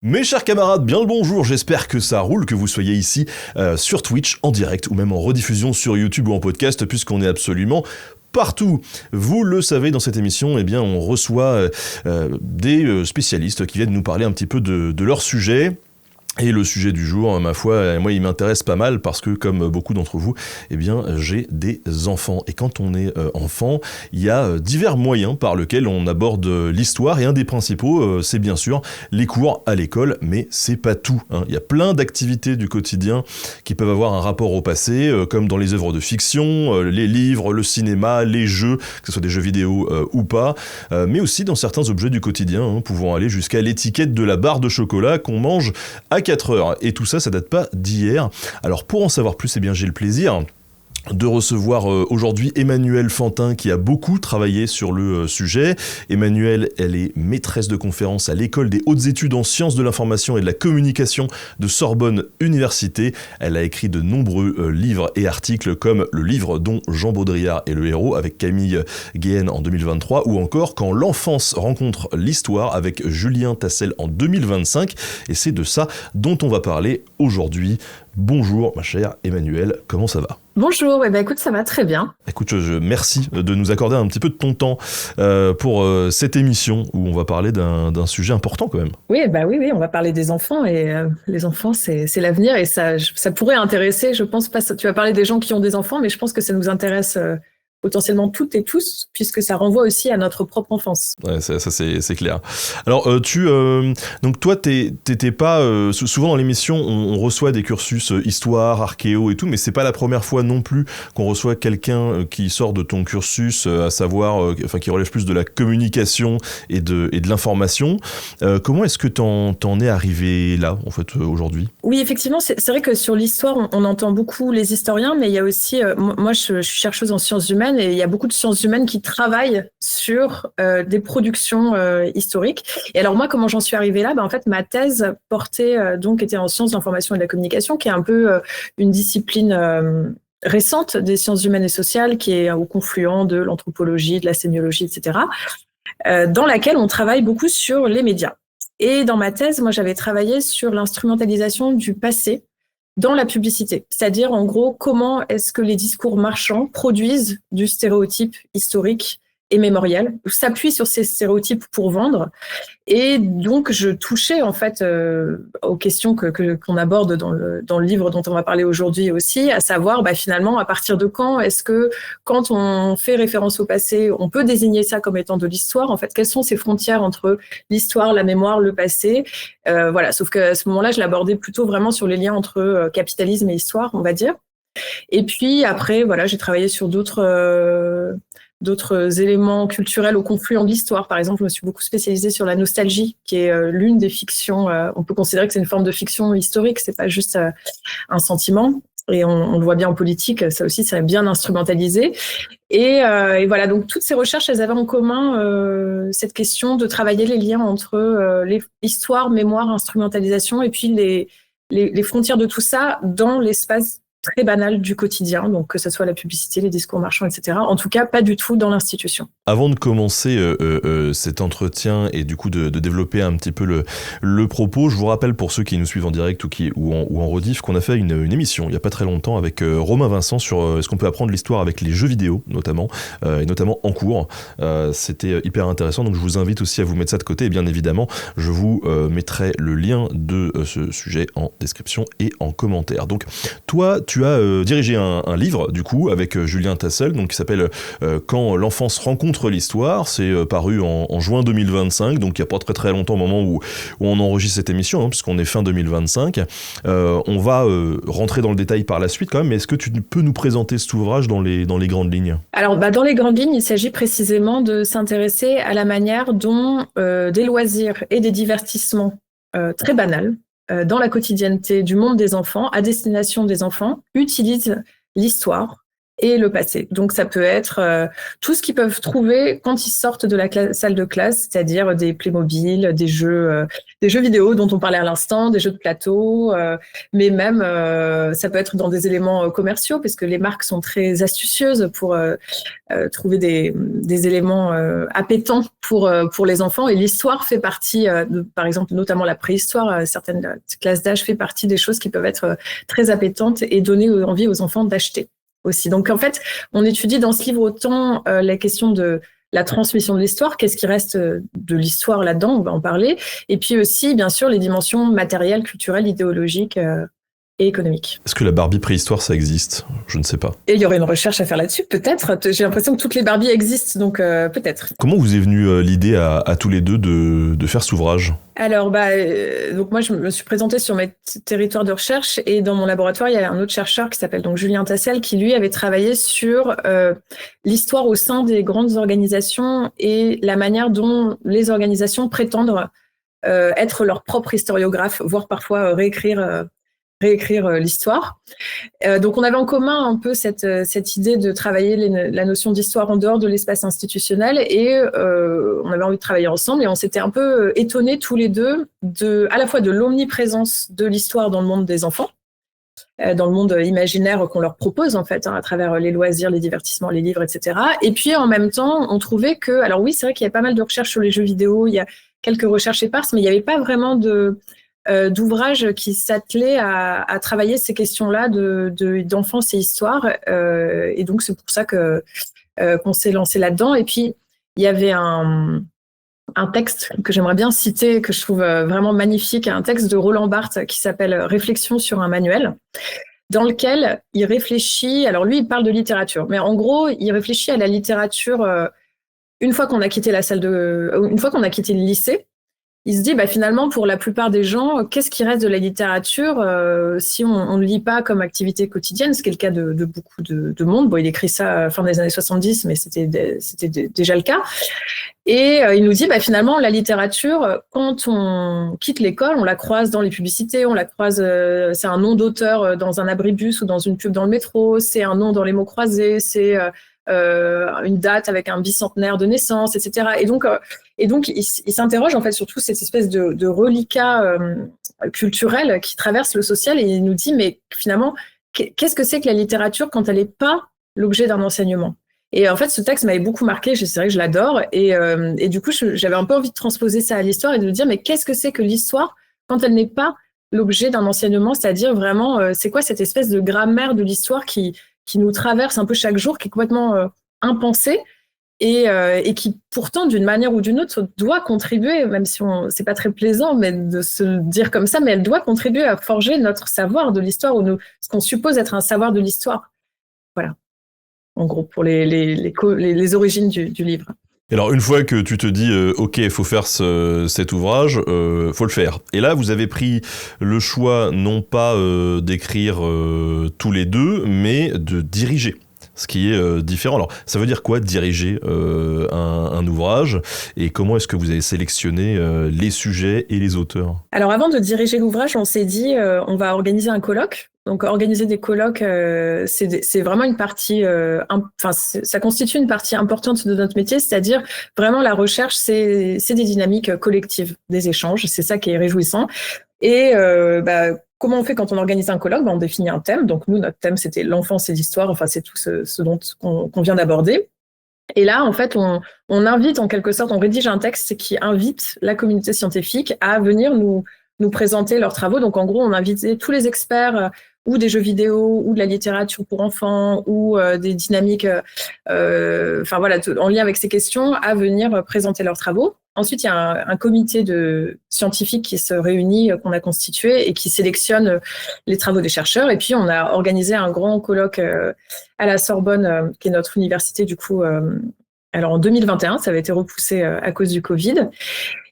Mes chers camarades, bien le bonjour, j'espère que ça roule, que vous soyez ici sur Twitch en direct ou même en rediffusion sur YouTube ou en podcast puisqu'on est absolument partout. Vous le savez, dans cette émission, eh bien, on reçoit des spécialistes qui viennent nous parler un petit peu de leur sujet. Et le sujet du jour, ma foi, moi il m'intéresse pas mal parce que comme beaucoup d'entre vous, eh bien j'ai des enfants. Et quand on est enfant, il y a divers moyens par lesquels on aborde l'histoire et un des principaux, c'est bien sûr les cours à l'école, mais c'est pas tout, hein. Il y a plein d'activités du quotidien qui peuvent avoir un rapport au passé, comme dans les œuvres de fiction, les livres, le cinéma, les jeux, que ce soit des jeux vidéo ou pas, mais aussi dans certains objets du quotidien, hein, pouvant aller jusqu'à l'étiquette de la barre de chocolat qu'on mange à 4 heures. Et tout ça, ça date pas d'hier. Alors pour en savoir plus, eh bien j'ai le plaisir de recevoir aujourd'hui Emmanuelle Fantin qui a beaucoup travaillé sur le sujet. Emmanuelle, elle est maîtresse de conférences à l'École des hautes études en sciences de l'information et de la communication de Sorbonne Université. Elle a écrit de nombreux livres et articles comme le livre dont Jean Baudrillard est le héros avec Camille Guéhen en 2023 ou encore Quand l'enfance rencontre l'histoire avec Julien Tassel en 2025. Et c'est de ça dont on va parler aujourd'hui. Bonjour ma chère Emmanuelle, comment ça va ? Bonjour, écoute, ça va très bien. Écoute, merci de nous accorder un petit peu de ton temps pour cette émission où on va parler d'un sujet important quand même. Oui, on va parler des enfants et les enfants, c'est l'avenir et ça pourrait intéresser, je pense pas, tu vas parler des gens qui ont des enfants, mais je pense que ça nous intéresse potentiellement toutes et tous, puisque ça renvoie aussi à notre propre enfance. Ouais, ça c'est clair. Alors, donc toi, t'étais pas... souvent dans l'émission, on reçoit des cursus histoire, archéo et tout, mais c'est pas la première fois non plus qu'on reçoit quelqu'un qui sort de ton cursus, à savoir, qui relève plus de la communication et de l'information. Comment est-ce que t'en es arrivé là, en fait, aujourd'hui ? Oui, effectivement, c'est vrai que sur l'histoire, on entend beaucoup les historiens, mais il y a aussi... moi, je suis chercheuse en sciences humaines et il y a beaucoup de sciences humaines qui travaillent sur des productions historiques. Et alors moi, comment j'en suis arrivée là ? En fait, ma thèse était en sciences de l'information et de la communication, qui est un peu une discipline récente des sciences humaines et sociales, qui est au confluent de l'anthropologie, de la sémiologie, etc., dans laquelle on travaille beaucoup sur les médias. Et dans ma thèse, moi, j'avais travaillé sur l'instrumentalisation du passé dans la publicité. C'est-à-dire, en gros, comment est-ce que les discours marchands produisent du stéréotype historique et mémoriel, ou s'appuient sur ces stéréotypes pour vendre. Et donc, je touchais en fait aux questions qu'on aborde dans le livre dont on va parler aujourd'hui aussi, à savoir finalement à partir de quand est-ce que quand on fait référence au passé, on peut désigner ça comme étant de l'histoire. En fait, quelles sont ces frontières entre l'histoire, la mémoire, le passé ? Voilà. Sauf qu'à ce moment-là, je l'abordais plutôt vraiment sur les liens entre capitalisme et histoire, on va dire. Et puis après, voilà, j'ai travaillé sur d'autres éléments culturels au confluent de l'histoire. Par exemple, je me suis beaucoup spécialisée sur la nostalgie, qui est l'une des fictions. On peut considérer que c'est une forme de fiction historique, c'est pas juste un sentiment. Et on le voit bien en politique, ça aussi, c'est bien instrumentalisé. Et voilà, donc toutes ces recherches, elles avaient en commun cette question de travailler les liens entre l'histoire, mémoire, instrumentalisation, et puis les frontières de tout ça dans l'espace très banal du quotidien, donc que ce soit la publicité, les discours marchands, etc. En tout cas, pas du tout dans l'institution. Avant de commencer cet entretien et du coup de développer un petit peu le propos, je vous rappelle pour ceux qui nous suivent en direct ou en rediff qu'on a fait une émission il n'y a pas très longtemps avec Romain Vincent sur est-ce qu'on peut apprendre l'histoire avec les jeux vidéo notamment, et notamment en cours. C'était hyper intéressant, donc je vous invite aussi à vous mettre ça de côté et bien évidemment je vous mettrai le lien de ce sujet en description et en commentaire. Donc toi, tu as dirigé un livre du coup avec Julien Tassel, donc qui s'appelle Quand l'enfance rencontre l'histoire. C'est paru en juin 2025, donc il n'y a pas très très longtemps au moment où on enregistre cette émission, puisqu'on est fin 2025. On va rentrer dans le détail par la suite quand même, mais est-ce que tu peux nous présenter cet ouvrage dans les grandes lignes ? Alors, dans les grandes lignes, il s'agit précisément de s'intéresser à la manière dont des loisirs et des divertissements très banals dans la quotidienneté du monde des enfants, à destination des enfants, utilisent l'histoire et le passé. Donc, ça peut être tout ce qu'ils peuvent trouver quand ils sortent de la salle de classe, c'est-à-dire des Playmobil, des jeux vidéo dont on parlait à l'instant, des jeux de plateau, mais même ça peut être dans des éléments commerciaux, parce que les marques sont très astucieuses pour trouver des éléments appétants pour les enfants. Et l'histoire fait partie, par exemple, notamment la préhistoire, certaines classes d'âge fait partie des choses qui peuvent être très appétantes et donner envie aux enfants d'acheter aussi. Donc, en fait, on étudie dans ce livre autant la question de la transmission de l'histoire, qu'est-ce qui reste de l'histoire là-dedans, on va en parler, et puis aussi, bien sûr, les dimensions matérielles, culturelles, idéologiques et économiques. Est-ce que la Barbie préhistoire, ça existe ? Je ne sais pas. Et il y aurait une recherche à faire là-dessus, peut-être. J'ai l'impression que toutes les Barbies existent, donc peut-être. Comment vous est venue l'idée à tous les deux de faire cet ouvrage ? Alors, donc moi, je me suis présentée sur mes territoires de recherche, et dans mon laboratoire, il y a un autre chercheur qui s'appelle donc Julien Tassel, qui lui avait travaillé sur l'histoire au sein des grandes organisations et la manière dont les organisations prétendent être leur propre historiographe, voire parfois réécrire l'histoire. Donc, on avait en commun un peu cette idée de travailler la notion d'histoire en dehors de l'espace institutionnel, et on avait envie de travailler ensemble, et on s'était un peu étonnés tous les deux à la fois de l'omniprésence de l'histoire dans le monde des enfants, dans le monde imaginaire qu'on leur propose en fait, à travers les loisirs, les divertissements, les livres, etc. Et puis en même temps, on trouvait que, alors oui, c'est vrai qu'il y a pas mal de recherches sur les jeux vidéo, il y a quelques recherches éparses, mais il n'y avait pas vraiment d'ouvrages qui s'attelaient à travailler ces questions-là d'enfance et histoire. Et donc, c'est pour ça qu'on s'est lancé là-dedans. Et puis, il y avait un texte que j'aimerais bien citer, que je trouve vraiment magnifique, un texte de Roland Barthes qui s'appelle « Réflexion sur un manuel », dans lequel il réfléchit, alors lui, il parle de littérature, mais en gros, il réfléchit à la littérature une fois qu'on a quitté une fois qu'on a quitté le lycée. Il se dit, finalement, pour la plupart des gens, qu'est-ce qui reste de la littérature si on ne lit pas comme activité quotidienne, ce qui est le cas de beaucoup de monde. Bon, il écrit ça à la fin des années 70, mais c'était déjà le cas. Et il nous dit, finalement, la littérature, quand on quitte l'école, on la croise dans les publicités, on la croise, c'est un nom d'auteur dans un abribus ou dans une pub dans le métro, c'est un nom dans les mots croisés, c'est une date avec un bicentenaire de naissance, etc. Et donc il s'interroge en fait sur toute cette espèce de reliquat culturel qui traverse le social, et il nous dit, mais finalement, qu'est-ce que c'est que la littérature quand elle n'est pas l'objet d'un enseignement ? Et en fait, ce texte m'avait beaucoup marqué, c'est vrai que je l'adore, et du coup, j'avais un peu envie de transposer ça à l'histoire et de me dire, mais qu'est-ce que c'est que l'histoire quand elle n'est pas l'objet d'un enseignement, c'est-à-dire vraiment, c'est quoi cette espèce de grammaire de l'histoire qui nous traverse un peu chaque jour, qui est complètement impensée, et qui pourtant, d'une manière ou d'une autre, doit contribuer, même si c'est pas très plaisant mais de se le dire comme ça, mais elle doit contribuer à forger notre savoir de l'histoire, ou ce qu'on suppose être un savoir de l'histoire. Voilà, en gros, pour les origines du livre. Alors, une fois que tu te dis, OK, il faut faire cet ouvrage, faut le faire. Et là, vous avez pris le choix, non pas d'écrire tous les deux, mais de diriger. Ce qui est différent. Alors, ça veut dire quoi, diriger un ouvrage ? Et comment est-ce que vous avez sélectionné les sujets et les auteurs ? Alors, avant de diriger l'ouvrage, on s'est dit, on va organiser un colloque. Donc, organiser des colloques, c'est vraiment une partie, ça constitue une partie importante de notre métier, c'est-à-dire vraiment la recherche, c'est des dynamiques collectives, des échanges, c'est ça qui est réjouissant. Et comment on fait quand on organise un colloque ? On définit un thème. Donc, nous, notre thème, c'était l'enfance et l'histoire. Enfin, c'est tout ce dont qu'on vient d'aborder. Et là, en fait, on invite, en quelque sorte, on rédige un texte qui invite la communauté scientifique à venir nous présenter leurs travaux. Donc, en gros, on invitait tous les experts ou des jeux vidéo, ou de la littérature pour enfants, ou des dynamiques, en lien avec ces questions, à venir présenter leurs travaux. Ensuite, il y a un comité de scientifiques qui se réunit, qu'on a constitué, et qui sélectionne les travaux des chercheurs. Et puis, on a organisé un grand colloque à la Sorbonne, qui est notre université, du coup, alors en 2021, ça avait été repoussé à cause du Covid.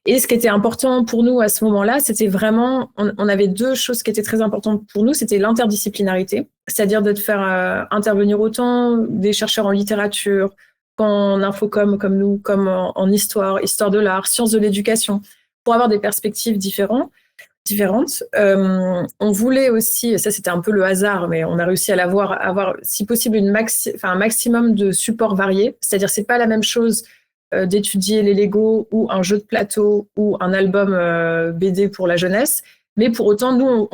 Et ce qui était important pour nous à ce moment-là, c'était vraiment, on avait deux choses qui étaient très importantes pour nous, c'était l'interdisciplinarité, c'est-à-dire de faire intervenir autant des chercheurs en littérature, qu'en infocom comme nous, comme en histoire de l'art, sciences de l'éducation, pour avoir des perspectives différentes différentes. On voulait aussi, et ça c'était un peu le hasard, mais on a réussi à avoir si possible un maximum de supports variés. C'est-à-dire c'est pas la même chose d'étudier les Lego ou un jeu de plateau ou un album BD pour la jeunesse. Mais pour autant, nous,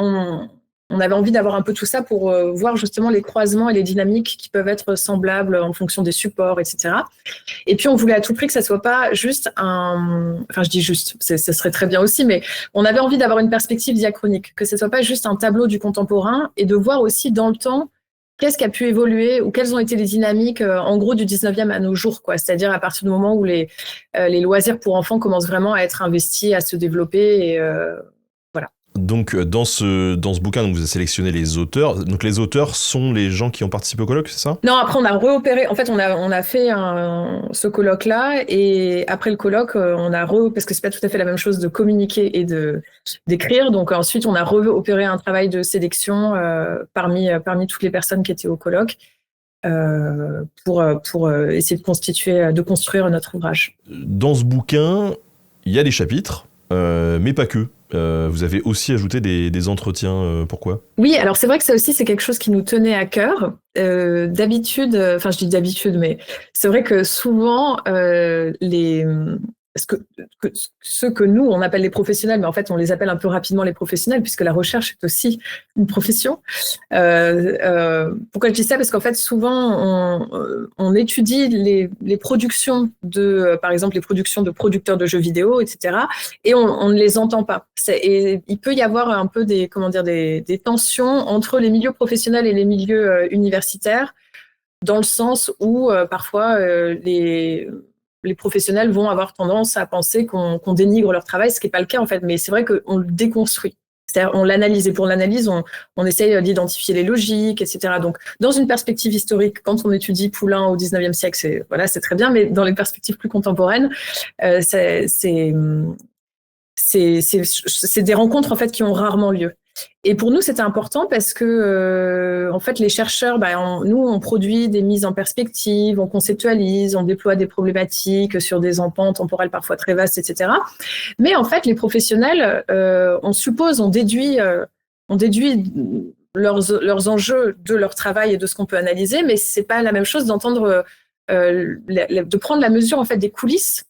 on avait envie d'avoir un peu tout ça pour voir justement les croisements et les dynamiques qui peuvent être semblables en fonction des supports, etc. Et puis, on voulait à tout prix que ça soit pas juste enfin, je dis juste, ce serait très bien aussi, mais on avait envie d'avoir une perspective diachronique, que ce soit pas juste un tableau du contemporain et de voir aussi dans le temps qu'est-ce qui a pu évoluer ou quelles ont été les dynamiques, en gros, du 19e à nos jours, quoi. C'est-à-dire à partir du moment où les loisirs pour enfants commencent vraiment à être investis, à se développer et voilà. Donc dans ce bouquin, donc, vous avez sélectionné les auteurs. Donc les auteurs sont les gens qui ont participé au colloque, c'est ça ? Non, après on a reopéré. En fait, on a fait ce colloque-là et après le colloque, parce que c'est pas tout à fait la même chose de communiquer et d'écrire. Donc ensuite, on a reopéré un travail de sélection parmi toutes les personnes qui étaient au colloque pour essayer de construire notre ouvrage. Dans ce bouquin, il y a des chapitres, mais pas que. Vous avez aussi ajouté des entretiens, pourquoi ? Oui, alors c'est vrai que ça aussi, c'est quelque chose qui nous tenait à cœur. D'habitude, enfin je dis d'habitude, mais c'est vrai que souvent, ceux que nous, on appelle les professionnels, mais en fait, on les appelle un peu rapidement les professionnels, puisque la recherche est aussi une profession. Pourquoi je dis ça ? Parce qu'en fait, souvent, on étudie les productions par exemple, les productions de producteurs de jeux vidéo, etc., et on ne les entend pas. Et il peut y avoir un peu des tensions entre les milieux professionnels et les milieux universitaires, dans le sens où parfois les professionnels vont avoir tendance à penser qu'on dénigre leur travail, ce qui n'est pas le cas en fait, mais c'est vrai qu'on le déconstruit. C'est-à-dire on l'analyse, et pour l'analyse, on essaye d'identifier les logiques, etc. Donc, dans une perspective historique, quand on étudie Poulain au 19e siècle, c'est très bien, mais dans les perspectives plus contemporaines, c'est des rencontres en fait qui ont rarement lieu. Et pour nous, c'était important parce que, en fait, les chercheurs, nous, on produit des mises en perspective, on conceptualise, on déploie des problématiques sur des empans temporels parfois très vastes, etc. Mais en fait, les professionnels, on déduit leurs enjeux de leur travail et de ce qu'on peut analyser, mais c'est pas la même chose d'entendre, de prendre la mesure en fait des coulisses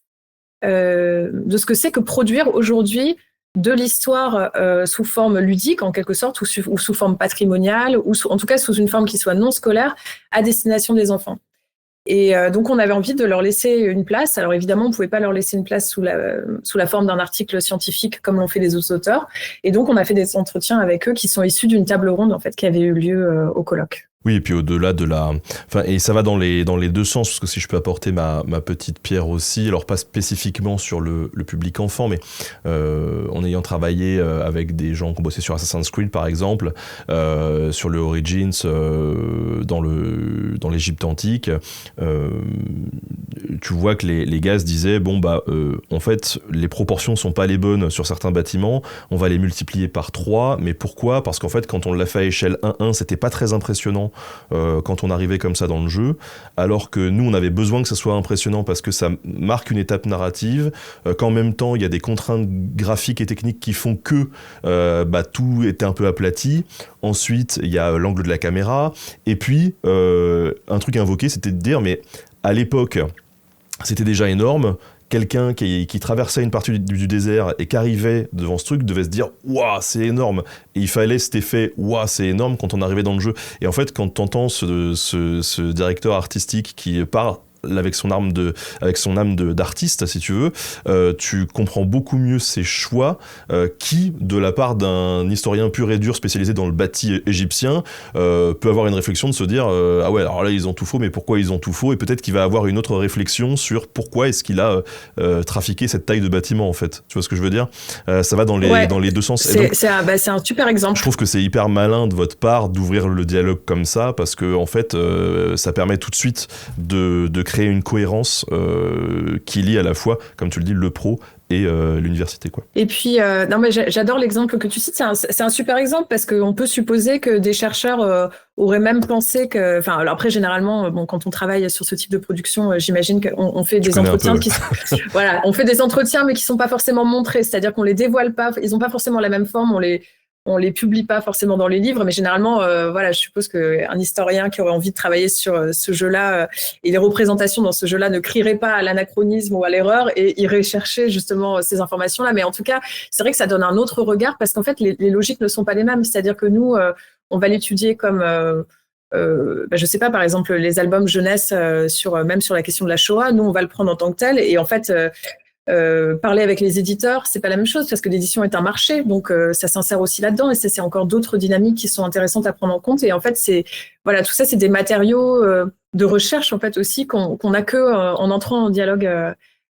de ce que c'est que produire aujourd'hui de l'histoire sous forme ludique, en quelque sorte, ou sous forme patrimoniale, ou en tout cas sous une forme qui soit non scolaire, à destination des enfants. Et donc, on avait envie de leur laisser une place. Alors, évidemment, on ne pouvait pas leur laisser une place sous la forme d'un article scientifique, comme l'ont fait les autres auteurs. Et donc, on a fait des entretiens avec eux qui sont issus d'une table ronde, en fait, qui avait eu lieu au colloque. Oui, et puis au-delà de et ça va dans les deux sens, parce que si je peux apporter ma petite pierre aussi, alors pas spécifiquement sur le public enfant, mais en ayant travaillé avec des gens qui ont bossé sur Assassin's Creed, par exemple, sur le Origins, dans l'Égypte antique, tu vois que les gars se disaient, en fait, les proportions sont pas les bonnes sur certains bâtiments, on va les multiplier par 3, mais pourquoi ? Parce qu'en fait, quand on l'a fait à échelle 1-1, c'était pas très impressionnant quand on arrivait comme ça dans le jeu, alors que nous on avait besoin que ça soit impressionnant parce que ça marque une étape narrative, qu'en même temps il y a des contraintes graphiques et techniques qui font que tout était un peu aplati. Ensuite il y a l'angle de la caméra, et puis un truc invoqué, c'était de dire mais à l'époque c'était déjà énorme. Quelqu'un qui traversait une partie du désert et qui arrivait devant ce truc devait se dire « Waouh, c'est énorme !» Et il fallait cet effet « Waouh, c'est énorme !» quand on arrivait dans le jeu. Et en fait, quand t'entends ce directeur artistique qui part avec son âme d'artiste, si tu veux, tu comprends beaucoup mieux ses choix qui, de la part d'un historien pur et dur spécialisé dans le bâti égyptien, peut avoir une réflexion de se dire ah ouais, alors là ils ont tout faux, mais pourquoi ils ont tout faux ? Et peut-être qu'il va avoir une autre réflexion sur pourquoi est-ce qu'il a trafiqué cette taille de bâtiment, en fait. Tu vois ce que je veux dire ? Ça va dans les deux sens. C'est un super exemple. Je trouve que c'est hyper malin de votre part d'ouvrir le dialogue comme ça, parce que en fait ça permet tout de suite de créer une cohérence qui lie à la fois, comme tu le dis, le pro et l'université, quoi. Et puis, non, mais j'adore l'exemple que tu cites. C'est un super exemple parce qu'on peut supposer que des chercheurs auraient même pensé que. Enfin, alors après, généralement, bon, quand on travaille sur ce type de production, j'imagine qu'on fait des entretiens qui sont. Voilà, on fait des entretiens, mais qui sont pas forcément montrés. C'est-à-dire qu'on les dévoile pas. Ils ont pas forcément la même forme. On les publie pas forcément dans les livres, mais généralement, voilà, je suppose qu'un historien qui aurait envie de travailler sur ce jeu-là et les représentations dans ce jeu-là ne crierait pas à l'anachronisme ou à l'erreur et irait chercher justement ces informations-là. Mais en tout cas, c'est vrai que ça donne un autre regard parce qu'en fait, les logiques ne sont pas les mêmes. C'est-à-dire que nous, on va l'étudier comme, je sais pas, par exemple, les albums jeunesse même sur la question de la Shoah. Nous, on va le prendre en tant que tel et en fait. Parler avec les éditeurs, c'est pas la même chose parce que l'édition est un marché, donc ça s'insère aussi là-dedans et c'est encore d'autres dynamiques qui sont intéressantes à prendre en compte. Et en fait, tout ça, c'est des matériaux de recherche en fait aussi qu'on a que en entrant en dialogue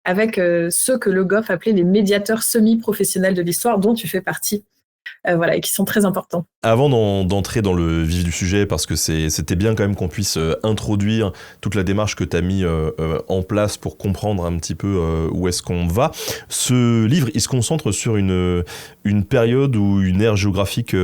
avec ceux que Le Goff appelait les médiateurs semi-professionnels de l'histoire, dont tu fais partie. Et qui sont très importants. Avant d'entrer dans le vif du sujet, parce que c'était bien quand même qu'on puisse introduire toute la démarche que tu as mis en place pour comprendre un petit peu où est-ce qu'on va, ce livre, il se concentre sur une période ou une ère géographique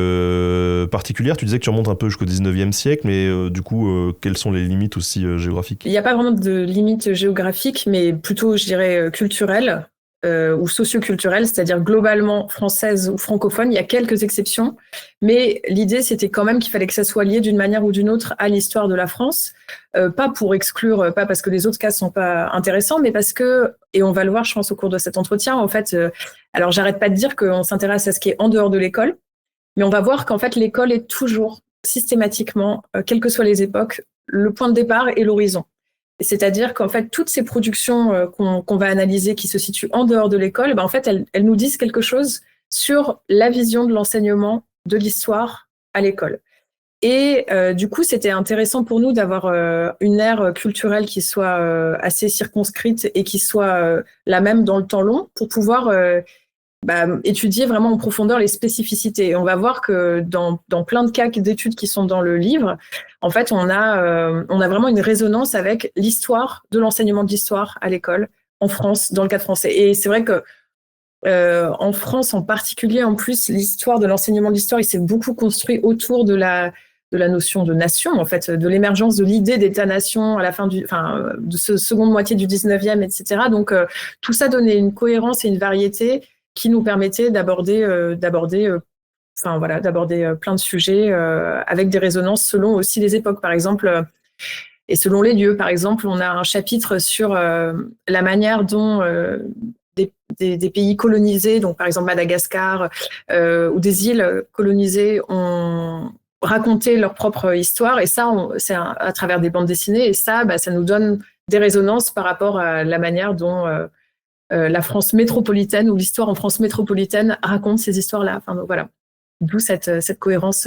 particulière. Tu disais que tu remontes un peu jusqu'au 19e siècle, mais du coup, quelles sont les limites aussi géographiques ? Il n'y a pas vraiment de limites géographiques, mais plutôt, je dirais, culturelles. Ou socioculturelle, c'est-à-dire globalement française ou francophone. Il y a quelques exceptions, mais l'idée, c'était quand même qu'il fallait que ça soit lié d'une manière ou d'une autre à l'histoire de la France, pas pour exclure, pas parce que les autres cas sont pas intéressants, mais parce que, et on va le voir, je pense, au cours de cet entretien, en fait, alors j'arrête pas de dire qu'on s'intéresse à ce qui est en dehors de l'école, mais on va voir qu'en fait, l'école est toujours systématiquement, quelles que soient les époques, le point de départ et l'horizon. C'est-à-dire qu'en fait, toutes ces productions qu'on va analyser qui se situent en dehors de l'école, en fait, elles nous disent quelque chose sur la vision de l'enseignement de l'histoire à l'école. Et du coup, c'était intéressant pour nous d'avoir une ère culturelle qui soit assez circonscrite et qui soit la même dans le temps long pour pouvoir étudier vraiment en profondeur les spécificités. Et on va voir que dans plein de cas d'études qui sont dans le livre, en fait, on a vraiment une résonance avec l'histoire de l'enseignement de l'histoire à l'école en France, dans le cadre français. Et c'est vrai que en France en particulier, en plus, l'histoire de l'enseignement de l'histoire, il s'est beaucoup construit autour de la notion de nation, en fait, de l'émergence de l'idée d'État-nation à la fin de ce seconde moitié du 19e, etc. Donc, tout ça donnait une cohérence et une variété qui nous permettait d'aborder plein de sujets avec des résonances selon aussi les époques, par exemple, et selon les lieux. Par exemple, on a un chapitre sur la manière dont des pays colonisés, donc par exemple Madagascar ou des îles colonisées, ont raconté leur propre histoire, et ça, c'est à travers des bandes dessinées, et ça nous donne des résonances par rapport à la manière dont la France métropolitaine ou l'histoire en France métropolitaine raconte ces histoires-là. Enfin, donc, voilà. D'où cette cohérence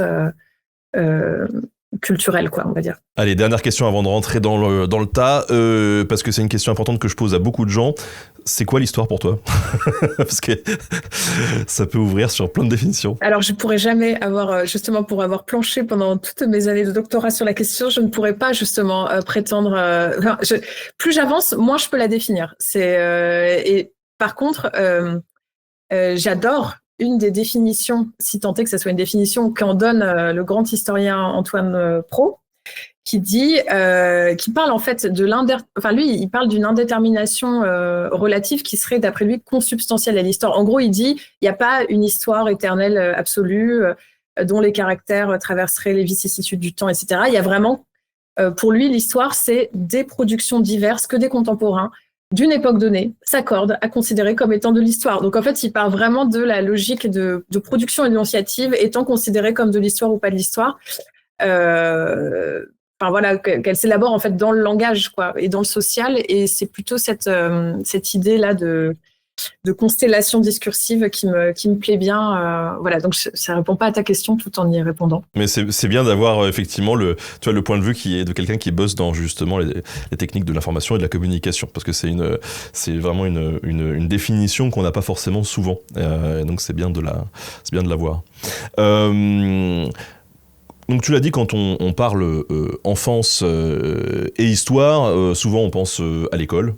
culturelle, quoi, on va dire. Allez, dernière question avant de rentrer dans le tas, parce que c'est une question importante que je pose à beaucoup de gens. C'est quoi l'histoire pour toi ? Parce que ça peut ouvrir sur plein de définitions. Alors, je pourrais jamais avoir, justement, pour avoir planché pendant toutes mes années de doctorat sur la question, je ne pourrais pas justement prétendre. Plus j'avance, moins je peux la définir. Et par contre, j'adore une des définitions, si tant est que ça soit une définition qu'en donne le grand historien Antoine Pro, qui parle en fait lui, il parle d'une indétermination relative qui serait, d'après lui, consubstantielle à l'histoire. En gros, il dit, il n'y a pas une histoire éternelle absolue dont les caractères traverseraient les vicissitudes du temps, etc. Il y a vraiment, pour lui, l'histoire, c'est des productions diverses que des contemporains d'une époque donnée s'accordent à considérer comme étant de l'histoire. Donc en fait, il part vraiment de la logique de production énonciative étant considérée comme de l'histoire ou pas de l'histoire. Qu'elle s'élabore en fait dans le langage, quoi, et dans le social. Et c'est plutôt cette idée-là de constellation discursive qui me plaît bien. Donc ça répond pas à ta question tout en y répondant. Mais c'est bien d'avoir effectivement le point de vue qui est de quelqu'un qui bosse dans justement les techniques de l'information et de la communication, parce que c'est vraiment une définition qu'on n'a pas forcément souvent. Donc c'est bien de la voir. Donc tu l'as dit, quand on parle enfance et histoire, souvent on pense à l'école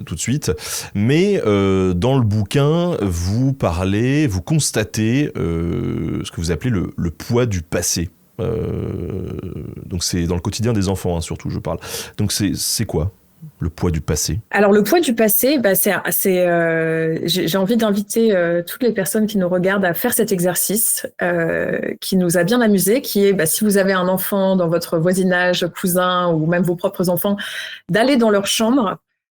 tout de suite, mais dans le bouquin, vous constatez ce que vous appelez le poids du passé. Donc c'est dans le quotidien des enfants, hein, surtout je parle. Donc c'est quoi le poids du passé? Alors le poids du passé, j'ai envie d'inviter toutes les personnes qui nous regardent à faire cet exercice qui nous a bien amusés, qui est si vous avez un enfant dans votre voisinage, cousin ou même vos propres enfants, d'aller dans leur chambre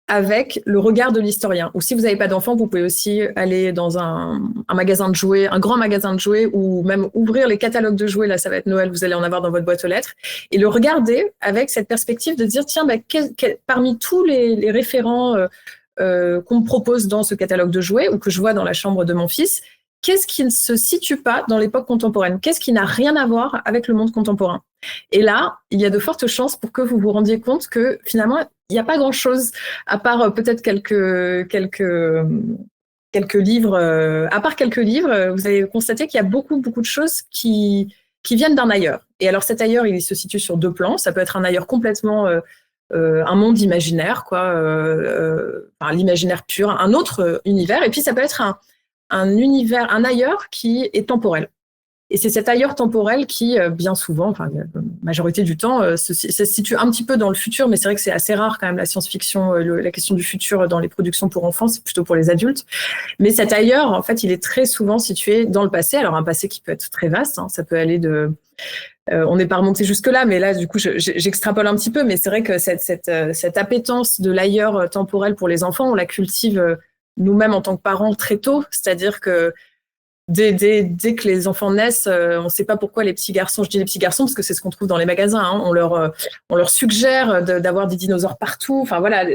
avec le regard de l'historien. Ou si vous n'avez pas d'enfant, vous pouvez aussi aller dans un magasin de jouets, un grand magasin de jouets, ou même ouvrir les catalogues de jouets. Là, ça va être Noël, vous allez en avoir dans votre boîte aux lettres. Et le regarder avec cette perspective de dire, tiens, parmi tous les référents qu'on me propose dans ce catalogue de jouets, ou que je vois dans la chambre de mon fils, qu'est-ce qui ne se situe pas dans l'époque contemporaine? Qu'est-ce qui n'a rien à voir avec le monde contemporain? Et là, il y a de fortes chances pour que vous vous rendiez compte que finalement, il n'y a pas grand-chose, à part peut-être quelques livres. À part quelques livres, vous allez constater qu'il y a beaucoup de choses qui viennent d'un ailleurs. Et alors cet ailleurs, il se situe sur 2 plans. Ça peut être un ailleurs complètement, un monde imaginaire, l'imaginaire pur, un autre univers. Et puis ça peut être un univers, un ailleurs qui est temporel. Et c'est cet ailleurs temporel qui, bien souvent, la majorité du temps, se situe un petit peu dans le futur, mais c'est vrai que c'est assez rare quand même la science-fiction, la question du futur dans les productions pour enfants, c'est plutôt pour les adultes. Mais cet ailleurs, en fait, il est très souvent situé dans le passé. Alors un passé qui peut être très vaste, hein, ça peut aller de... on n'est pas remonté jusque-là, mais là, du coup, j'extrapole un petit peu, mais c'est vrai que cette appétence de l'ailleurs temporel pour les enfants, on la cultive nous-mêmes en tant que parents très tôt, c'est-à-dire que dès que les enfants naissent, on ne sait pas pourquoi les petits garçons, je dis les petits garçons parce que c'est ce qu'on trouve dans les magasins, hein, on leur suggère d'avoir des dinosaures partout. Enfin voilà,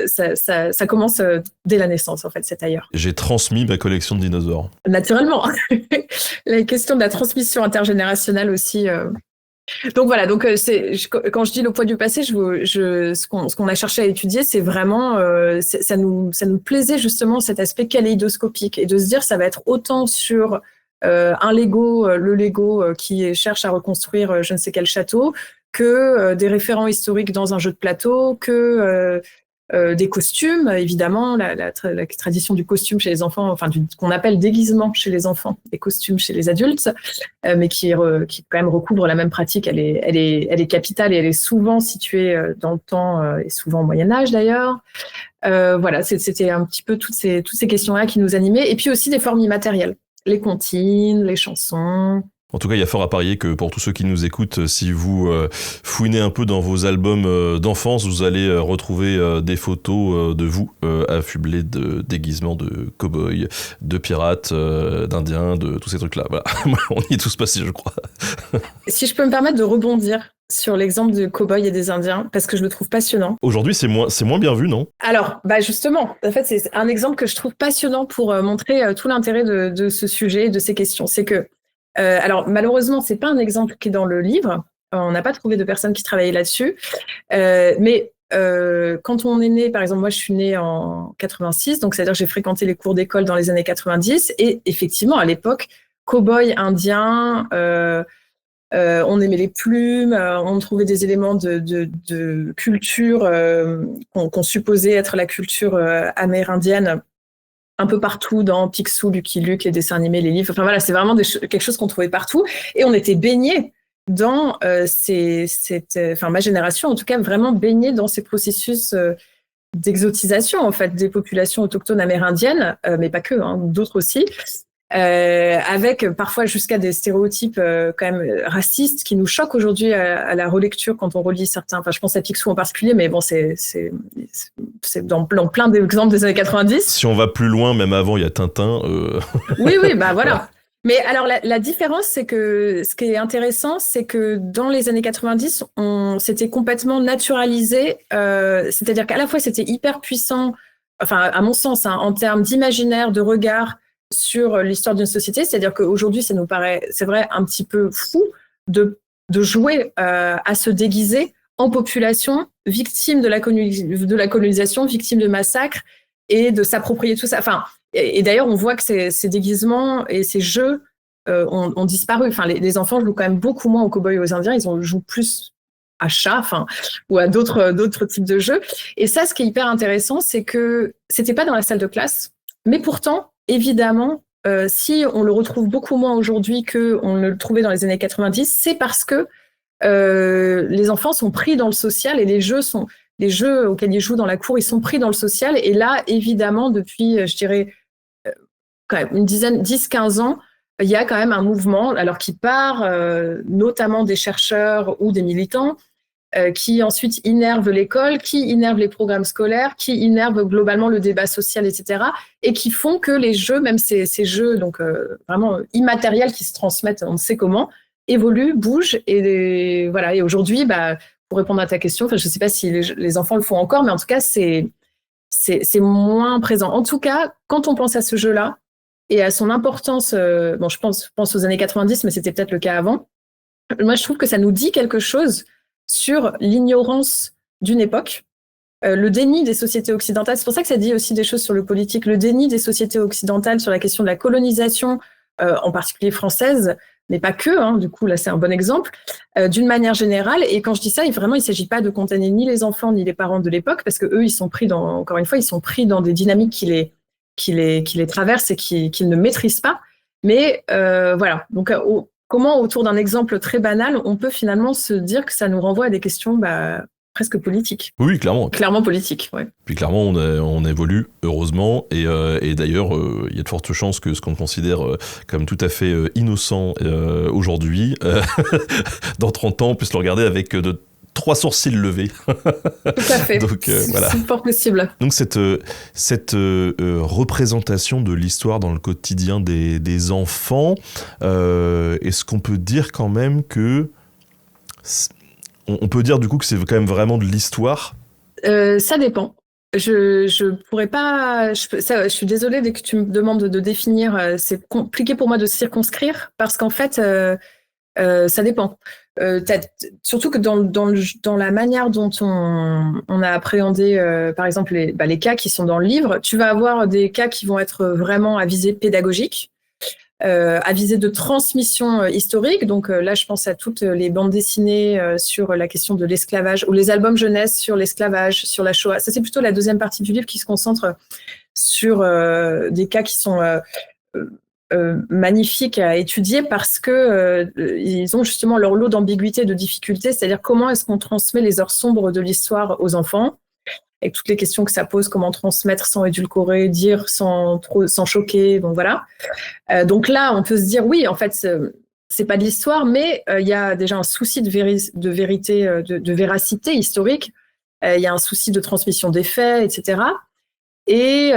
ça commence dès la naissance en fait, cet ailleurs. J'ai transmis ma collection de dinosaures. Naturellement. La question de la transmission intergénérationnelle aussi. Donc voilà, quand je dis le poids du passé, ce qu'on a cherché à étudier, c'est vraiment, ça nous plaisait justement cet aspect kaléidoscopique et de se dire ça va être autant sur le Lego qui cherche à reconstruire je ne sais quel château, que des référents historiques dans un jeu de plateau, que des costumes, évidemment, la tradition du costume chez les enfants, enfin qu'on appelle déguisement chez les enfants, des costumes chez les adultes, mais qui quand même recouvre la même pratique. Elle est capitale et elle est souvent située dans le temps et souvent au Moyen-Âge d'ailleurs. Voilà, c'était un petit peu toutes ces questions-là qui nous animaient, et puis aussi des formes immatérielles, les comptines, les chansons. En tout cas, il y a fort à parier que pour tous ceux qui nous écoutent, si vous fouinez un peu dans vos albums d'enfance, vous allez retrouver des photos de vous affublés de déguisements de cow-boys, de pirates, d'indiens, de tous ces trucs-là. Voilà. On y est tous passés, je crois. Si je peux me permettre de rebondir sur l'exemple de cow-boys et des indiens, parce que je le trouve passionnant. Aujourd'hui, c'est moins bien vu, non? Alors, justement, en fait, c'est un exemple que je trouve passionnant pour montrer tout l'intérêt de ce sujet, de ces questions. C'est que alors, malheureusement, c'est pas un exemple qui est dans le livre. On n'a pas trouvé de personnes qui travaillaient là-dessus. Mais quand on est né, par exemple, moi, je suis née en 86, donc c'est-à-dire que j'ai fréquenté les cours d'école dans les années 90. Et effectivement, à l'époque, cow-boy, indien, on aimait les plumes, on trouvait des éléments de culture qu'on supposait être la culture amérindienne un peu partout dans Picsou, Lucky Luke, les dessins animés, les livres. Enfin voilà, c'est vraiment quelque chose qu'on trouvait partout. Et on était baignés dans ma génération, en tout cas, vraiment baignés dans ces processus d'exotisation, en fait, des populations autochtones amérindiennes, mais pas que, hein, d'autres aussi. Avec parfois jusqu'à des stéréotypes quand même racistes qui nous choquent aujourd'hui à la relecture quand on relit certains. Enfin, je pense à Picsou en particulier, mais bon, c'est dans plein d'exemples des années 90. Si on va plus loin, même avant, il y a Tintin. Oui, voilà. Mais alors, la différence, c'est que ce qui est intéressant, c'est que dans les années 90, on s'était complètement naturalisé. C'est-à-dire qu'à la fois, c'était hyper puissant, enfin, à mon sens, hein, en termes d'imaginaire, de regard sur l'histoire d'une société. C'est-à-dire qu'aujourd'hui, ça nous paraît, c'est vrai, un petit peu fou de jouer à se déguiser en population victime de la colonisation, victime de massacres, et de s'approprier tout ça. Enfin, et d'ailleurs, on voit que ces déguisements et ces jeux ont disparu. Enfin, les enfants jouent quand même beaucoup moins aux cow-boys et aux indiens. Ils jouent plus à chat, ou à d'autres types de jeux. Et ça, ce qui est hyper intéressant, c'est que c'était pas dans la salle de classe, mais pourtant, évidemment, si on le retrouve beaucoup moins aujourd'hui qu'on ne le trouvait dans les années 90, c'est parce que les enfants sont pris dans le social et les jeux auxquels ils jouent dans la cour, ils sont pris dans le social. Et là, évidemment, depuis, je dirais, quand même une 10-15 ans, il y a quand même un mouvement, alors qui part notamment des chercheurs ou des militants, qui ensuite innerve l'école, qui innerve les programmes scolaires, qui innerve globalement le débat social, etc. Et qui font que les jeux, même ces jeux donc vraiment immatériels qui se transmettent, on ne sait comment, évoluent, bougent. Et voilà. Et aujourd'hui, pour répondre à ta question, je ne sais pas si les enfants le font encore, mais en tout cas, c'est moins présent. En tout cas, quand on pense à ce jeu-là et à son importance, je pense aux années 90, mais c'était peut-être le cas avant. Moi, je trouve que ça nous dit quelque chose sur l'ignorance d'une époque, le déni des sociétés occidentales. C'est pour ça que ça dit aussi des choses sur le politique, le déni des sociétés occidentales sur la question de la colonisation, en particulier française, mais pas que, du coup, là, c'est un bon exemple, d'une manière générale. Et quand je dis ça, vraiment, il ne s'agit pas de condamner ni les enfants ni les parents de l'époque, parce qu'eux, ils sont pris encore une fois, ils sont pris dans des dynamiques qui les traversent et qu'ils ne maîtrisent pas. Mais voilà, donc comment, autour d'un exemple très banal, on peut finalement se dire que ça nous renvoie à des questions presque politiques. Oui, clairement. Clairement politiques, oui. Puis clairement, on évolue, heureusement, et d'ailleurs, il y a de fortes chances que ce qu'on considère comme tout à fait innocent aujourd'hui, dans 30 ans, on puisse le regarder avec 3 sourcils levés. Tout à fait. Donc, voilà. C'est fort possible. Donc cette représentation de l'histoire dans le quotidien des enfants, est-ce qu'on peut dire quand même que... On peut dire du coup que c'est quand même vraiment de l'histoire? Ça dépend. Je pourrais pas... Je suis désolée dès que tu me demandes de définir. C'est compliqué pour moi de circonscrire parce qu'en fait... ça dépend. Surtout que dans la manière dont on a appréhendé, par exemple, les cas qui sont dans le livre, tu vas avoir des cas qui vont être vraiment à visée pédagogique, à visée de transmission historique. Donc là, je pense à toutes les bandes dessinées sur la question de l'esclavage ou les albums jeunesse sur l'esclavage, sur la Shoah. Ça, c'est plutôt la deuxième partie du livre qui se concentre sur des cas qui sont... magnifiques à étudier parce que ils ont justement leur lot d'ambiguïté et de difficultés, c'est-à-dire comment est-ce qu'on transmet les heures sombres de l'histoire aux enfants, avec toutes les questions que ça pose, comment transmettre sans édulcorer, dire sans choquer, donc voilà. Donc là, on peut se dire oui, en fait, c'est pas de l'histoire, mais il y a déjà un souci de vérité, de véracité historique, il y a un souci de transmission des faits, etc. Et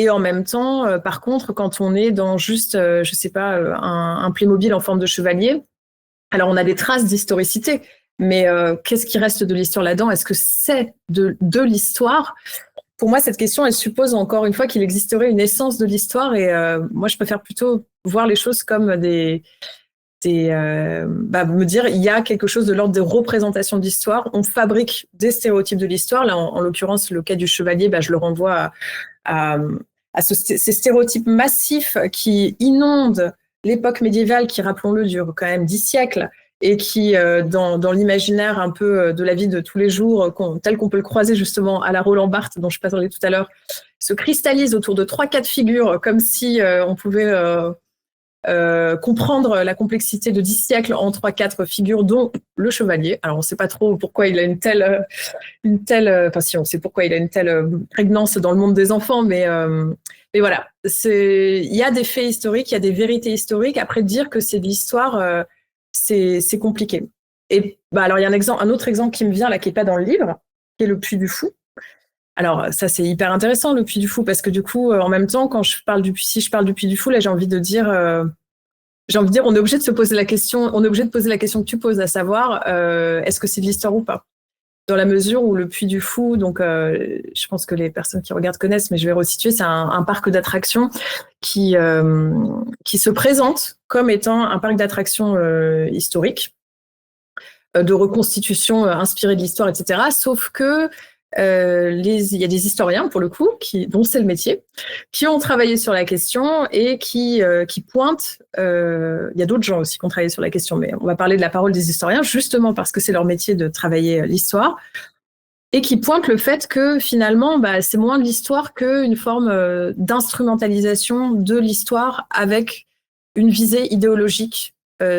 en même temps, par contre, quand on est dans juste, je sais pas, un Playmobil en forme de chevalier, alors on a des traces d'historicité, mais qu'est-ce qui reste de l'histoire là-dedans? Est-ce que c'est de l'histoire? Pour moi, cette question, elle suppose encore une fois qu'il existerait une essence de l'histoire, et moi, je préfère plutôt voir les choses comme me dire il y a quelque chose de l'ordre des représentations d'histoire, on fabrique des stéréotypes de l'histoire. Là, en l'occurrence, le cas du chevalier, je le renvoie à ces stéréotypes massifs qui inondent l'époque médiévale, qui, rappelons-le, dure quand même 10 siècles, et qui, dans l'imaginaire un peu de la vie de tous les jours, tel qu'on peut le croiser justement à la Roland Barthes, dont je parlais tout à l'heure, se cristallise autour de 3-4 figures, comme si on pouvait... comprendre la complexité de 10 siècles en 3-4 figures, dont le chevalier. Alors, on ne sait pas trop pourquoi il a une telle... Enfin, si, on sait pourquoi il a une telle prégnance dans le monde des enfants, mais voilà. Il y a des faits historiques, il y a des vérités historiques. Après, dire que c'est de l'histoire, c'est compliqué. Et alors, il y a un autre exemple qui me vient, là, qui n'est pas dans le livre, qui est le Puy du Fou. Alors, ça, c'est hyper intéressant, le Puy du Fou, parce que du coup, en même temps, si je parle du Puy du Fou, là, j'ai envie de dire, on est obligé de se poser la question, on est obligé de poser la question que tu poses, à savoir, est-ce que c'est de l'histoire ou pas? Dans la mesure où le Puy du Fou, donc, je pense que les personnes qui regardent connaissent, mais je vais resituer, c'est un parc d'attractions qui se présente comme étant un parc d'attractions historique, de reconstitution inspirée de l'histoire, etc. Sauf que il y a des historiens, pour le coup, dont c'est le métier, qui ont travaillé sur la question et qui pointent. Il y a d'autres gens aussi qui ont travaillé sur la question, mais on va parler de la parole des historiens, justement parce que c'est leur métier de travailler l'histoire, et qui pointent le fait que finalement, c'est moins de l'histoire qu'une forme d'instrumentalisation de l'histoire avec une visée idéologique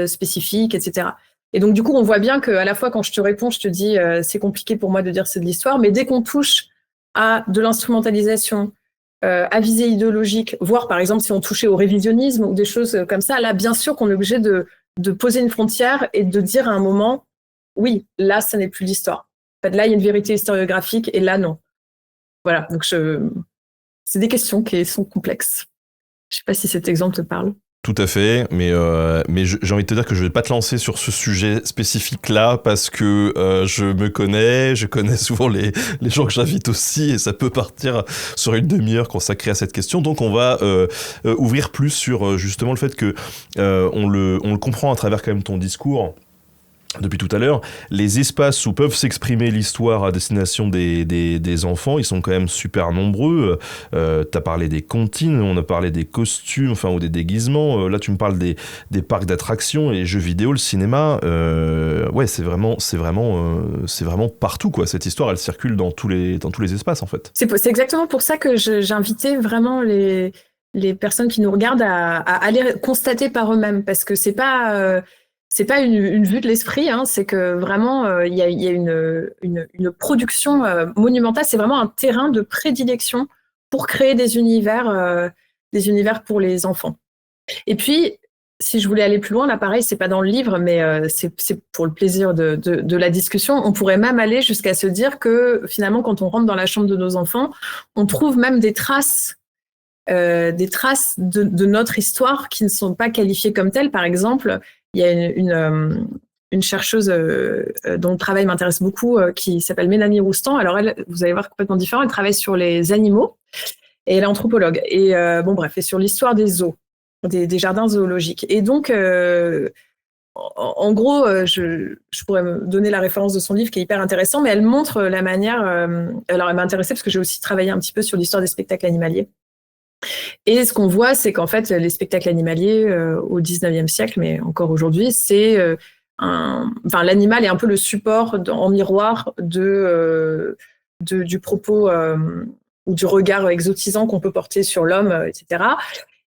spécifique, etc. Et donc, du coup, on voit bien qu'à la fois, quand je te réponds, je te dis c'est compliqué pour moi de dire c'est de l'histoire, mais dès qu'on touche à de l'instrumentalisation, à visée idéologique, voire par exemple si on touchait au révisionnisme ou des choses comme ça, là, bien sûr qu'on est obligé de poser une frontière et de dire à un moment, oui, là, ça n'est plus l'histoire. En fait, là, il y a une vérité historiographique et là, non. Voilà, donc c'est des questions qui sont complexes. Je ne sais pas si cet exemple te parle. Tout à fait, mais j'ai envie de te dire que je vais pas te lancer sur ce sujet spécifique-là parce que je connais souvent les gens que j'invite aussi et ça peut partir sur une demi-heure consacrée à cette question. Donc on va ouvrir plus sur justement le fait que on le comprend à travers quand même ton discours. Depuis tout à l'heure, les espaces où peuvent s'exprimer l'histoire à destination des enfants, ils sont quand même super nombreux. T'as parlé des comptines, on a parlé des costumes, enfin ou des déguisements. Là, tu me parles des parcs d'attractions, les jeux vidéo, le cinéma. Ouais, c'est vraiment partout quoi. Cette histoire, elle circule dans tous les espaces en fait. C'est exactement pour ça que j'invitais vraiment les personnes qui nous regardent à aller constater par eux-mêmes, parce que c'est pas une vue de l'esprit, hein, c'est que vraiment il y a une production monumentale. C'est vraiment un terrain de prédilection pour créer des univers pour les enfants. Et puis, si je voulais aller plus loin, là pareil, c'est pas dans le livre, mais c'est pour le plaisir de la discussion. On pourrait même aller jusqu'à se dire que finalement, quand on rentre dans la chambre de nos enfants, on trouve même des traces de notre histoire qui ne sont pas qualifiées comme telles. Par exemple, il y a une chercheuse dont le travail m'intéresse beaucoup, qui s'appelle Mélanie Roustan. Alors elle, vous allez voir, complètement différent. Elle travaille sur les animaux et elle est anthropologue. Et et sur l'histoire des zoos, des jardins zoologiques. Et donc, en gros, je pourrais me donner la référence de son livre qui est hyper intéressant, mais elle montre la manière. Alors, elle m'a intéressée parce que j'ai aussi travaillé un petit peu sur l'histoire des spectacles animaliers. Et ce qu'on voit, c'est qu'en fait, les spectacles animaliers au 19e siècle, mais encore aujourd'hui, c'est l'animal est un peu le support en miroir du propos ou du regard exotisant qu'on peut porter sur l'homme, etc.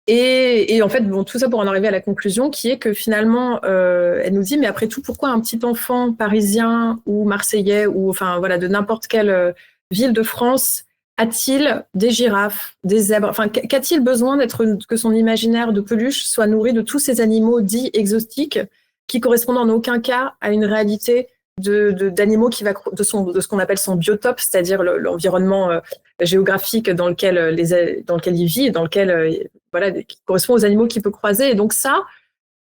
Et en fait, tout ça pour en arriver à la conclusion qui est que finalement, elle nous dit, mais après tout, pourquoi un petit enfant parisien ou marseillais ou de n'importe quelle ville de France a-t-il des girafes, des zèbres, qu'a-t-il besoin que son imaginaire de peluche soit nourri de tous ces animaux dits exotiques qui correspondent en aucun cas à une réalité d'animaux qui va de ce qu'on appelle son biotope, c'est-à-dire l'environnement géographique dans lequel il vit et dans lequel qui correspond aux animaux qu'il peut croiser. Et donc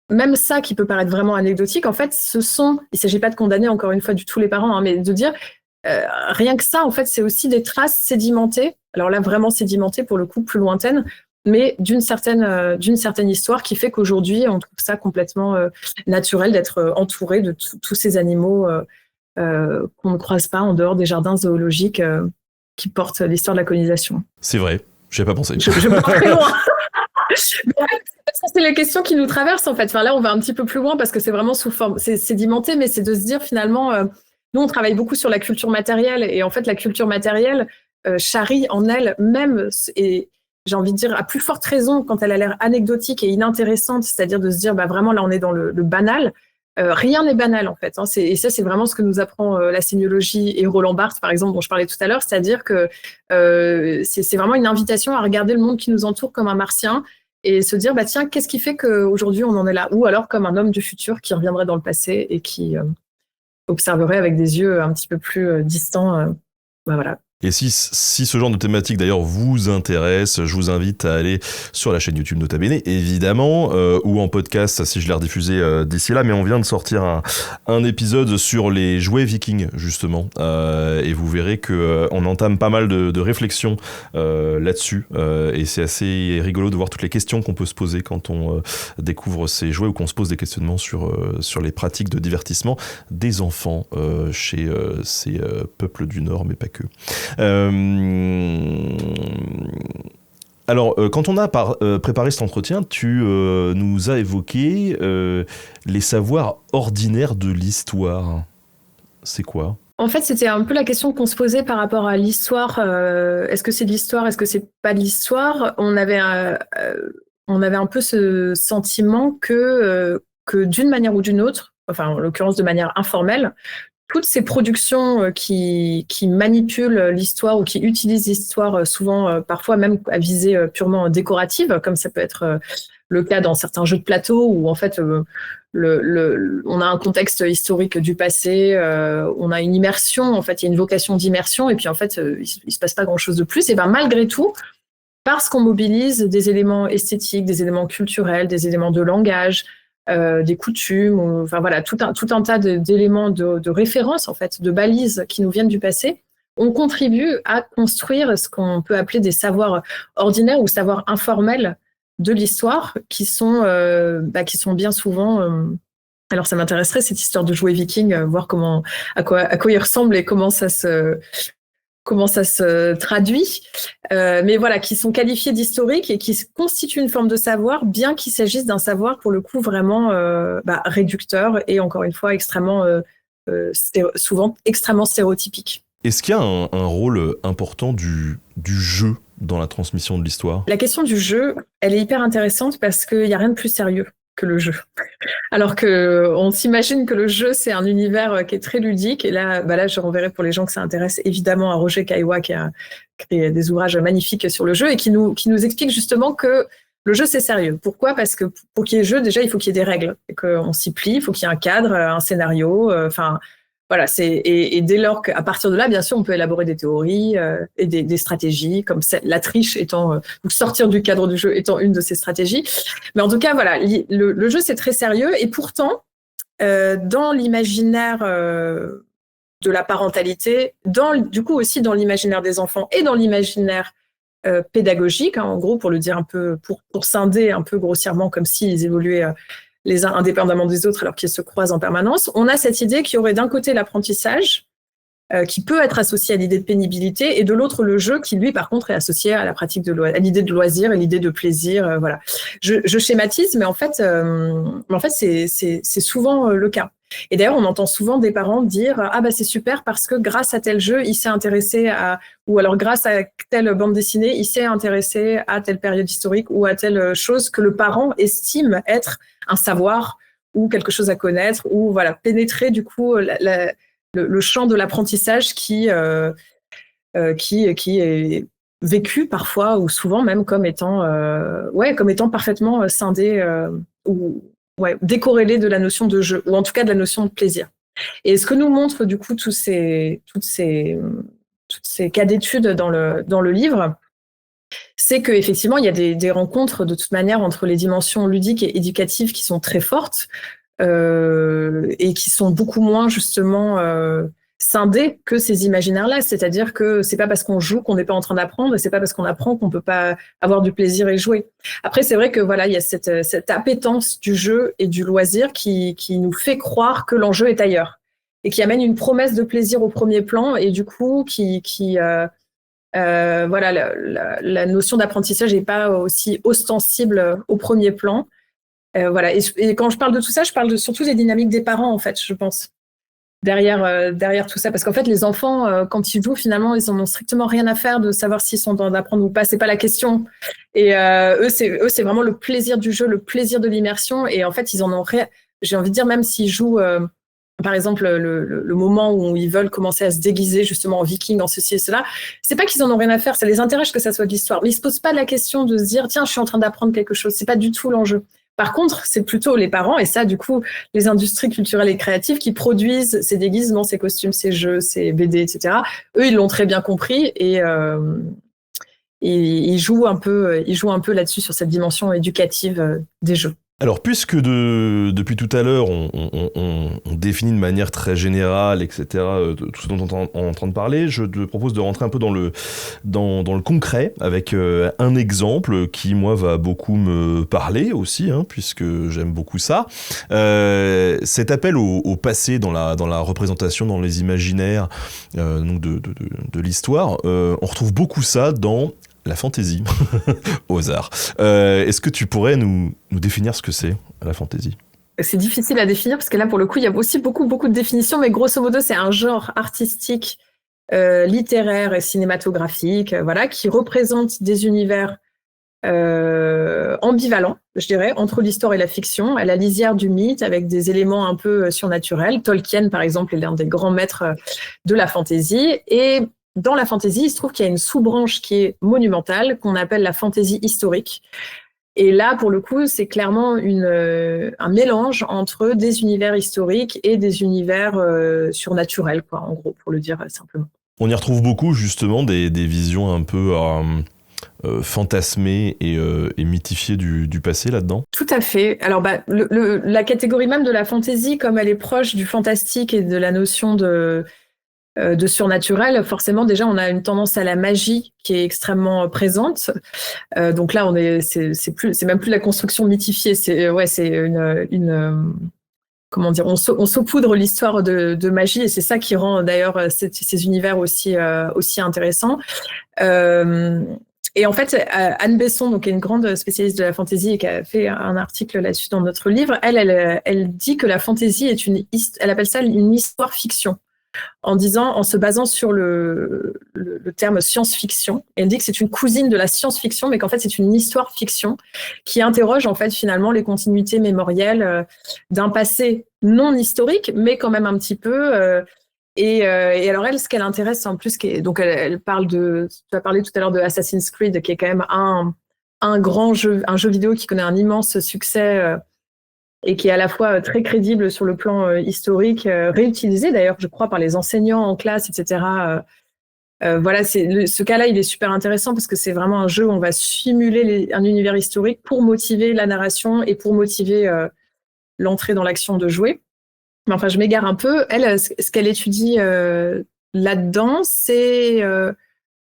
même ça qui peut paraître vraiment anecdotique, en fait, il ne s'agit pas de condamner encore une fois du tout les parents, hein, mais de dire rien que ça, en fait, c'est aussi des traces sédimentées. Alors là, vraiment sédimentées pour le coup, plus lointaines, mais d'une certaine histoire qui fait qu'aujourd'hui, on trouve ça complètement naturel d'être entouré de tous ces animaux qu'on ne croise pas en dehors des jardins zoologiques qui portent l'histoire de la colonisation. C'est vrai, j'y ai pas pensé. Je pars très loin. C'est les questions qui nous traversent en fait. Là, on va un petit peu plus loin parce que c'est vraiment sous forme, c'est sédimenté, mais c'est de se dire finalement, nous, on travaille beaucoup sur la culture matérielle et en fait, la culture matérielle charrie en elle même, et j'ai envie de dire à plus forte raison quand elle a l'air anecdotique et inintéressante, c'est-à-dire de se dire vraiment là, on est dans le banal. Rien n'est banal en fait, hein. Et ça, c'est vraiment ce que nous apprend la sémiologie et Roland Barthes, par exemple, dont je parlais tout à l'heure, c'est-à-dire que c'est vraiment une invitation à regarder le monde qui nous entoure comme un martien et se dire tiens, qu'est-ce qui fait qu'aujourd'hui on en est là, ou alors comme un homme du futur qui reviendrait dans le passé et qui observerait avec des yeux un petit peu plus distants Et si ce genre de thématique d'ailleurs vous intéresse, je vous invite à aller sur la chaîne YouTube Nota Bene, évidemment, ou en podcast si je l'ai rediffusé d'ici là, mais on vient de sortir un épisode sur les jouets vikings, justement, et vous verrez qu'on entame pas mal de réflexions là-dessus, et c'est assez rigolo de voir toutes les questions qu'on peut se poser quand on découvre ces jouets ou qu'on se pose des questionnements sur les pratiques de divertissement des enfants chez ces peuples du Nord, mais pas que. Alors, quand on a préparé cet entretien, tu nous as évoqué les savoirs ordinaires de l'histoire. C'est quoi ? En fait, c'était un peu la question qu'on se posait par rapport à l'histoire. Est-ce que c'est de l'histoire ? Est-ce que c'est pas de l'histoire ? On avait un peu ce sentiment que d'une manière ou d'une autre, enfin en l'occurrence de manière informelle, toutes ces productions qui manipulent l'histoire ou qui utilisent l'histoire, souvent parfois même à visée purement décorative, comme ça peut être le cas dans certains jeux de plateau où en fait on a un contexte historique du passé, on a une immersion, en fait il y a une vocation d'immersion et puis en fait il se passe pas grand chose de plus. Et ben malgré tout, parce qu'on mobilise des éléments esthétiques, des éléments culturels, des éléments de langage, des coutumes, enfin voilà, tout un tas d'éléments de référence, en fait, de balises qui nous viennent du passé, on contribue à construire ce qu'on peut appeler des savoirs ordinaires ou savoirs informels de l'histoire, qui sont bien souvent... alors ça m'intéresserait, cette histoire de jouets vikings, voir à quoi ils ressemblent et comment ça se traduit, mais voilà, qui sont qualifiés d'historiques et qui constituent une forme de savoir, bien qu'il s'agisse d'un savoir pour le coup vraiment réducteur et encore une fois souvent extrêmement stéréotypique. Est-ce qu'il y a un rôle important du jeu dans la transmission de l'histoire ? La question du jeu, elle est hyper intéressante parce qu'il n'y a rien de plus sérieux que le jeu. Alors qu'on s'imagine que le jeu, c'est un univers qui est très ludique. Et là, je renverrai pour les gens que ça intéresse évidemment à Roger Caillois qui a créé des ouvrages magnifiques sur le jeu et qui nous explique justement que le jeu, c'est sérieux. Pourquoi ? Parce que pour qu'il y ait jeu, déjà, il faut qu'il y ait des règles, qu'on s'y plie, il faut qu'il y ait un cadre, un scénario, voilà, et dès lors qu'à partir de là, bien sûr, on peut élaborer des théories et des stratégies, comme la triche étant, ou sortir du cadre du jeu étant une de ces stratégies. Mais en tout cas, voilà, le jeu, c'est très sérieux. Et pourtant, dans l'imaginaire de la parentalité, du coup aussi dans l'imaginaire des enfants et dans l'imaginaire pédagogique, hein, en gros, pour le dire un peu, pour scinder un peu grossièrement, comme s'ils évoluaient les uns indépendamment des autres alors qu'ils se croisent en permanence, on a cette idée qu'il y aurait d'un côté l'apprentissage qui peut être associé à l'idée de pénibilité et de l'autre le jeu qui lui par contre est associé à la pratique à l'idée de loisir et l'idée de plaisir. Voilà. Je schématise, mais en fait c'est souvent le cas. Et d'ailleurs, on entend souvent des parents dire « Ah bah c'est super parce que grâce à tel jeu, il s'est intéressé à... » ou alors grâce à telle bande dessinée, il s'est intéressé à telle période historique ou à telle chose que le parent estime être un savoir ou quelque chose à connaître ou voilà, pénétrer du coup le champ de l'apprentissage qui est vécu parfois ou souvent même comme étant parfaitement scindé ou décorrélé de la notion de jeu, ou en tout cas de la notion de plaisir. Et ce que nous montrent du coup tous ces cas d'études dans le livre, c'est qu'effectivement, il y a des rencontres de toute manière entre les dimensions ludiques et éducatives qui sont très fortes et qui sont beaucoup moins justement scindées que ces imaginaires-là. C'est-à-dire que c'est pas parce qu'on joue qu'on n'est pas en train d'apprendre et c'est pas parce qu'on apprend qu'on peut pas avoir du plaisir et jouer. Après, c'est vrai que voilà, il y a cette appétence du jeu et du loisir qui nous fait croire que l'enjeu est ailleurs et qui amène une promesse de plaisir au premier plan et du coup voilà, la notion d'apprentissage n'est pas aussi ostensible au premier plan. Voilà. Et quand je parle de tout ça, je parle surtout des dynamiques des parents, en fait, je pense, derrière tout ça. Parce qu'en fait, les enfants, quand ils jouent, finalement, ils n'en ont strictement rien à faire de savoir s'ils sont en train d'apprendre ou pas. C'est pas la question. Et eux, c'est vraiment le plaisir du jeu, le plaisir de l'immersion. Et en fait, ils en ont rien. J'ai envie de dire, même s'ils jouent... par exemple, le moment où ils veulent commencer à se déguiser justement en viking, en ceci et cela, c'est pas qu'ils en ont rien à faire, ça les intéresse que ça soit de l'histoire. Mais ils se posent pas la question de se dire, tiens, je suis en train d'apprendre quelque chose. C'est pas du tout l'enjeu. Par contre, c'est plutôt les parents, et ça, du coup, les industries culturelles et créatives qui produisent ces déguisements, ces costumes, ces jeux, ces BD, etc. Eux, ils l'ont très bien compris et ils jouent un peu là-dessus sur cette dimension éducative des jeux. Alors, puisque depuis tout à l'heure, on définit de manière très générale, etc., tout ce dont on est en train de parler, je te propose de rentrer un peu dans le concret, avec un exemple qui, moi, va beaucoup me parler aussi, hein, puisque j'aime beaucoup ça. Cet appel au passé dans la représentation, dans les imaginaires donc de l'histoire, on retrouve beaucoup ça dans la fantaisie, aux arts. Est-ce que tu pourrais nous définir ce que c'est, la fantaisie ? C'est difficile à définir parce que là, pour le coup, il y a aussi beaucoup de définitions, mais grosso modo, c'est un genre artistique, littéraire et cinématographique, voilà, qui représente des univers ambivalents, je dirais, entre l'histoire et la fiction, à la lisière du mythe, avec des éléments un peu surnaturels. Tolkien, par exemple, est l'un des grands maîtres de la fantaisie. Et dans la fantaisie, il se trouve qu'il y a une sous-branche qui est monumentale, qu'on appelle la fantaisie historique. Et là, pour le coup, c'est clairement un mélange entre des univers historiques et des univers surnaturels, quoi, en gros, pour le dire simplement. On y retrouve beaucoup, justement, des visions un peu fantasmées et mythifiées du passé, là-dedans. Tout à fait. Alors, la catégorie même de la fantaisie, comme elle est proche du fantastique et de la notion de surnaturel, forcément, déjà, on a une tendance à la magie qui est extrêmement présente. Donc là, c'est même plus la construction mythifiée, c'est une comment dire, on saupoudre l'histoire de magie, et c'est ça qui rend d'ailleurs ces univers aussi intéressants. Et en fait, Anne Besson, donc, qui est une grande spécialiste de la fantaisie et qui a fait un article là-dessus dans notre livre, elle dit que la fantaisie elle appelle ça une histoire-fiction, en se basant sur le terme science-fiction. Elle dit que c'est une cousine de la science-fiction, mais qu'en fait, c'est une histoire-fiction qui interroge, en fait, finalement, les continuités mémorielles d'un passé non historique, mais quand même un petit peu. Et alors, elle, ce qu'elle intéresse, en plus, donc elle parle tu as parlé tout à l'heure de Assassin's Creed, qui est quand même un grand jeu, un jeu vidéo qui connaît un immense succès et qui est à la fois très crédible sur le plan historique, réutilisé d'ailleurs, je crois, par les enseignants en classe, etc. Voilà, ce cas-là, il est super intéressant parce que c'est vraiment un jeu où on va simuler un univers historique pour motiver la narration et pour motiver l'entrée dans l'action de jouer. Mais enfin, je m'égare un peu. Elle, ce qu'elle étudie là-dedans, c'est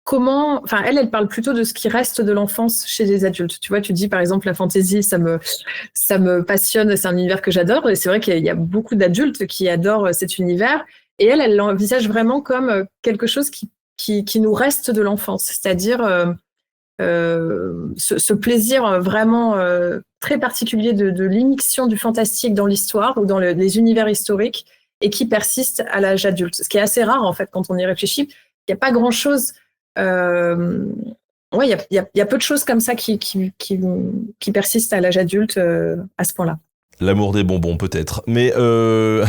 comment, enfin, elle parle plutôt de ce qui reste de l'enfance chez les adultes. Tu vois, tu dis par exemple la fantaisie, ça me passionne, c'est un univers que j'adore. Et c'est vrai qu'il y a beaucoup d'adultes qui adorent cet univers. Et elle l'envisage vraiment comme quelque chose qui nous reste de l'enfance, c'est-à-dire ce plaisir vraiment très particulier de l'immixtion du fantastique dans l'histoire ou dans les univers historiques et qui persiste à l'âge adulte. Ce qui est assez rare en fait quand on y réfléchit. Il n'y a pas grand-chose. Il y a peu de choses comme ça qui persistent à l'âge adulte à ce point-là. L'amour des bonbons, peut-être. Mais ce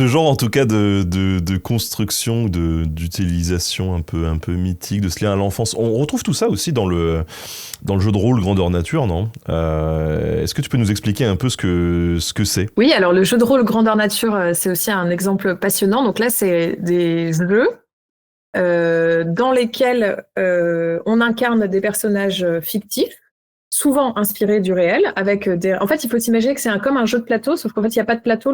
genre, en tout cas, de construction, d'utilisation un peu mythique, de ce lien à l'enfance, on retrouve tout ça aussi dans le jeu de rôle Grandeur Nature, non ? Est-ce que tu peux nous expliquer un peu ce que c'est ? Oui, alors le jeu de rôle Grandeur Nature, c'est aussi un exemple passionnant. Donc là, c'est des jeux dans lesquels on incarne des personnages fictifs, souvent inspirés du réel, avec En fait, il faut s'imaginer que c'est comme un jeu de plateau, sauf qu'en fait, il n'y a pas de plateau,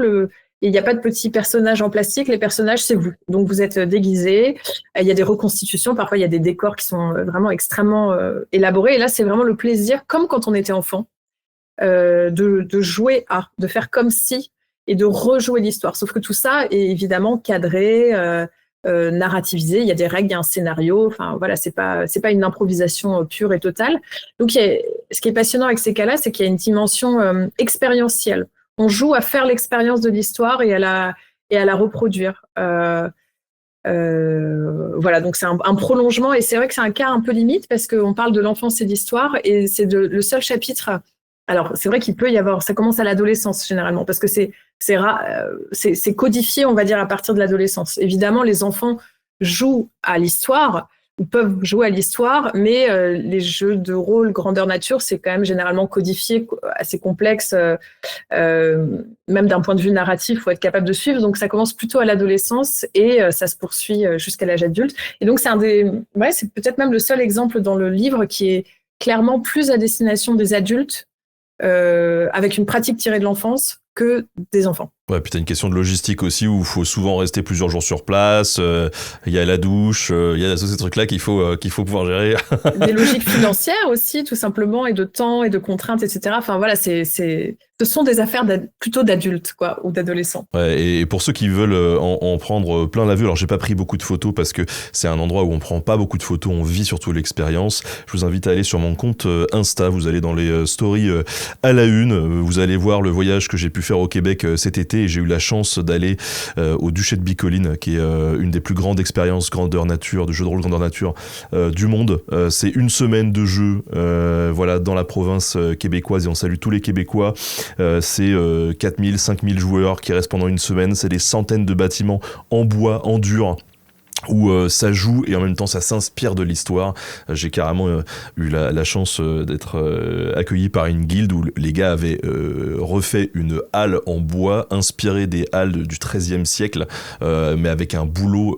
il n'y a pas de petits personnages en plastique, les personnages, c'est vous. Donc, vous êtes déguisés, il y a des reconstitutions, parfois, il y a des décors qui sont vraiment extrêmement élaborés, et là, c'est vraiment le plaisir, comme quand on était enfant, de jouer de faire comme si, et de rejouer l'histoire. Sauf que tout ça est évidemment cadré, narrativisé, il y a des règles, il y a un scénario, enfin voilà, c'est pas une improvisation pure et totale. Donc ce qui est passionnant avec ces cas-là, c'est qu'il y a une dimension expérientielle. On joue à faire l'expérience de l'histoire et à la reproduire. Voilà, donc c'est un prolongement, et c'est vrai que c'est un cas un peu limite parce qu'on parle de l'enfance et de l'histoire, et c'est le seul chapitre. Alors, c'est vrai qu'il peut y avoir, ça commence à l'adolescence généralement, parce que c'est codifié, on va dire, à partir de l'adolescence. Évidemment, les enfants jouent à l'histoire, ou peuvent jouer à l'histoire, mais les jeux de rôle grandeur nature, c'est quand même généralement codifié, assez complexe, même d'un point de vue narratif, il faut être capable de suivre. Donc ça commence plutôt à l'adolescence et ça se poursuit jusqu'à l'âge adulte. Et donc c'est peut-être même le seul exemple dans le livre qui est clairement plus à destination des adultes, avec une pratique tirée de l'enfance que des enfants. Ouais, puis t'as une question de logistique aussi où il faut souvent rester plusieurs jours sur place. Il y a la douche, il y a tous ces trucs-là qu'il faut pouvoir gérer. Des logiques financières aussi, tout simplement, et de temps et de contraintes, etc. Enfin voilà, ce sont des affaires plutôt d'adultes, quoi, ou d'adolescents. Ouais, et pour ceux qui veulent en prendre plein la vue, alors j'ai pas pris beaucoup de photos parce que c'est un endroit où on prend pas beaucoup de photos, on vit surtout l'expérience. Je vous invite à aller sur mon compte Insta, vous allez dans les stories à la une, vous allez voir le voyage que j'ai pu faire au Québec cet été, et j'ai eu la chance d'aller au Duché de Bicoline, qui est une des plus grandes expériences grandeur nature, de jeux de rôle grandeur nature du monde. C'est une semaine de jeu, voilà, dans la province québécoise, et on salue tous les Québécois. C'est 4000, 5000 joueurs qui restent pendant une semaine, c'est des centaines de bâtiments en bois, en dur, où ça joue et en même temps ça s'inspire de l'histoire. J'ai carrément eu la chance d'être accueilli par une guilde où les gars avaient refait une halle en bois inspirée des halles du XIIIe siècle, mais avec un boulot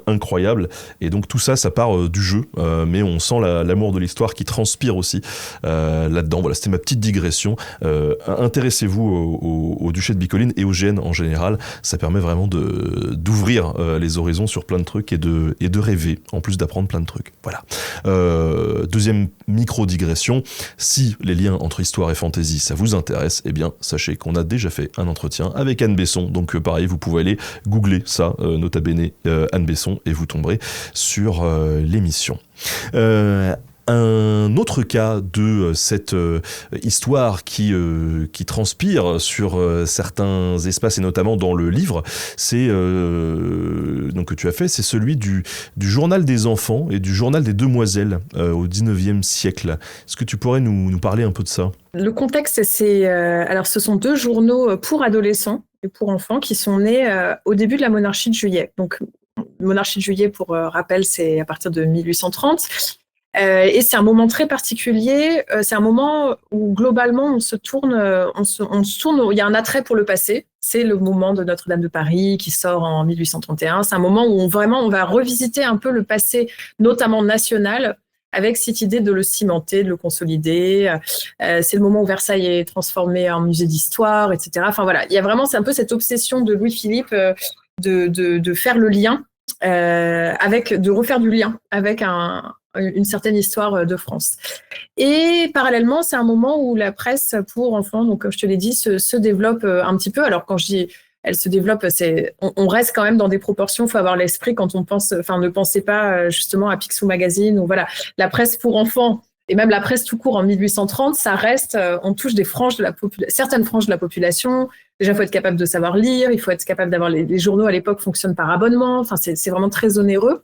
incroyable. Et donc tout ça part du jeu, mais on sent l'amour de l'histoire qui transpire aussi là-dedans. Voilà, c'était ma petite digression. Intéressez-vous au Duché de Bicoline et au GN en général. Ça permet vraiment d'ouvrir les horizons sur plein de trucs et de rêver, en plus d'apprendre plein de trucs. Voilà. Deuxième micro-digression, si les liens entre histoire et fantasy, ça vous intéresse, eh bien, sachez qu'on a déjà fait un entretien avec Anne Besson, donc pareil, vous pouvez aller googler ça, nota bene, Anne Besson, et vous tomberez sur l'émission. Un autre cas de cette histoire qui transpire sur certains espaces, et notamment dans le livre, c'est donc que tu as fait, c'est celui du journal des enfants et du journal des demoiselles au 19e siècle. Est-ce que tu pourrais nous parler un peu de ça ? Le contexte, alors ce sont 2 journaux pour adolescents et pour enfants qui sont nés au début de la monarchie de Juillet. Donc, monarchie de Juillet, pour rappel, c'est à partir de 1830. Et c'est un moment très particulier. C'est un moment où globalement on se tourne. Il y a un attrait pour le passé. C'est le moment de Notre-Dame de Paris qui sort en 1831. C'est un moment où on va revisiter un peu le passé, notamment national, avec cette idée de le cimenter, de le consolider. C'est le moment où Versailles est transformé en musée d'histoire, etc. Enfin voilà, c'est un peu cette obsession de Louis-Philippe de faire le lien, de refaire du lien avec une certaine histoire de France. Et parallèlement, c'est un moment où la presse pour enfants, donc comme je te l'ai dit, se développe un petit peu. Alors quand je dis elle se développe, on reste quand même dans des proportions. Il faut avoir l'esprit quand on pense. Enfin, ne pensez pas justement à Picsou Magazine ou voilà, la presse pour enfants. Et même la presse tout court en 1830, ça reste, on touche des franges certaines franges de la population. Déjà, il faut être capable de savoir lire, il faut être capable d'avoir les journaux à l'époque fonctionnent par abonnement. Enfin, c'est vraiment très onéreux.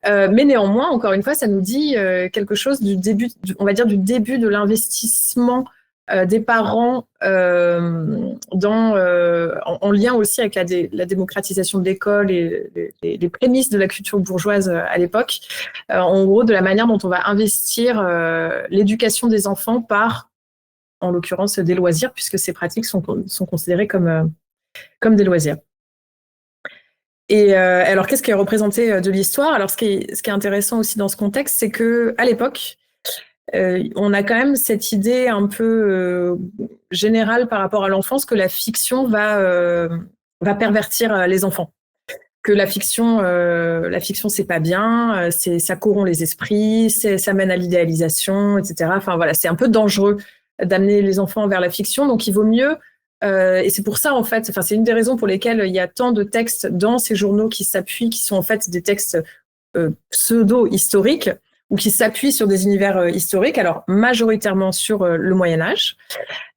Mais néanmoins, encore une fois, ça nous dit quelque chose du début, on va dire du début de l'investissement des parents en lien aussi avec la démocratisation de l'école et les prémices de la culture bourgeoise à l'époque. En gros, de la manière dont on va investir l'éducation des enfants par, en l'occurrence, des loisirs, puisque ces pratiques sont considérées comme des loisirs. Et alors, qu'est-ce qui est représenté de l'histoire ? Alors, ce qui est intéressant aussi dans ce contexte, c'est qu'à l'époque, on a quand même cette idée un peu générale par rapport à l'enfance que la fiction va pervertir les enfants. Que la fiction, c'est pas bien, ça corrompt les esprits, ça mène à l'idéalisation, etc. Enfin voilà, c'est un peu dangereux d'amener les enfants vers la fiction, donc il vaut mieux. Et c'est pour ça, en fait, c'est une des raisons pour lesquelles il y a tant de textes dans ces journaux qui sont en fait des textes pseudo-historiques ou qui s'appuient sur des univers historiques, alors majoritairement sur le Moyen-Âge.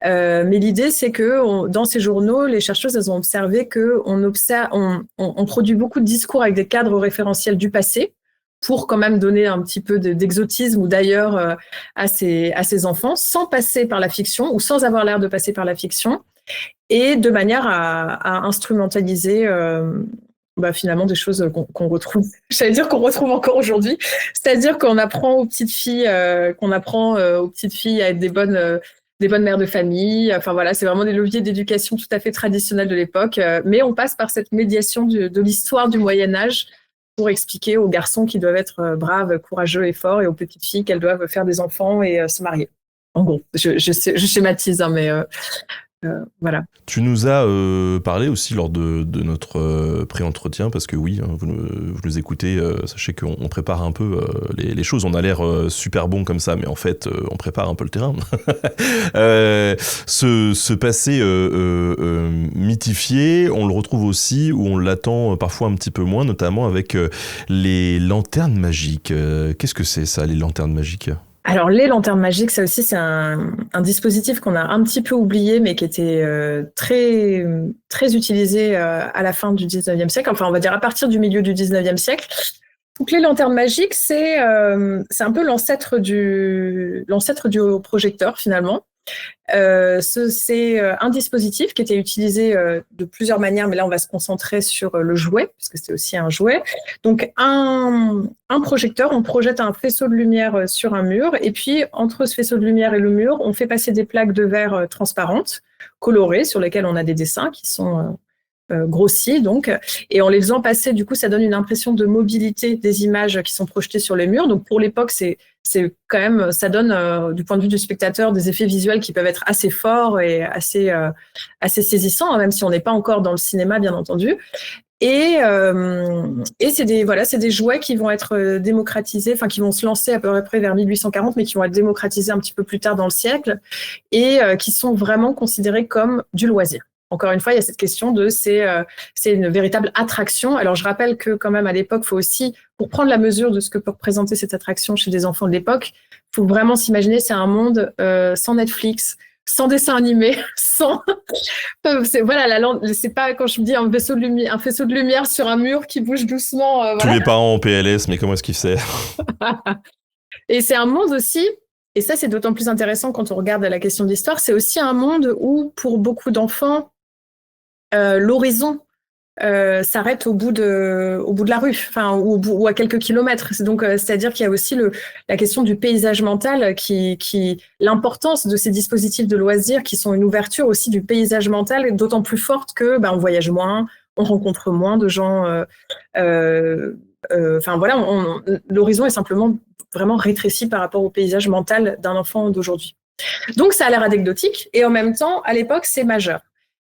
Mais l'idée, c'est que dans ces journaux, les chercheuses elles ont observé qu'on produit beaucoup de discours avec des cadres référentiels du passé pour quand même donner un petit peu d'exotisme ou d'ailleurs à ces enfants, sans passer par la fiction ou sans avoir l'air de passer par la fiction, et de manière à instrumentaliser finalement des choses qu'on retrouve. J'allais dire qu'on retrouve encore aujourd'hui. C'est-à-dire qu'on apprend aux petites filles, à être des bonnes mères de famille. Enfin voilà, c'est vraiment des leviers d'éducation tout à fait traditionnels de l'époque. Mais on passe par cette médiation de l'histoire du Moyen-Âge pour expliquer aux garçons qu'ils doivent être braves, courageux et forts, et aux petites filles qu'elles doivent faire des enfants et se marier. En gros, je schématise, hein, mais voilà. Tu nous as parlé aussi lors de notre pré-entretien, parce que oui, vous nous écoutez, sachez qu'on prépare un peu les choses. On a l'air super bon comme ça, mais en fait, on prépare un peu le terrain. Ce passé mythifié, on le retrouve aussi, où on l'attend parfois un petit peu moins, notamment avec les lanternes magiques. Qu'est-ce que c'est ça, les lanternes magiques ? Alors, les lanternes magiques, ça aussi, c'est un dispositif qu'on a un petit peu oublié, mais qui était très, très utilisé à la fin du 19e siècle. Enfin, on va dire à partir du milieu du 19e siècle. Donc, les lanternes magiques, c'est un peu l'ancêtre du projecteur, finalement. C'est un dispositif qui était utilisé de plusieurs manières, mais là on va se concentrer sur le jouet, parce que c'est aussi un jouet. Donc un projecteur, on projette un faisceau de lumière sur un mur, et puis entre ce faisceau de lumière et le mur, on fait passer des plaques de verre transparentes, colorées, sur lesquelles on a des dessins qui sont grossis, donc, et en les faisant passer, du coup, ça donne une impression de mobilité des images qui sont projetées sur les murs. Donc pour l'époque, c'est quand même, ça donne du point de vue du spectateur des effets visuels qui peuvent être assez forts et assez saisissants, hein, même si on n'est pas encore dans le cinéma, bien entendu. Et c'est des jouets qui vont être démocratisés, enfin qui vont se lancer à peu près vers 1840, mais qui vont être démocratisés un petit peu plus tard dans le siècle, et qui sont vraiment considérés comme du loisir. Encore une fois, il y a cette question de c'est une véritable attraction. Alors, je rappelle que quand même, à l'époque, il faut aussi, pour prendre la mesure de ce que peut représenter cette attraction chez des enfants de l'époque, il faut vraiment s'imaginer, c'est un monde sans Netflix, sans dessin animé, sans... c'est pas quand je me dis un faisceau de lumière sur un mur qui bouge doucement. Tous les parents en PLS, mais comment est-ce qu'ils savent ? Et c'est un monde aussi... Et ça, c'est d'autant plus intéressant quand on regarde la question de l'histoire. C'est aussi un monde où, pour beaucoup d'enfants, l'horizon s'arrête au bout de la rue, enfin, ou à quelques kilomètres. C'est-à-dire qu'il y a aussi la question du paysage mental, l'importance de ces dispositifs de loisirs qui sont une ouverture aussi du paysage mental, et d'autant plus forte que on voyage moins, on rencontre moins de gens. L'horizon est simplement vraiment rétréci par rapport au paysage mental d'un enfant d'aujourd'hui. Donc, ça a l'air anecdotique, et en même temps, à l'époque, c'est majeur.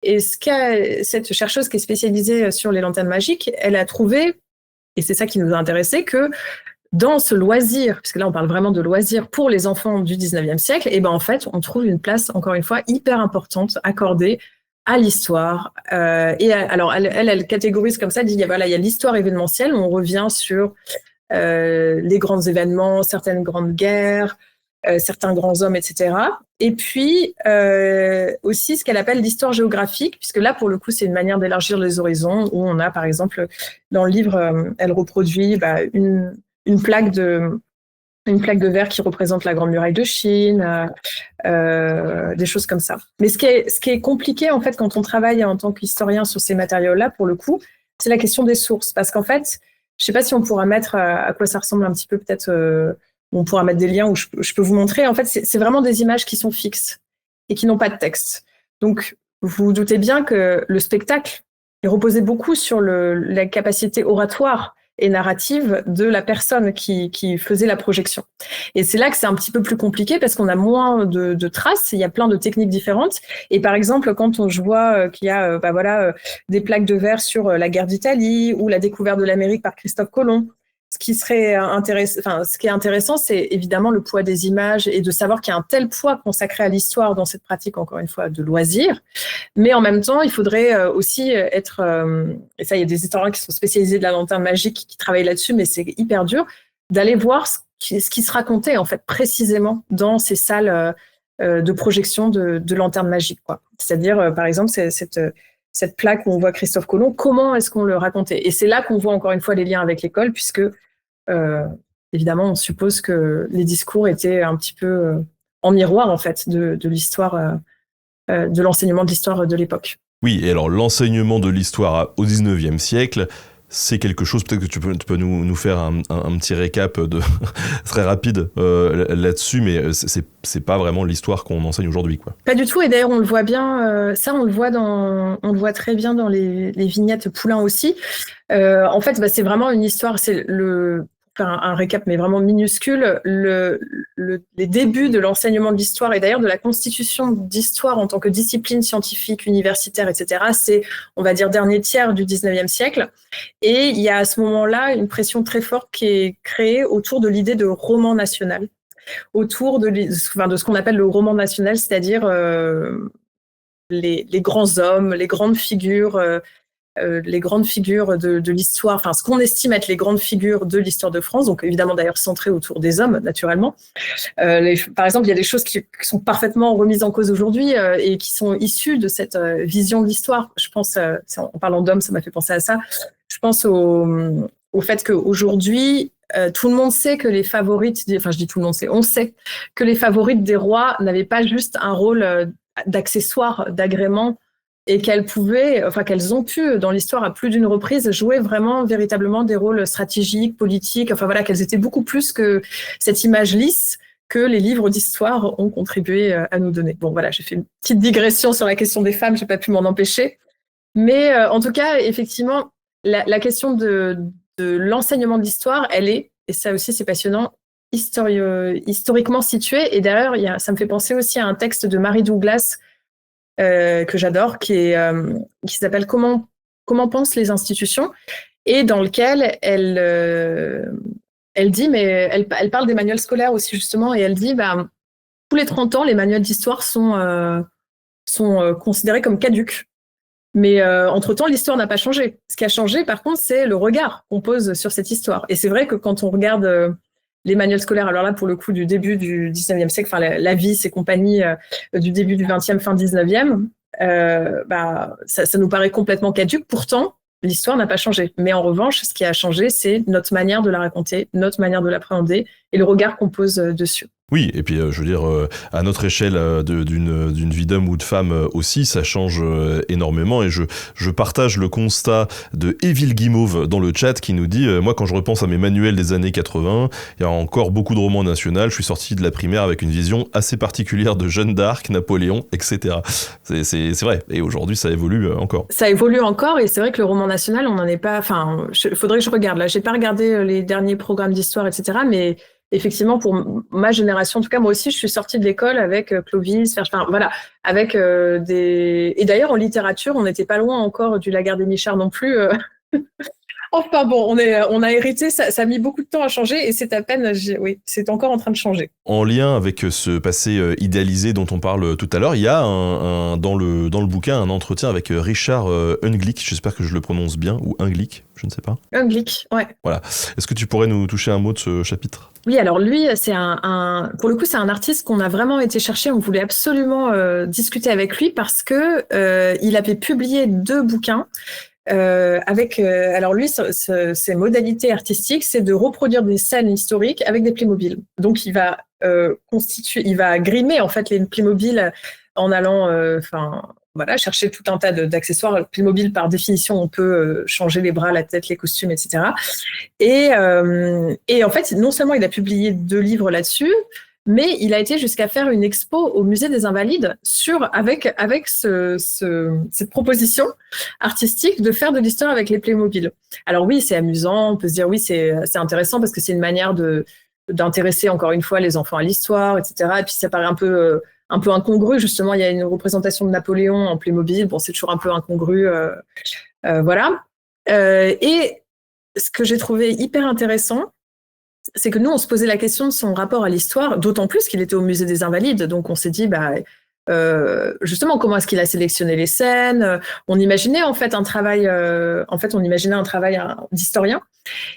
Et cette chercheuse qui est spécialisée sur les lanternes magiques, elle a trouvé, et c'est ça qui nous a intéressés, que dans ce loisir, parce que là on parle vraiment de loisir pour les enfants du 19e siècle, et en fait on trouve une place, encore une fois, hyper importante accordée à l'histoire. Alors elle catégorise comme ça, elle dit il y a l'histoire événementielle, on revient sur les grands événements, certaines grandes guerres, certains grands hommes, etc. Et puis aussi ce qu'elle appelle l'histoire géographique, puisque là, pour le coup, c'est une manière d'élargir les horizons, où on a, par exemple, dans le livre, elle reproduit une plaque de verre qui représente la Grande Muraille de Chine, des choses comme ça. Mais ce qui est compliqué, en fait, quand on travaille en tant qu'historien sur ces matériaux-là, pour le coup, c'est la question des sources. Parce qu'en fait, je ne sais pas si on pourra mettre à quoi ça ressemble un petit peu, peut-être... on pourra mettre des liens où je peux vous montrer. En fait, c'est vraiment des images qui sont fixes et qui n'ont pas de texte. Donc, vous vous doutez bien que le spectacle est reposé beaucoup sur la capacité oratoire et narrative de la personne qui faisait la projection. Et c'est là que c'est un petit peu plus compliqué parce qu'on a moins de traces, il y a plein de techniques différentes. Et par exemple, quand je vois qu'il y a des plaques de verre sur la guerre d'Italie ou la découverte de l'Amérique par Christophe Colomb, ce qui est intéressant, c'est évidemment le poids des images et de savoir qu'il y a un tel poids consacré à l'histoire dans cette pratique, encore une fois, de loisir. Mais en même temps, il faudrait aussi être... et ça, il y a des historiens qui sont spécialisés de la lanterne magique qui travaillent là-dessus, mais c'est hyper dur d'aller voir ce qui se racontait, en fait, précisément dans ces salles de projection de lanternes magiques, quoi. C'est-à-dire, par exemple, cette plaque où on voit Christophe Colomb, comment est-ce qu'on le racontait ? Et c'est là qu'on voit encore une fois les liens avec l'école, puisque évidemment, on suppose que les discours étaient un petit peu en miroir, en fait, de l'histoire, de l'enseignement de l'histoire de l'époque. Oui, et alors l'enseignement de l'histoire au 19e siècle, c'est quelque chose, peut-être que tu peux nous faire un petit récap très rapide là-dessus, mais c'est pas vraiment l'histoire qu'on enseigne aujourd'hui, quoi. Pas du tout, et d'ailleurs on le voit bien, ça on le voit très bien dans les vignettes Poulain aussi. En fait, c'est vraiment une histoire, faire un récap, mais vraiment minuscule, les débuts de l'enseignement de l'histoire et d'ailleurs de la constitution d'histoire en tant que discipline scientifique, universitaire, etc. C'est, on va dire, dernier tiers du 19e siècle. Et il y a à ce moment-là une pression très forte qui est créée autour de l'idée de roman national, autour de ce qu'on appelle le roman national, c'est-à-dire les grands hommes, les grandes figures de l'histoire, enfin ce qu'on estime être les grandes figures de l'histoire de France, donc évidemment d'ailleurs centrées autour des hommes, naturellement. Par exemple, il y a des choses qui sont parfaitement remises en cause aujourd'hui et qui sont issues de cette vision de l'histoire. Je pense, en parlant d'hommes, ça m'a fait penser à ça. Je pense au fait qu'aujourd'hui, tout le monde sait que les favorites, enfin je dis tout le monde sait, on sait que les favorites des rois n'avaient pas juste un rôle d'accessoire, d'agrément, et qu'elles ont pu, dans l'histoire, à plus d'une reprise, jouer vraiment, véritablement des rôles stratégiques, politiques, enfin voilà, qu'elles étaient beaucoup plus que cette image lisse que les livres d'histoire ont contribué à nous donner. Bon, voilà, j'ai fait une petite digression sur la question des femmes, j'ai pas pu m'en empêcher. Mais en tout cas, effectivement, la question de l'enseignement de l'histoire, elle est, et ça aussi c'est passionnant, historiquement située. Et d'ailleurs, ça me fait penser aussi à un texte de Mary Douglas, que j'adore, qui s'appelle Comment pensent les institutions, et dans lequel elle dit, mais elle parle des manuels scolaires aussi justement, et elle dit tous les 30 ans, les manuels d'histoire sont considérés comme caducs. Mais entre-temps, l'histoire n'a pas changé. Ce qui a changé, par contre, c'est le regard qu'on pose sur cette histoire. Et c'est vrai que quand on regarde les manuels scolaires, alors là, pour le coup, du début du 19e siècle, enfin, la vie, et compagnie, du début du 20e, fin 19e, ça nous paraît complètement caduque. Pourtant, l'histoire n'a pas changé. Mais en revanche, ce qui a changé, c'est notre manière de la raconter, notre manière de l'appréhender et le regard qu'on pose dessus. Oui, et puis je veux dire, à notre échelle d'une vie d'homme ou de femme aussi, ça change énormément, et je partage le constat de Evil Guimauve dans le chat qui nous dit moi quand je repense à mes manuels des années 80, il y a encore beaucoup de romans nationaux, je suis sorti de la primaire avec une vision assez particulière de Jeanne d'Arc, Napoléon, etc. C'est vrai, et aujourd'hui ça évolue encore. Ça évolue encore, et c'est vrai que le roman national, on n'en est pas, enfin, faudrait que je regarde, là j'ai pas regardé les derniers programmes d'histoire, etc., mais effectivement, pour ma génération, en tout cas, moi aussi, je suis sortie de l'école avec Clovis, enfin, voilà, avec et d'ailleurs, en littérature, on n'était pas loin encore du Lagarde-Michard non plus. Enfin bon, on a hérité, ça a mis beaucoup de temps à changer, et c'est à peine, oui, c'est encore en train de changer. En lien avec ce passé idéalisé dont on parle tout à l'heure, il y a dans le bouquin un entretien avec Richard Unglick, j'espère que je le prononce bien, ou Unglick, je ne sais pas. Unglick, ouais. Voilà. Est-ce que tu pourrais nous toucher un mot de ce chapitre ? Oui, alors lui, c'est pour le coup, c'est un artiste qu'on a vraiment été chercher. On voulait absolument discuter avec lui parce que il avait publié 2 bouquins avec. Alors lui, ses modalités artistiques, c'est de reproduire des scènes historiques avec des Playmobil. Donc il va il va grimer en fait les Playmobil en allant, voilà, chercher tout un tas d'accessoires. Playmobil, par définition, on peut changer les bras, la tête, les costumes, etc. Et en fait, non seulement il a publié 2 livres là-dessus, mais il a été jusqu'à faire une expo au Musée des Invalides avec cette proposition artistique de faire de l'histoire avec les Playmobil. Alors oui, c'est amusant, on peut se dire oui, c'est intéressant parce que c'est une manière d'intéresser encore une fois les enfants à l'histoire, etc. Et puis ça paraît un peu incongru, justement, il y a une représentation de Napoléon en Playmobil, bon, c'est toujours un peu incongru, voilà. Et ce que j'ai trouvé hyper intéressant, c'est que nous, on se posait la question de son rapport à l'histoire, d'autant plus qu'il était au Musée des Invalides, donc on s'est dit, justement, comment est-ce qu'il a sélectionné les scènes ? On imaginait en fait un travail d'historien.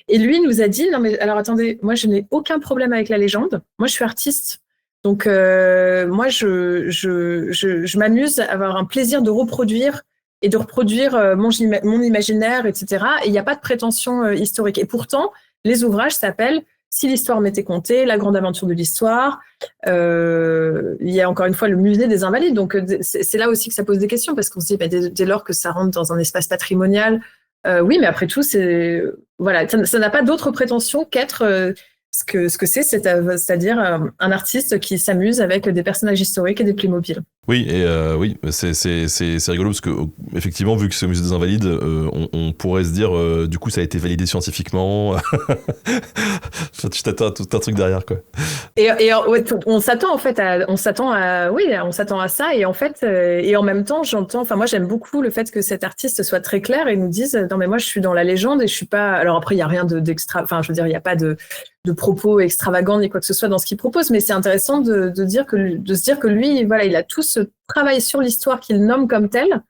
Et lui nous a dit, non mais alors attendez, moi je n'ai aucun problème avec la légende, moi je suis artiste. Donc, moi, je m'amuse à avoir un plaisir de reproduire mon imaginaire, etc. Et il n'y a pas de prétention historique. Et pourtant, les ouvrages s'appellent « Si l'histoire m'était contée »,« La grande aventure de l'histoire ». Il y a encore une fois le musée des Invalides. Donc, c'est là aussi que ça pose des questions, parce qu'on se dit, dès lors que ça rentre dans un espace patrimonial, Oui, mais après tout, voilà, ça n'a pas d'autre prétention qu'être ce que c'est-à-dire un artiste qui s'amuse avec des personnages historiques et des Playmobil. Oui, et oui, c'est rigolo parce que effectivement, vu que c'est au musée des Invalides, on pourrait se dire, du coup, ça a été validé scientifiquement. Tu t'attends à tout un truc derrière, quoi. Et ouais, on s'attend en fait on s'attend à ça, et en fait, et en même temps, moi j'aime beaucoup le fait que cet artiste soit très clair et nous dise, non mais moi je suis dans la légende et je suis pas. Alors après, il y a rien d'extra, enfin je veux dire, il y a pas de propos extravagants ni quoi que ce soit dans ce qu'il propose, mais c'est intéressant de se dire que lui, voilà, il a tout ce travail sur l'histoire qu'il nomme comme tel,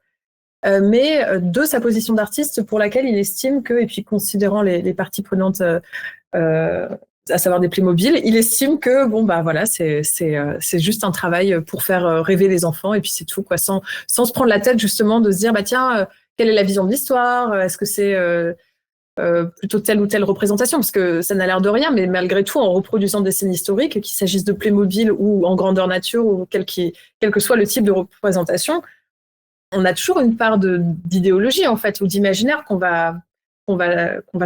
mais de sa position d'artiste pour laquelle il estime que, et puis considérant les parties prenantes, à savoir des Playmobil, il estime que bon bah voilà, c'est juste un travail pour faire rêver les enfants, et puis c'est tout, quoi, sans se prendre la tête justement de se dire bah tiens, quelle est la vision de l'histoire, est-ce que c'est plutôt telle ou telle représentation, parce que ça n'a l'air de rien, mais malgré tout, en reproduisant des scènes historiques, qu'il s'agisse de Playmobil ou en grandeur nature, ou quel que soit le type de représentation, on a toujours une part d'idéologie, en fait, ou d'imaginaire qu'on va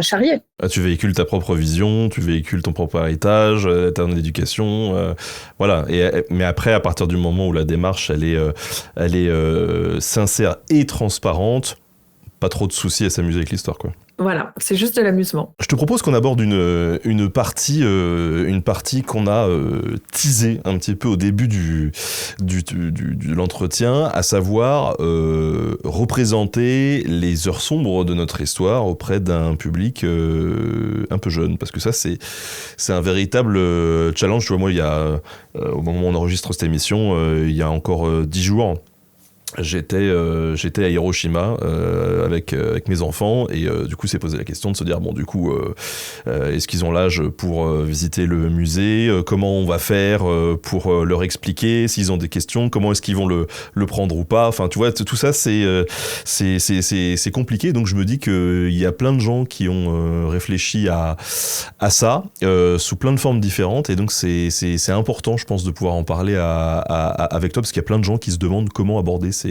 charrier. Ah, tu véhicules ta propre vision, tu véhicules ton propre héritage, ton éducation, voilà. Mais après, à partir du moment où la démarche, elle est sincère et transparente, pas trop de soucis à s'amuser avec l'histoire, quoi. Voilà, c'est juste de l'amusement. Je te propose qu'on aborde une partie qu'on a teasée un petit peu au début de l'entretien, à savoir représenter les heures sombres de notre histoire auprès d'un public un peu jeune, parce que ça c'est un véritable challenge. Tu vois, moi, il y a au moment où on enregistre cette émission, il y a encore 10 jours. J'étais à Hiroshima avec mes enfants, et du coup c'est posé la question de se dire bon, du coup est-ce qu'ils ont l'âge pour visiter le musée, comment on va faire pour leur expliquer, s'ils ont des questions, comment est-ce qu'ils vont le prendre ou pas, enfin tu vois, tout ça c'est compliqué. Donc je me dis qu'il y a plein de gens qui ont réfléchi à ça sous plein de formes différentes, et donc c'est important, je pense, de pouvoir en parler avec toi, parce qu'il y a plein de gens qui se demandent comment aborder ces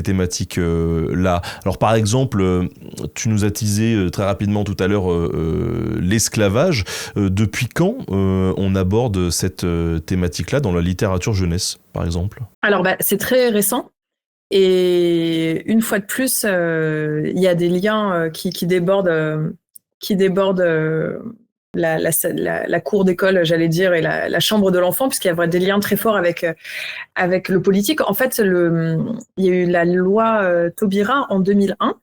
thématiques-là. Alors par exemple, tu nous as teasé très rapidement tout à l'heure l'esclavage. Depuis quand on aborde cette thématique-là dans la littérature jeunesse, par exemple ? Alors c'est très récent. Et une fois de plus, il y a des liens qui débordent, la cour d'école, j'allais dire, et la chambre de l'enfant, puisqu'il y a des liens très forts avec le politique. En fait, il y a eu la loi Taubira en 2001.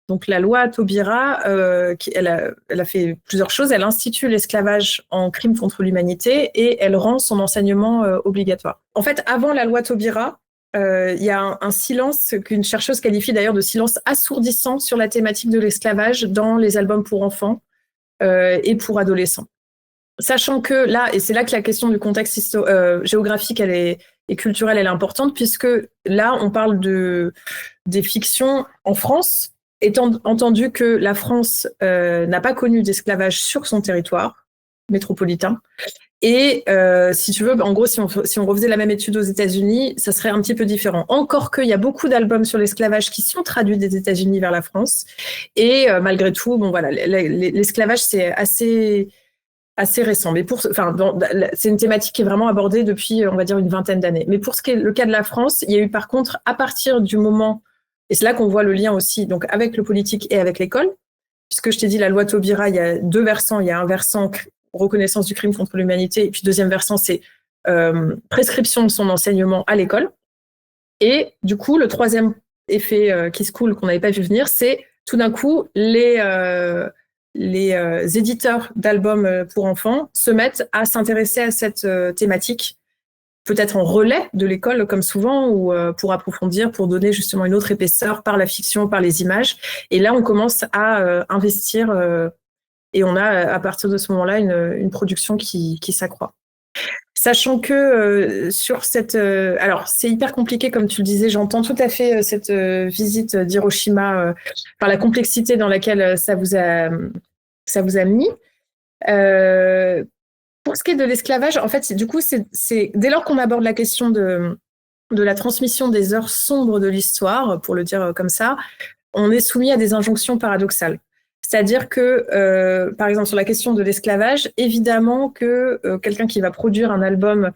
Donc la loi Taubira, elle a fait plusieurs choses. Elle institue l'esclavage en crime contre l'humanité, et elle rend son enseignement obligatoire. En fait, avant la loi Taubira, il y a un silence qu'une chercheuse qualifie d'ailleurs de silence assourdissant sur la thématique de l'esclavage dans les albums pour enfants et pour adolescents. Sachant que là, et c'est là que la question du contexte géographique et culturel, elle est importante, puisque là, on parle des fictions en France, étant entendu que la France n'a pas connu d'esclavage sur son territoire métropolitain. Et si tu veux, en gros, si on refaisait la même étude aux États-Unis, ça serait un petit peu différent. Encore qu'il y a beaucoup d'albums sur l'esclavage qui sont traduits des États-Unis vers la France. Et malgré tout, bon voilà, l'esclavage, c'est assez récent. Mais c'est une thématique qui est vraiment abordée depuis, on va dire, une vingtaine d'années. Mais pour ce qui est le cas de la France, il y a eu par contre, à partir du moment, et c'est là qu'on voit le lien aussi, donc avec le politique et avec l'école, puisque je t'ai dit, la loi Taubira, il y a deux versants. Il y a un versant reconnaissance du crime contre l'humanité, et puis deuxième versant, c'est prescription de son enseignement à l'école. Et du coup, le troisième effet qui se coule, qu'on n'avait pas vu venir, c'est tout d'un coup, les éditeurs d'albums pour enfants se mettent à s'intéresser à cette thématique, peut-être en relais de l'école, comme souvent, ou pour approfondir, pour donner justement une autre épaisseur par la fiction, par les images. Et là, on commence à investir, et on a, à partir de ce moment-là, une production qui s'accroît. Sachant que sur cette... alors, c'est hyper compliqué, comme tu le disais, j'entends tout à fait cette visite d'Hiroshima par la complexité dans laquelle ça vous a mis. Pour ce qui est de l'esclavage, en fait, du coup, c'est dès lors qu'on aborde la question de la transmission des heures sombres de l'histoire, pour le dire comme ça, on est soumis à des injonctions paradoxales. C'est-à-dire que, par exemple, sur la question de l'esclavage, évidemment que quelqu'un qui va produire un album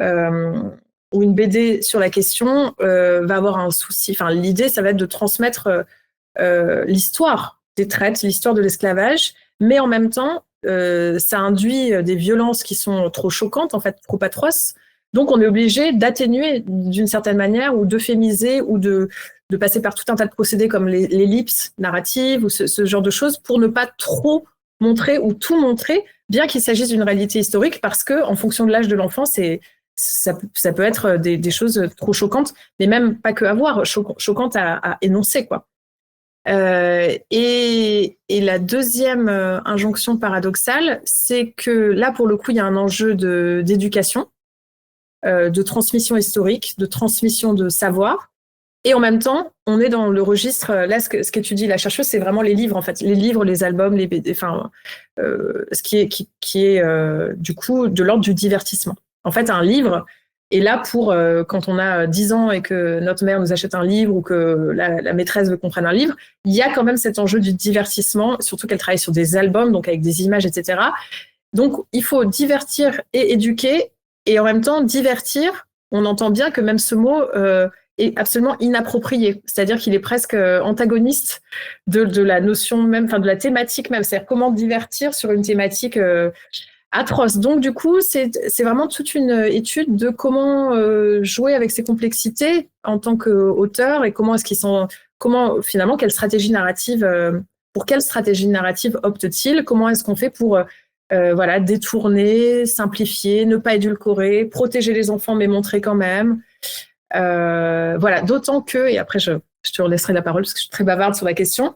ou une BD sur la question va avoir un souci. Enfin, l'idée, ça va être de transmettre l'histoire des traites, l'histoire de l'esclavage, mais en même temps, ça induit des violences qui sont trop choquantes, en fait, trop atroces. Donc, on est obligé d'atténuer d'une certaine manière ou d'euphémiser ou de passer par tout un tas de procédés comme l'ellipse narrative ou ce genre de choses pour ne pas trop montrer ou tout montrer, bien qu'il s'agisse d'une réalité historique, parce que en fonction de l'âge de l'enfant, ça peut être des choses trop choquantes, mais même pas que à voir, choquantes à énoncer, quoi. Et la deuxième injonction paradoxale, c'est que là, pour le coup, il y a un enjeu d'éducation, de transmission historique, de transmission de savoir. Et en même temps, on est dans le registre, là, ce qu'étudie la chercheuse, c'est vraiment les livres, en fait. Les livres, les albums, les BD, enfin, ce qui est du coup, de l'ordre du divertissement. En fait, un livre est là pour, quand on a 10 ans et que notre mère nous achète un livre ou que la maîtresse veut qu'on prenne un livre, il y a quand même cet enjeu du divertissement, surtout qu'elle travaille sur des albums, donc avec des images, etc. Donc, il faut divertir et éduquer, et en même temps, divertir, on entend bien que même ce mot est absolument inapproprié. C'est-à-dire qu'il est presque antagoniste de la notion même, enfin de la thématique même. C'est-à-dire comment divertir sur une thématique atroce. Donc du coup, c'est vraiment toute une étude de comment jouer avec ces complexités en tant qu'auteur et comment est-ce qu'ils sont, comment finalement quelle stratégie narrative, pour quelle stratégie narrative opte-t-il, comment est-ce qu'on fait pour voilà, détourner, simplifier, ne pas édulcorer, protéger les enfants mais montrer quand même. Voilà, d'autant que, et après je te laisserai la parole parce que je suis très bavarde sur la question,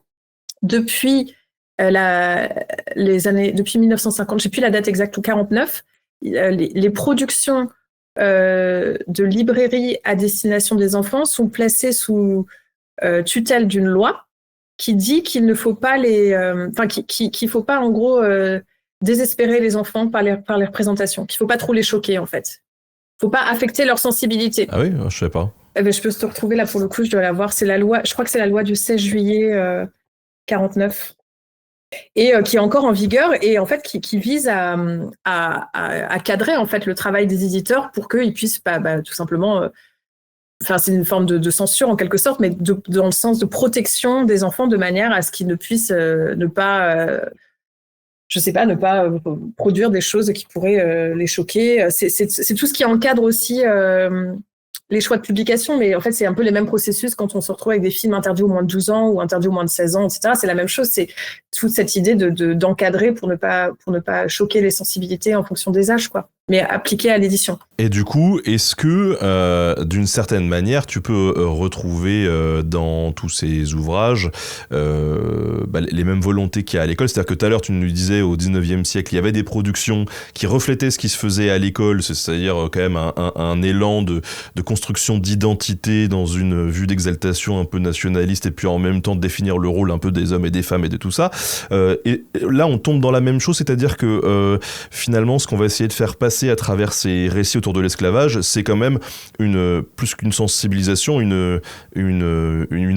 depuis depuis 1950, j'ai plus la date exacte, ou 49, les productions de librairies à destination des enfants sont placées sous tutelle d'une loi qui dit qu'il ne faut pas qu'il faut pas en gros désespérer les enfants par les représentations, qu'il faut pas trop les choquer en fait. Faut pas affecter leur sensibilité. Ah oui, je sais pas. Je peux te retrouver là pour le coup, je dois la voir. C'est la loi, je crois que c'est la loi du 16 juillet 49 et qui est encore en vigueur et en fait qui vise à cadrer en fait le travail des éditeurs pour qu'ils puissent tout simplement. Enfin, c'est une forme de censure en quelque sorte, mais dans le sens de protection des enfants de manière à ce qu'ils ne puissent ne pas. Je sais pas, ne pas produire des choses qui pourraient les choquer. C'est tout ce qui encadre aussi les choix de publication, mais en fait, c'est un peu les mêmes processus quand on se retrouve avec des films interdits aux moins de 12 ans ou interdits aux moins de 16 ans, etc. C'est la même chose, c'est toute cette idée d'encadrer pour ne pas choquer les sensibilités en fonction des âges, quoi, mais appliqué à l'édition. Et du coup, est-ce que, d'une certaine manière, tu peux retrouver dans tous ces ouvrages les mêmes volontés qu'il y a à l'école? C'est-à-dire que tout à l'heure, tu nous disais, au 19e siècle, il y avait des productions qui reflétaient ce qui se faisait à l'école, c'est-à-dire quand même un élan de construction d'identité dans une vue d'exaltation un peu nationaliste et puis en même temps de définir le rôle un peu des hommes et des femmes et de tout ça. Et là, on tombe dans la même chose, c'est-à-dire que finalement, ce qu'on va essayer de faire passer à travers ces récits autour de l'esclavage, c'est quand même plus qu'une sensibilisation, une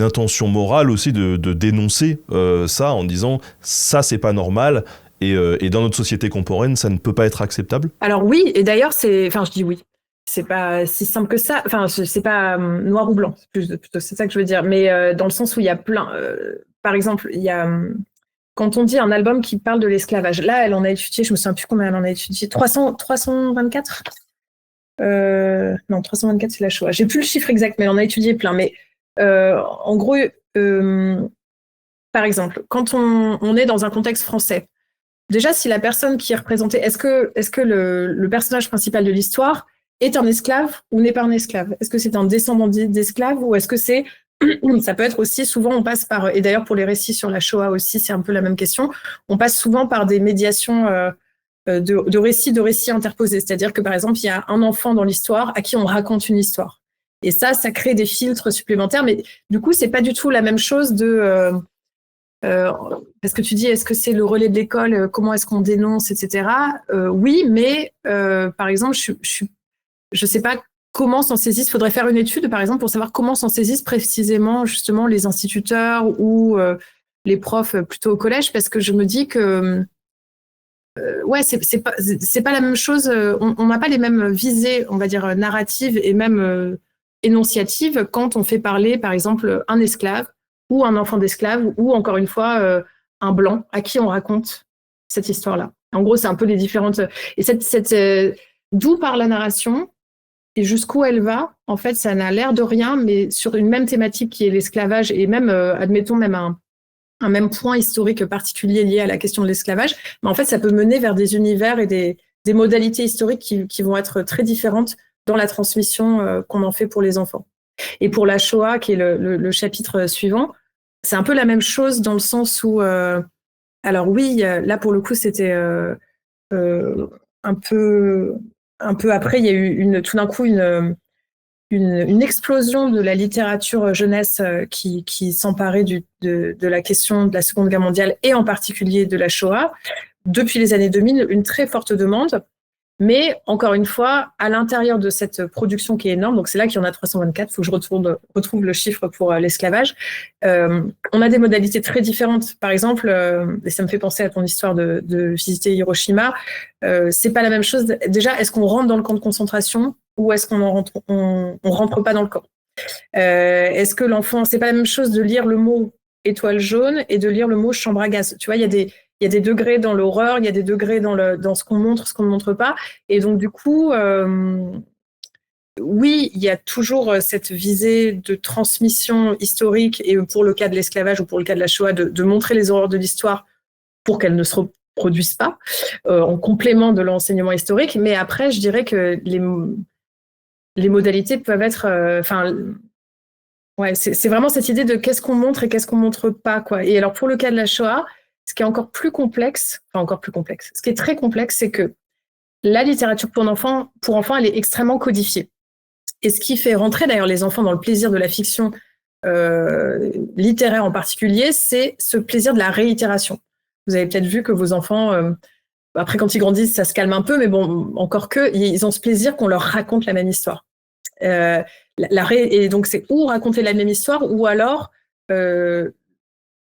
intention morale aussi de dénoncer ça en disant ça c'est pas normal et dans notre société contemporaine ça ne peut pas être acceptable. Alors oui, et d'ailleurs je dis oui. C'est pas si simple que ça. Enfin, c'est pas noir ou blanc. Plutôt, c'est ça que je veux dire. Mais dans le sens où il y a plein. Par exemple, il y a quand on dit un album qui parle de l'esclavage. Là, elle en a étudié. Je me souviens plus combien elle en a étudié. 324. Non, 324 c'est la Shoah. J'ai plus le chiffre exact, mais elle en a étudié plein. Mais en gros, par exemple, quand on est dans un contexte français. Déjà, si la personne qui est représentée, est-ce que le personnage principal de l'histoire est un esclave ou n'est pas un esclave? Est-ce que c'est un descendant d'esclave ou est-ce que c'est... Ça peut être aussi, souvent on passe par... Et d'ailleurs pour les récits sur la Shoah aussi, c'est un peu la même question. On passe souvent par des médiations de récits interposés. C'est-à-dire que par exemple, il y a un enfant dans l'histoire à qui on raconte une histoire. Et ça crée des filtres supplémentaires. Mais du coup, c'est pas du tout la même chose parce que tu dis, est-ce que c'est le relais de l'école? Comment est-ce qu'on dénonce, etc. Oui, mais par exemple, je sais pas comment s'en saisissent. Il faudrait faire une étude, par exemple, pour savoir comment s'en saisissent précisément, justement, les instituteurs ou les profs plutôt au collège, parce que je me dis que ouais, c'est pas la même chose. On n'a pas les mêmes visées, on va dire, narratives et même énonciatives quand on fait parler, par exemple, un esclave ou un enfant d'esclave ou, encore une fois, un blanc à qui on raconte cette histoire-là. En gros, c'est un peu les différentes... Et d'où part la narration et jusqu'où elle va, en fait, ça n'a l'air de rien, mais sur une même thématique qui est l'esclavage et même, admettons, même un même point historique particulier lié à la question de l'esclavage, mais en fait, ça peut mener vers des univers et des modalités historiques qui vont être très différentes dans la transmission qu'on en fait pour les enfants. Et pour la Shoah, qui est le chapitre suivant, c'est un peu la même chose dans le sens où, alors oui, là pour le coup, c'était un peu après, il y a eu tout d'un coup une explosion de la littérature jeunesse qui s'emparait de la question de la Seconde Guerre mondiale et en particulier de la Shoah. Depuis les années 2000, une très forte demande. Mais encore une fois, à l'intérieur de cette production qui est énorme, donc c'est là qu'il y en a 324, il faut que je retrouve le chiffre pour l'esclavage, on a des modalités très différentes. Par exemple, et ça me fait penser à ton histoire de visiter Hiroshima, c'est pas la même chose. Déjà, est-ce qu'on rentre dans le camp de concentration ou est-ce qu'on rentre pas dans le camp Est-ce que l'enfant, c'est pas la même chose de lire le mot étoile jaune et de lire le mot chambre à gaz. Tu vois, il y a des degrés dans l'horreur, il y a des degrés dans ce qu'on montre, ce qu'on ne montre pas. Et donc, du coup, oui, il y a toujours cette visée de transmission historique, et pour le cas de l'esclavage ou pour le cas de la Shoah, de montrer les horreurs de l'histoire pour qu'elles ne se reproduisent pas, en complément de l'enseignement historique. Mais après, je dirais que les modalités peuvent être... ouais, c'est vraiment cette idée de qu'est-ce qu'on montre et qu'est-ce qu'on montre pas, quoi. Et alors, pour le cas de la Shoah, ce qui est encore plus complexe, ce qui est très complexe, c'est que la littérature pour enfants, elle est extrêmement codifiée. Et ce qui fait rentrer d'ailleurs les enfants dans le plaisir de la fiction littéraire en particulier, c'est ce plaisir de la réitération. Vous avez peut-être vu que vos enfants, après quand ils grandissent, ça se calme un peu, mais bon, encore que, ils ont ce plaisir qu'on leur raconte la même histoire. Et donc c'est ou raconter la même histoire, ou alors plus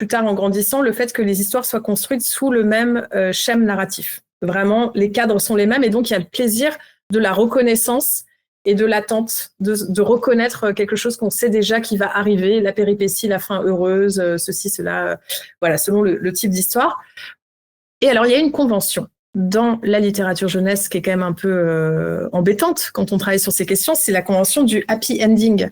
tard en grandissant, le fait que les histoires soient construites sous le même schème narratif. Vraiment, les cadres sont les mêmes, et donc il y a le plaisir de la reconnaissance et de l'attente, de reconnaître quelque chose qu'on sait déjà qui va arriver, la péripétie, la fin heureuse, ceci, cela, voilà, selon le type d'histoire. Et alors, il y a une convention dans la littérature jeunesse qui est quand même un peu embêtante quand on travaille sur ces questions, c'est la convention du happy ending.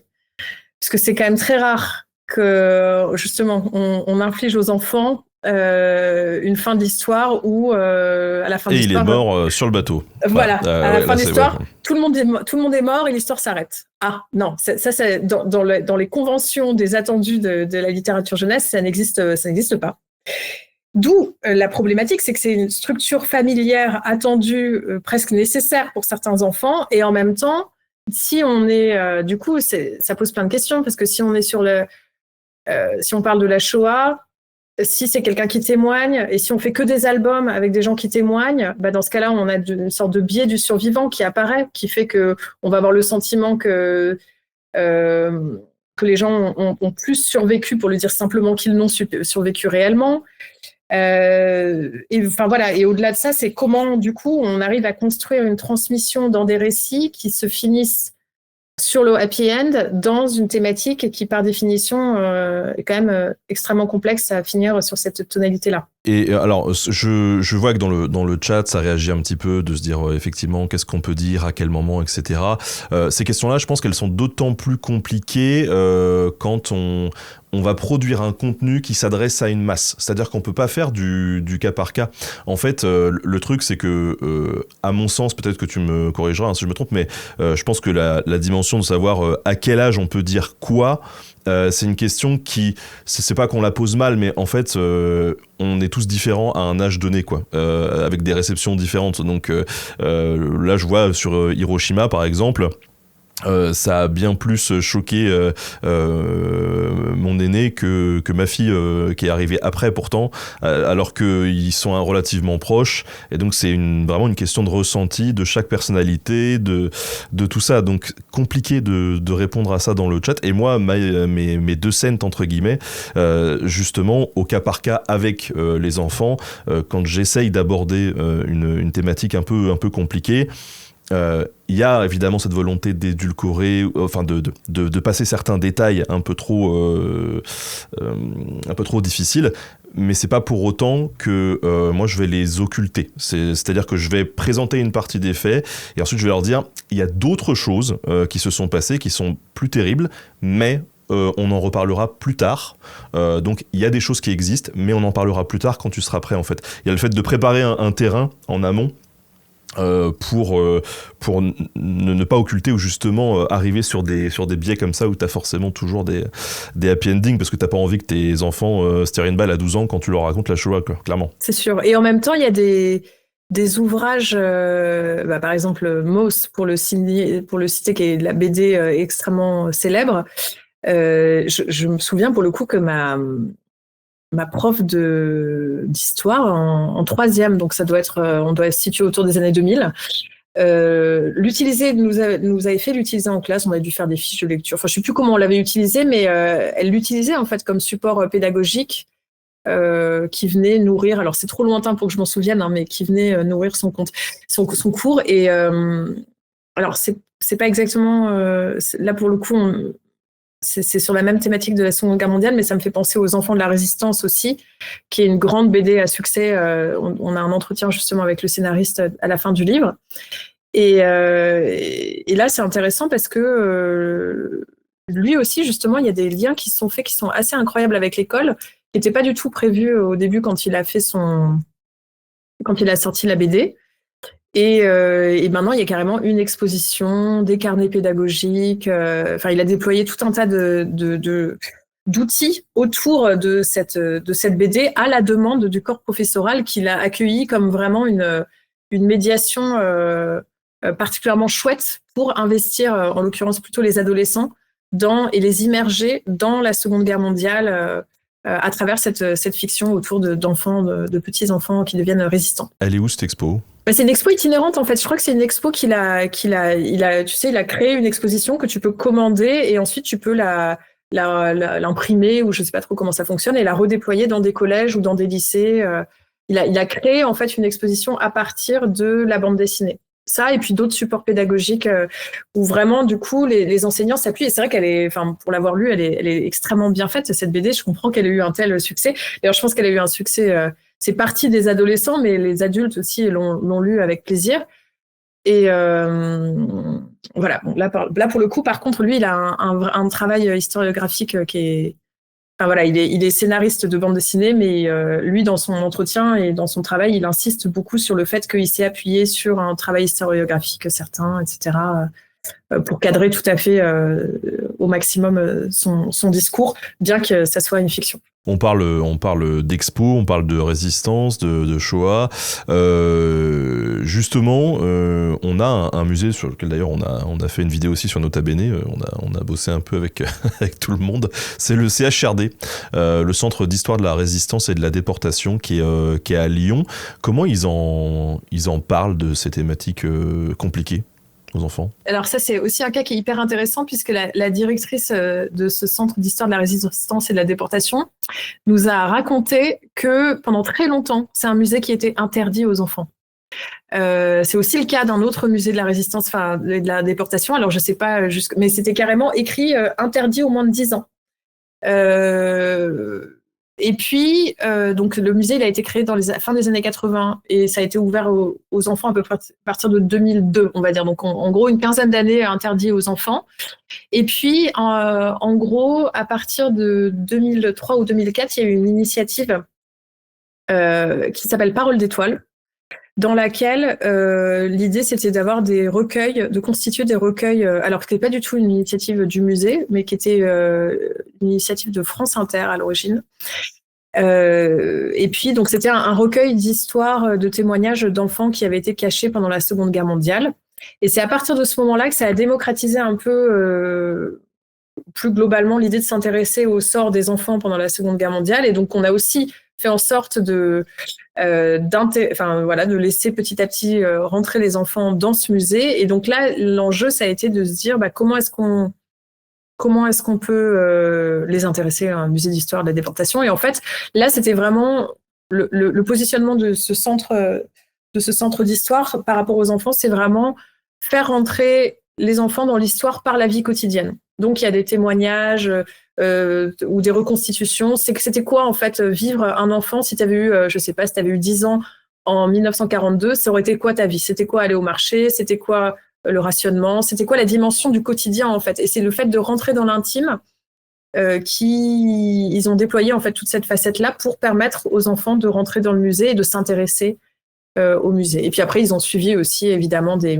Parce que c'est quand même très rare que, justement, on inflige aux enfants une fin d'histoire où, à la fin d'histoire... Et il est mort sur le bateau. Voilà, à la fin d'histoire, ouais. Tout le monde est mort et l'histoire s'arrête. Ah, non, ça c'est dans les conventions des attendus de la littérature jeunesse, ça n'existe pas. D'où la problématique, c'est que c'est une structure familière attendue, presque nécessaire pour certains enfants, et en même temps, si on est, du coup, ça pose plein de questions, parce que si on est si on parle de la Shoah, si c'est quelqu'un qui témoigne, et si on fait que des albums avec des gens qui témoignent, bah dans ce cas-là, on a une sorte de biais du survivant qui apparaît, qui fait que on va avoir le sentiment que les gens ont plus survécu, pour le dire simplement, qu'ils n'ont survécu réellement. Et enfin voilà. Et au-delà de ça, c'est comment du coup on arrive à construire une transmission dans des récits qui se finissent sur le happy end dans une thématique qui, par définition, est quand même extrêmement complexe à finir sur cette tonalité-là. Et alors, je vois que dans le chat, ça réagit un petit peu de se dire effectivement qu'est-ce qu'on peut dire, à quel moment, etc. Ces questions-là, je pense qu'elles sont d'autant plus compliquées quand on va produire un contenu qui s'adresse à une masse. C'est-à-dire qu'on peut pas faire du cas par cas. En fait, le truc, c'est que, à mon sens, peut-être que tu me corrigeras si je me trompe, mais je pense que la dimension de savoir à quel âge on peut dire quoi, c'est une question qui, c'est pas qu'on la pose mal, mais en fait, on est tous différents à un âge donné, quoi, avec des réceptions différentes. Donc là, je vois sur Hiroshima, par exemple, Ça a bien plus choqué mon aîné que ma fille qui est arrivée après pourtant, alors qu'ils sont relativement proches. Et donc c'est vraiment une question de ressenti de chaque personnalité, de tout ça. Donc compliqué de répondre à ça dans le chat. Et moi, mes deux scènes entre guillemets, justement au cas par cas avec les enfants, quand j'essaye d'aborder une thématique un peu compliquée. Il y a évidemment cette volonté d'édulcorer, enfin de passer certains détails un peu trop difficiles, mais c'est pas pour autant que moi je vais les occulter. C'est-à-dire que je vais présenter une partie des faits et ensuite je vais leur dire il y a d'autres choses qui se sont passées, qui sont plus terribles, mais on en reparlera plus tard. Donc il y a des choses qui existent, mais on en parlera plus tard quand tu seras prêt en fait. Il y a le fait de préparer un terrain en amont. Pour ne pas occulter ou justement arriver sur des biais comme ça où t'as forcément toujours des happy endings parce que t'as pas envie que tes enfants se tirent une balle à 12 ans quand tu leur racontes la Shoah, quoi, clairement. C'est sûr. Et en même temps, il y a des ouvrages, par exemple Moss, pour le citer, qui est de la BD extrêmement célèbre. Je me souviens pour le coup que ma prof d'histoire en troisième, donc ça doit être, on doit se situer autour des années 2000, nous avait fait l'utiliser en classe. On a dû faire des fiches de lecture. Enfin, je sais plus comment on l'avait utilisé, mais elle l'utilisait en fait comme support pédagogique qui venait nourrir. Alors c'est trop lointain pour que je m'en souvienne, hein, mais qui venait nourrir son cours. Et alors c'est pas exactement là pour le coup. C'est sur la même thématique de la Seconde Guerre mondiale, mais ça me fait penser aux Enfants de la Résistance aussi, qui est une grande BD à succès. On a un entretien justement avec le scénariste à la fin du livre. Et là, c'est intéressant parce que lui aussi, justement, il y a des liens qui se sont faits qui sont assez incroyables avec l'école, qui n'étaient pas du tout prévus au début quand il a sorti la BD. Et maintenant, il y a carrément une exposition, des carnets pédagogiques. Il a déployé tout un tas d'outils autour de cette BD à la demande du corps professoral qu'il a accueilli comme vraiment une médiation particulièrement chouette pour investir, en l'occurrence plutôt les adolescents, et les immerger dans la Seconde Guerre mondiale à travers cette fiction autour d'enfants, de petits enfants qui deviennent résistants. Elle est où cette expo ? C'est une expo itinérante en fait. Je crois que c'est une expo qu'il a créé une exposition que tu peux commander et ensuite tu peux l'imprimer ou je sais pas trop comment ça fonctionne et la redéployer dans des collèges ou dans des lycées. Il a créé en fait une exposition à partir de la bande dessinée. Ça et puis d'autres supports pédagogiques où vraiment du coup les enseignants s'appuient et c'est vrai qu'elle est, enfin pour l'avoir lu, elle est extrêmement bien faite cette BD. Je comprends qu'elle ait eu un tel succès. D'ailleurs, je pense qu'elle a eu un succès. C'est parti des adolescents, mais les adultes aussi l'ont lu avec plaisir. Et voilà. Bon, là pour le coup, par contre, lui, il a un travail historiographique qui est. Enfin voilà, il est scénariste de bande dessinée, mais lui, dans son entretien et dans son travail, il insiste beaucoup sur le fait qu'il s'est appuyé sur un travail historiographique certain, etc., pour cadrer tout à fait au maximum son discours, bien que ça soit une fiction. On parle d'expo, on parle de résistance, de Shoah. Justement, on a un musée sur lequel d'ailleurs on a fait une vidéo aussi sur Nota Bene. On a bossé un peu avec tout le monde. C'est le CHRD, le Centre d'histoire de la résistance et de la déportation, qui est à Lyon. Comment ils en parlent de ces thématiques compliquées aux enfants? Alors ça, c'est aussi un cas qui est hyper intéressant puisque la directrice de ce centre d'histoire de la résistance et de la déportation nous a raconté que pendant très longtemps, c'est un musée qui était interdit aux enfants. C'est aussi le cas d'un autre musée de la résistance, enfin de la déportation. Alors je sais pas, mais c'était carrément écrit interdit aux moins de 10 ans. Et puis, donc le musée, il a été créé dans la fin des années 80 et ça a été ouvert aux enfants à peu près à partir de 2002, on va dire. Donc, en gros, une quinzaine d'années interdit aux enfants. Et puis, en gros, à partir de 2003 ou 2004, il y a eu une initiative qui s'appelle Parole d'étoile, dans laquelle l'idée, c'était d'avoir des recueils, de constituer des recueils, alors que ce n'était pas du tout une initiative du musée, mais qui était une initiative de France Inter à l'origine. Et puis, donc, c'était un recueil d'histoires, de témoignages d'enfants qui avaient été cachés pendant la Seconde Guerre mondiale. Et c'est à partir de ce moment-là que ça a démocratisé un peu plus globalement l'idée de s'intéresser au sort des enfants pendant la Seconde Guerre mondiale. Et donc, on a aussi fait en sorte de laisser petit à petit rentrer les enfants dans ce musée. Et donc là, l'enjeu, ça a été de se dire comment est-ce qu'on peut les intéresser à un musée d'histoire de la déportation. Et en fait, là, c'était vraiment le positionnement de ce centre d'histoire par rapport aux enfants, c'est vraiment faire rentrer les enfants dans l'histoire par la vie quotidienne. Donc, il y a des témoignages ou des reconstitutions. C'était quoi, en fait, vivre un enfant si tu avais eu, je sais pas, si tu avais eu 10 ans en 1942, ça aurait été quoi ta vie? C'était quoi aller au marché? C'était quoi le rationnement? C'était quoi la dimension du quotidien, en fait? Et c'est le fait de rentrer dans l'intime ils ont déployé, en fait, toute cette facette-là pour permettre aux enfants de rentrer dans le musée et de s'intéresser au musée. Et puis après, ils ont suivi aussi, évidemment, des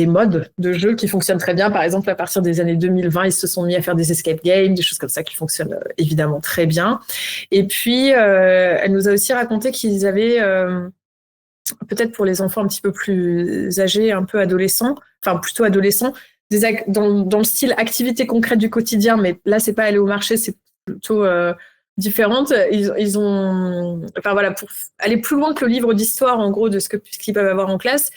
modes de jeu qui fonctionnent très bien. Par exemple, à partir des années 2020, ils se sont mis à faire des escape games, des choses comme ça qui fonctionnent évidemment très bien. Et puis, elle nous a aussi raconté qu'ils avaient, peut-être pour les enfants un petit peu plus âgés, un peu adolescents, enfin plutôt adolescents, dans le style activité concrète du quotidien, mais là, c'est pas aller au marché, c'est plutôt différente. Ils ont, enfin voilà, pour aller plus loin que le livre d'histoire, en gros, de ce qu'ils peuvent avoir en classe,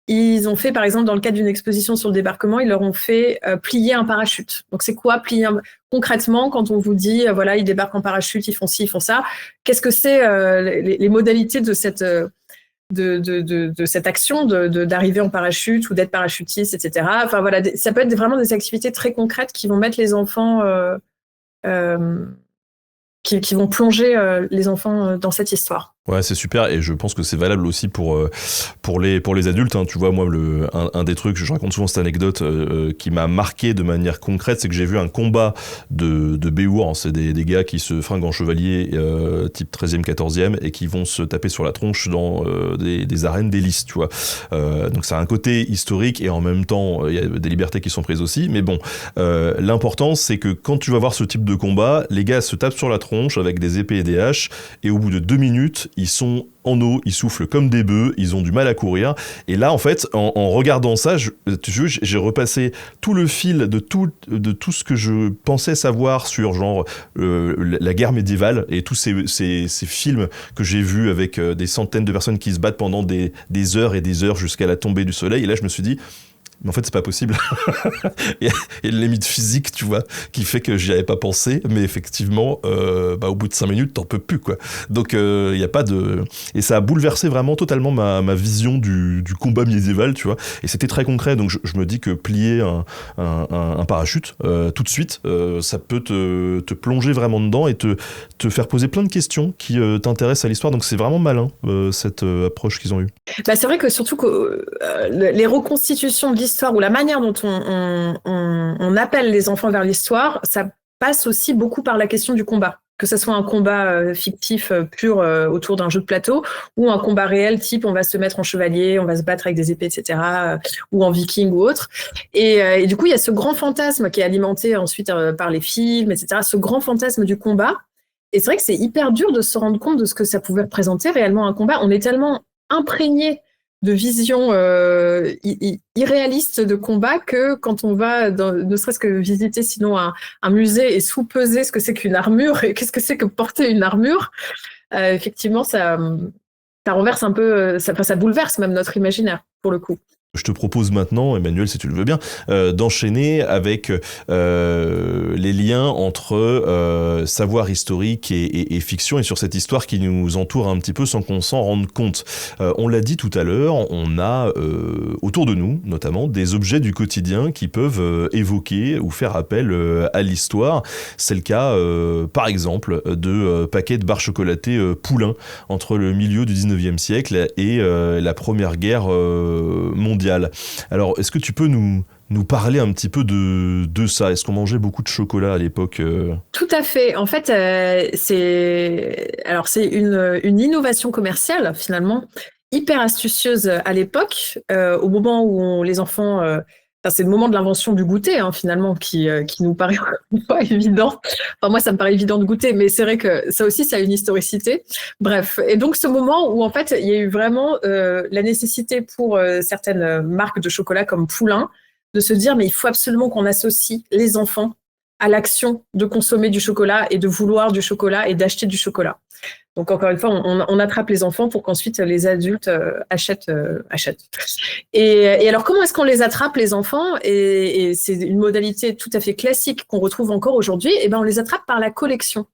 ils ont fait, par exemple, dans le cadre d'une exposition sur le débarquement, ils leur ont fait plier un parachute. Donc, c'est quoi plier concrètement, quand on vous dit, voilà, ils débarquent en parachute, ils font ci, ils font ça, qu'est-ce que c'est les modalités de cette action d'arriver en parachute ou d'être parachutiste, etc. Enfin voilà, ça peut être vraiment des activités très concrètes qui vont mettre les enfants, qui vont plonger les enfants dans cette histoire. Ouais, c'est super, et je pense que c'est valable aussi pour les adultes, hein. Tu vois, moi, un des trucs, je raconte souvent cette anecdote qui m'a marqué de manière concrète, c'est que j'ai vu un combat de Béour, hein. C'est des gars qui se fringuent en chevalier type 13e, 14e, et qui vont se taper sur la tronche dans des arènes d'hélice, tu vois. Donc ça a un côté historique, et en même temps, il y a des libertés qui sont prises aussi, mais bon, l'important, c'est que quand tu vas voir ce type de combat, les gars se tapent sur la tronche avec des épées et des haches, et au bout de 2 minutes, ils sont en eau, ils soufflent comme des bœufs, ils ont du mal à courir. Et là, en fait, en regardant ça, j'ai repassé tout le fil de tout ce que je pensais savoir sur genre la guerre médiévale et tous ces films que j'ai vus avec des centaines de personnes qui se battent pendant des heures et des heures jusqu'à la tombée du soleil. Et là, je me suis dit, mais en fait, c'est pas possible. Il y a une limite physique, tu vois, qui fait que j'y avais pas pensé, mais effectivement, au bout de 5 minutes, t'en peux plus, quoi. Donc, il y a pas de... Et ça a bouleversé vraiment totalement ma vision du combat médiéval, tu vois. Et c'était très concret, donc je me dis que plier un parachute, tout de suite, ça peut te plonger vraiment dedans et te faire poser plein de questions qui t'intéressent à l'histoire. Donc, c'est vraiment malin, cette approche qu'ils ont eue. C'est vrai que surtout que les reconstitutions de l'histoire ou la manière dont on appelle les enfants vers l'histoire, ça passe aussi beaucoup par la question du combat. Que ce soit un combat fictif pur autour d'un jeu de plateau ou un combat réel type on va se mettre en chevalier, on va se battre avec des épées, etc. Ou en viking ou autre. Et du coup, il y a ce grand fantasme qui est alimenté ensuite par les films, etc. Ce grand fantasme du combat. Et c'est vrai que c'est hyper dur de se rendre compte de ce que ça pouvait représenter réellement un combat. On est tellement imprégné de visions irréalistes de combat que quand on va, ne serait-ce que visiter sinon un musée et sous-peser ce que c'est qu'une armure et qu'est-ce que c'est que porter une armure, effectivement, ça renverse un peu, ça bouleverse même notre imaginaire, pour le coup. Je te propose maintenant, Emmanuel, si tu le veux bien, d'enchaîner avec les liens entre savoir historique et fiction, et sur cette histoire qui nous entoure un petit peu sans qu'on s'en rende compte. On l'a dit tout à l'heure, on a autour de nous, notamment, des objets du quotidien qui peuvent évoquer ou faire appel à l'histoire. C'est le cas, par exemple, de paquets de barres chocolatées Poulain entre le milieu du 19e siècle et la Première Guerre mondiale. Alors, est-ce que tu peux nous parler un petit peu de ça? Est-ce qu'on mangeait beaucoup de chocolat à l'époque Tout à fait. En fait, c'est une innovation commerciale, finalement, hyper astucieuse à l'époque, au moment où les enfants c'est le moment de l'invention du goûter, hein, finalement, qui nous paraît pas évident. Enfin, moi, ça me paraît évident de goûter, mais c'est vrai que ça aussi, ça a une historicité. Bref. Et donc, ce moment où, en fait, il y a eu vraiment la nécessité pour certaines marques de chocolat comme Poulain de se dire, mais il faut absolument qu'on associe les enfants à l'action de consommer du chocolat et de vouloir du chocolat et d'acheter du chocolat. Donc, encore une fois, on attrape les enfants pour qu'ensuite les adultes achètent. Et alors, comment est-ce qu'on les attrape, les enfants? Et c'est une modalité tout à fait classique qu'on retrouve encore aujourd'hui. Et ben, on les attrape par la collection.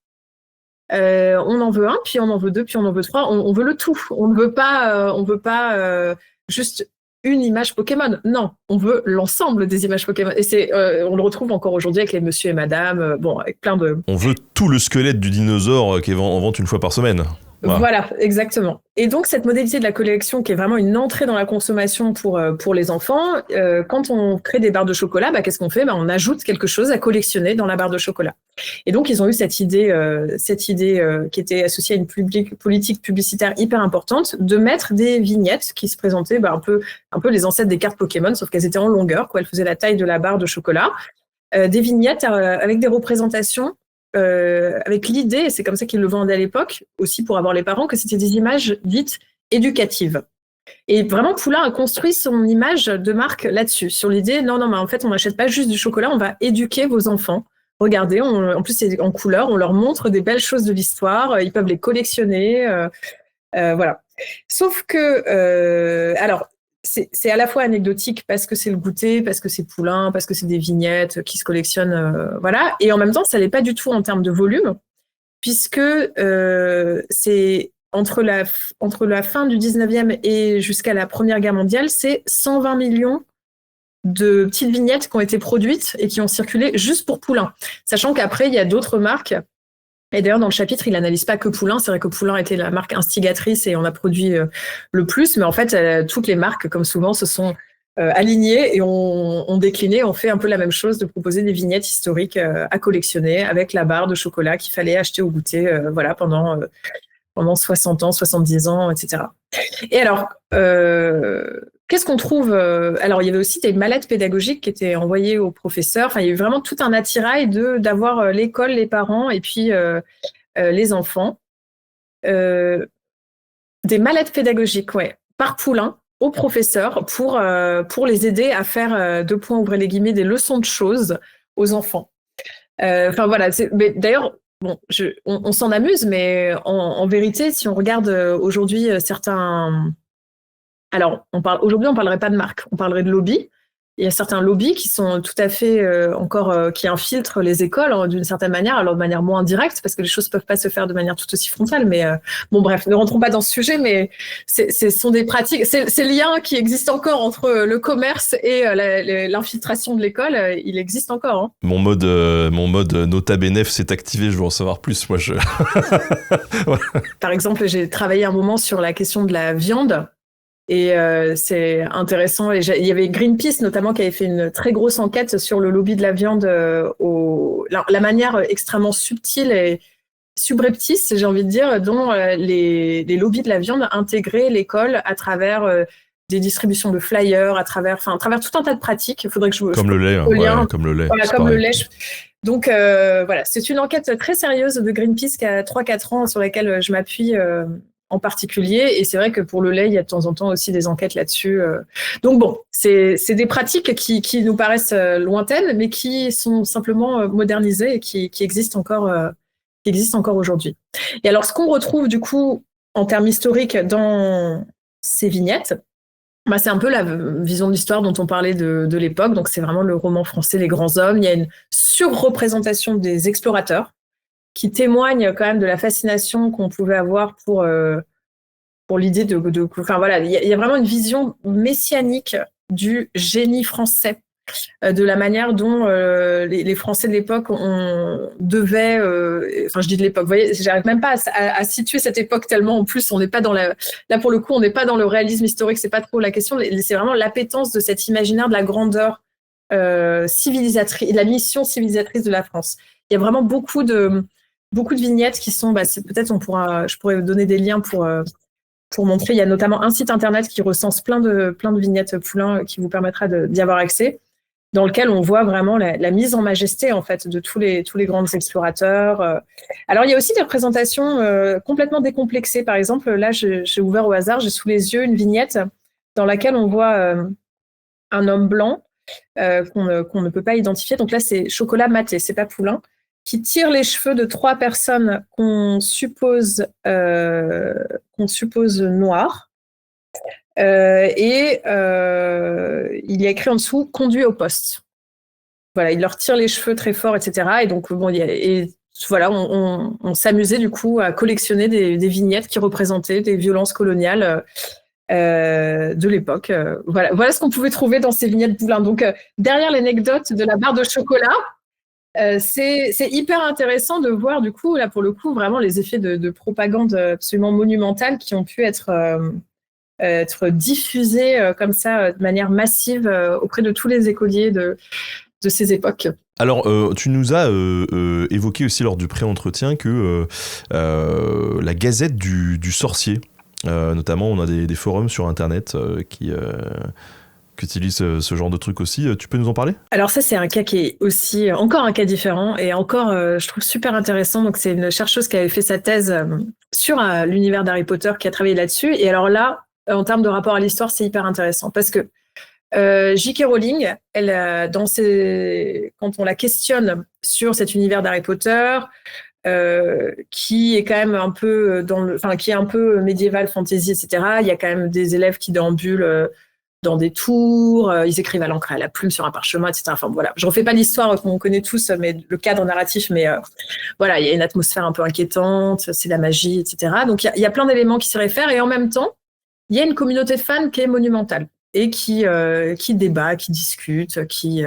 On en veut un, puis on en veut deux, puis on en veut trois. On veut le tout. On ne veut pas juste une image Pokémon. Non, on veut l'ensemble des images Pokémon. Et on le retrouve encore aujourd'hui avec les Monsieur et Madame. Bon, avec plein de. On veut tout le squelette du dinosaure qui est en vente une fois par semaine. Voilà, exactement. Et donc, cette modalité de la collection qui est vraiment une entrée dans la consommation pour les enfants, quand on crée des barres de chocolat, qu'est-ce qu'on fait? On ajoute quelque chose à collectionner dans la barre de chocolat. Et donc, ils ont eu cette idée qui était associée à une politique publicitaire hyper importante, de mettre des vignettes qui se présentaient un peu les ancêtres des cartes Pokémon, sauf qu'elles étaient en longueur, elles faisaient la taille de la barre de chocolat. Des vignettes avec des représentations avec l'idée, et c'est comme ça qu'ils le vendaient à l'époque, aussi pour avoir les parents, que c'était des images dites éducatives. Et vraiment, Poulain a construit son image de marque là-dessus, sur l'idée, non, mais en fait, on n'achète pas juste du chocolat, on va éduquer vos enfants. Regardez, en plus, c'est en couleur, on leur montre des belles choses de l'histoire, ils peuvent les collectionner, voilà. Sauf que, alors, c'est à la fois anecdotique parce que c'est le goûter, parce que c'est Poulain, parce que c'est des vignettes qui se collectionnent, voilà. Et en même temps, ça l'est pas du tout en termes de volume, puisque c'est entre la fin du 19e et jusqu'à la Première Guerre mondiale, c'est 120 millions de petites vignettes qui ont été produites et qui ont circulé juste pour Poulain. Sachant qu'après, il y a d'autres marques. Et d'ailleurs, dans le chapitre, il n'analyse pas que Poulain. C'est vrai que Poulain était la marque instigatrice et on a produit le plus. Mais en fait, toutes les marques, comme souvent, se sont alignées et ont décliné, ont fait un peu la même chose, de proposer des vignettes historiques à collectionner avec la barre de chocolat qu'il fallait acheter au goûter voilà, pendant 60 ans, 70 ans, etc. Et alors, qu'est-ce qu'on trouve Alors, il y avait aussi des mallettes pédagogiques qui étaient envoyées aux professeurs. Enfin, il y a eu vraiment tout un attirail d'avoir l'école, les parents et puis les enfants. Des mallettes pédagogiques, ouais, par Poulain, aux professeurs pour les aider à faire, deux points, ouvrez les guillemets, des leçons de choses aux enfants. Enfin, voilà. Mais d'ailleurs, bon, on s'en amuse, mais en vérité, si on regarde aujourd'hui certains... Alors, aujourd'hui, on ne parlerait pas de marque, on parlerait de lobby. Il y a certains lobbies qui sont tout à fait qui infiltrent les écoles d'une certaine manière, alors de manière moins indirecte, parce que les choses ne peuvent pas se faire de manière tout aussi frontale. Mais bon, bref, ne rentrons pas dans ce sujet, mais ce sont des pratiques, ces liens qui existent encore entre le commerce et l'infiltration de l'école, il existe encore. Hein. Mon mode Nota Benef s'est activé, je veux en savoir plus. Moi, ouais. Par exemple, j'ai travaillé un moment sur la question de la viande. Et c'est intéressant. Et il y avait Greenpeace notamment qui avait fait une très grosse enquête sur le lobby de la viande, la manière extrêmement subtile et subreptice, j'ai envie de dire, dont les lobbies de la viande intégraient l'école à travers des distributions de flyers, à travers tout un tas de pratiques. Il faudrait que comme le lait, ouais, comme le lait. Voilà, comme le lait. Donc voilà, c'est une enquête très sérieuse de Greenpeace qui a 3-4 ans sur laquelle je m'appuie. En particulier, et c'est vrai que pour le lait, il y a de temps en temps aussi des enquêtes là-dessus. Donc bon, c'est des pratiques qui nous paraissent lointaines, mais qui sont simplement modernisées et qui existent encore aujourd'hui. Et alors, ce qu'on retrouve du coup en termes historiques dans ces vignettes, c'est un peu la vision de l'histoire dont on parlait de l'époque. Donc c'est vraiment le roman français Les Grands Hommes. Il y a une surreprésentation des explorateurs, qui témoigne quand même de la fascination qu'on pouvait avoir pour l'idée enfin voilà, il y a vraiment une vision messianique du génie français, de la manière dont les Français de l'époque devaient, enfin je dis de l'époque, vous voyez, j'arrive même pas à situer cette époque tellement, en plus on n'est pas dans là pour le coup on n'est pas dans le réalisme historique, c'est pas trop la question, c'est vraiment l'appétence de cet imaginaire de la grandeur civilisatrice, la mission civilisatrice de la France. Il y a vraiment beaucoup de vignettes qui sont, peut-être je pourrais donner des liens pour montrer. Il y a notamment un site internet qui recense plein de vignettes Poulain qui vous permettra d'y avoir accès. dans lequel on voit vraiment la mise en majesté en fait de tous les grands explorateurs. Alors il y a aussi des représentations complètement décomplexées. Par exemple, là j'ai ouvert au hasard, j'ai sous les yeux une vignette dans laquelle on voit un homme blanc qu'on ne peut pas identifier. Donc là c'est Chocolat Maté, c'est pas Poulain, qui tire les cheveux de 3 personnes qu'on suppose noires. Il y a écrit en dessous « conduit au poste ». Voilà, il leur tire les cheveux très fort, etc. Et donc, bon, voilà, on s'amusait du coup à collectionner des vignettes qui représentaient des violences coloniales de l'époque. Voilà ce qu'on pouvait trouver dans ces vignettes Poulain. Donc, derrière l'anecdote de la barre de chocolat, c'est hyper intéressant de voir du coup, là pour le coup, vraiment les effets de propagande absolument monumentale qui ont pu être diffusés comme ça de manière massive auprès de tous les écoliers de ces époques. Alors, tu nous as évoqué aussi lors du pré-entretien que la Gazette du Sorcier, notamment on a des forums sur Internet qui utilisent ce genre de trucs aussi. Tu peux nous en parler ? Alors ça, c'est un cas qui est aussi encore un cas différent et encore, je trouve super intéressant. Donc c'est une chercheuse qui avait fait sa thèse sur l'univers d'Harry Potter, qui a travaillé là-dessus. Et alors là, en termes de rapport à l'histoire, c'est hyper intéressant parce que J.K. Rowling, quand on la questionne sur cet univers d'Harry Potter, qui est quand même un peu qui est un peu médiéval, fantasy, etc. Il y a quand même des élèves qui déambulent dans des tours, ils écrivent à l'encre et à la plume sur un parchemin, etc. Enfin voilà, je refais pas l'histoire qu'on connaît tous, mais le cadre narratif, mais voilà, il y a une atmosphère un peu inquiétante, c'est la magie, etc. Donc il y a plein d'éléments qui s'y réfèrent et en même temps, il y a une communauté de fans qui est monumentale et qui débat, qui discute, qui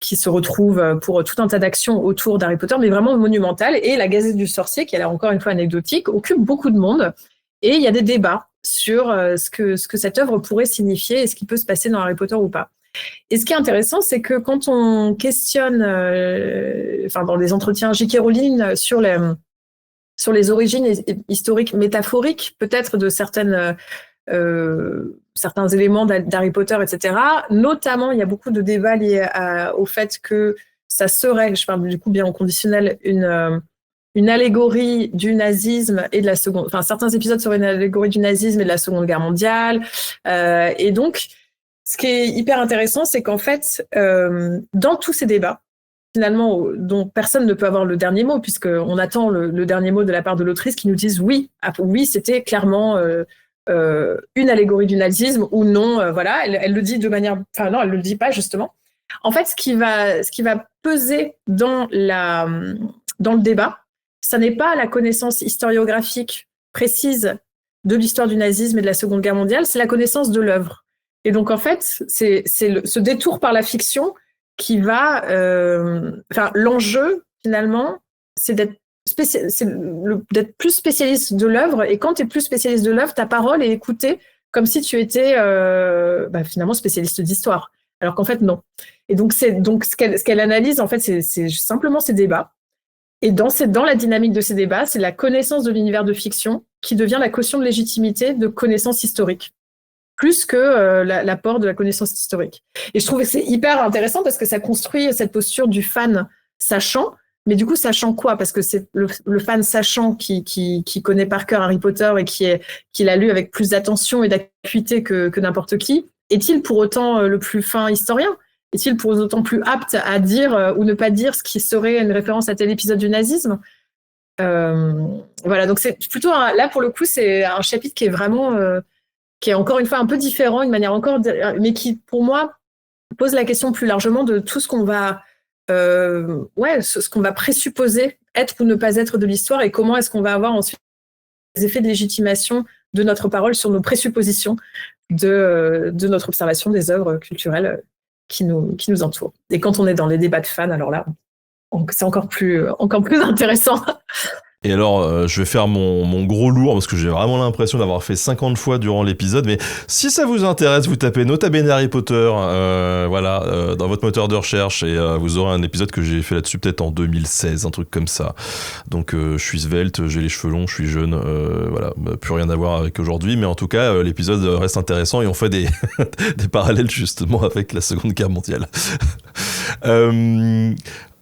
se retrouve pour tout un tas d'actions autour d'Harry Potter, mais vraiment monumentale. Et la Gazette du Sorcier, qui a l'air encore une fois anecdotique, occupe beaucoup de monde. Et il y a des débats sur ce que cette œuvre pourrait signifier et ce qui peut se passer dans Harry Potter ou pas. Et ce qui est intéressant, c'est que quand on questionne, dans des entretiens J.K. Rowling sur les origines historiques métaphoriques, peut-être de certains éléments d'Harry Potter, etc. Notamment, il y a beaucoup de débats liés au fait que ça serait, je parle du coup bien au conditionnel, une allégorie du nazisme et de la seconde. Enfin, certains épisodes seraient une allégorie du nazisme et de la Seconde Guerre mondiale. Et donc, ce qui est hyper intéressant, c'est qu'en fait, dans tous ces débats, finalement, dont personne ne peut avoir le dernier mot, puisqu'on attend le dernier mot de la part de l'autrice qui nous dise oui, c'était clairement une allégorie du nazisme ou non. Voilà, elle le dit de manière. Enfin non, elle le dit pas justement. En fait, ce qui va peser dans le débat, ça n'est pas la connaissance historiographique précise de l'histoire du nazisme et de la Seconde Guerre mondiale, c'est la connaissance de l'œuvre. Et donc en fait, c'est ce détour par la fiction qui va. L'enjeu finalement, c'est d'être plus spécialiste de l'œuvre, et quand tu es plus spécialiste de l'œuvre, ta parole est écoutée comme si tu étais finalement spécialiste d'histoire, alors qu'en fait non. Et donc ce qu'elle analyse en fait, c'est simplement ces débats, et dans la dynamique de ces débats, c'est la connaissance de l'univers de fiction qui devient la caution de légitimité de connaissances historiques, plus que l'apport de la connaissance historique. Et je trouve que c'est hyper intéressant parce que ça construit cette posture du fan sachant. Mais du coup, sachant quoi ? Parce que c'est le fan sachant qui connaît par cœur Harry Potter et qui l'a lu avec plus d'attention et d'acuité que n'importe qui. Est-il pour autant le plus fin historien ? Est-il pour autant plus apte à dire ou ne pas dire ce qui serait une référence à tel épisode du nazisme ? Voilà, donc c'est plutôt là pour le coup, c'est un chapitre qui est vraiment qui est encore une fois un peu différent, une manière encore, mais qui pour moi pose la question plus largement de tout ce qu'on va ce qu'on va présupposer être ou ne pas être de l'histoire, et comment est-ce qu'on va avoir ensuite des effets de légitimation de notre parole sur nos présuppositions de notre observation des œuvres culturelles qui nous entourent. Et quand on est dans les débats de fans, alors là, c'est encore plus intéressant. Et alors, je vais faire mon gros lourd parce que j'ai vraiment l'impression d'avoir fait 50 fois durant l'épisode. Mais si ça vous intéresse, vous tapez Nota Bene Harry Potter, dans votre moteur de recherche et vous aurez un épisode que j'ai fait là-dessus peut-être en 2016, un truc comme ça. Donc, je suis svelte, j'ai les cheveux longs, je suis jeune, plus rien à voir avec aujourd'hui. Mais en tout cas, l'épisode reste intéressant et on fait des parallèles justement avec la Seconde Guerre mondiale.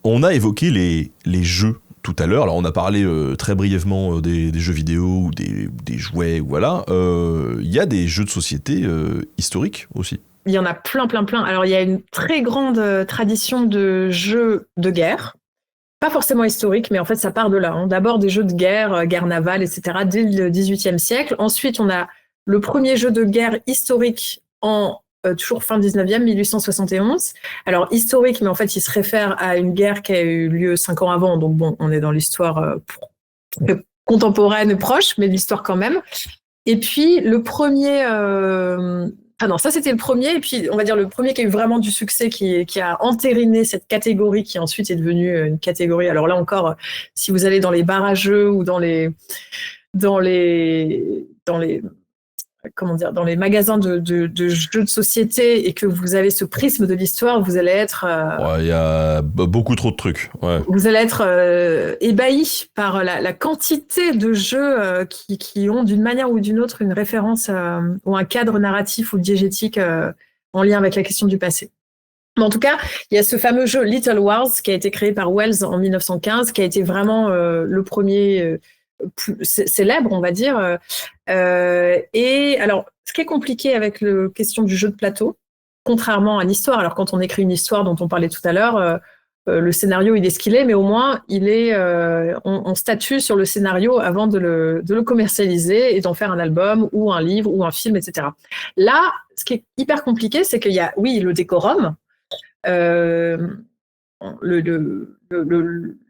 On a évoqué les jeux tout à l'heure. Alors on a parlé très brièvement des jeux vidéo ou des jouets, voilà. Il y a des jeux de société historiques aussi. Il y en a plein. Alors il y a une très grande tradition de jeux de guerre. Pas forcément historique, mais en fait ça part de là. Hein. D'abord des jeux de guerre, guerre navale, etc. dès le XVIIIe siècle. Ensuite on a le premier jeu de guerre historique en toujours fin 19e, 1871. Alors, historique, mais en fait, il se réfère à une guerre qui a eu lieu 5 ans avant. Donc, bon, on est dans l'histoire contemporaine proche, mais l'histoire quand même. Et puis, le premier... ça, c'était le premier. Et puis, on va dire le premier qui a eu vraiment du succès, qui a entériné cette catégorie, qui ensuite est devenue une catégorie. Alors là encore, si vous allez dans les bars à jeux ou dans les magasins de jeux de société et que vous avez ce prisme de l'histoire, vous allez être... Il y a beaucoup trop de trucs. Ouais. Vous allez être ébahi par la quantité de jeux qui ont d'une manière ou d'une autre une référence ou un cadre narratif ou diégétique en lien avec la question du passé. Mais en tout cas, il y a ce fameux jeu Little Wars qui a été créé par Wells en 1915, qui a été vraiment le premier... plus célèbre, on va dire. Et alors, ce qui est compliqué avec la question du jeu de plateau, contrairement à l'histoire, alors quand on écrit une histoire dont on parlait tout à l'heure, le scénario, il est ce qu'il est, mais au moins, on statue sur le scénario avant de le commercialiser et d'en faire un album ou un livre ou un film, etc. Là, ce qui est hyper compliqué, c'est qu'il y a, oui, le décorum,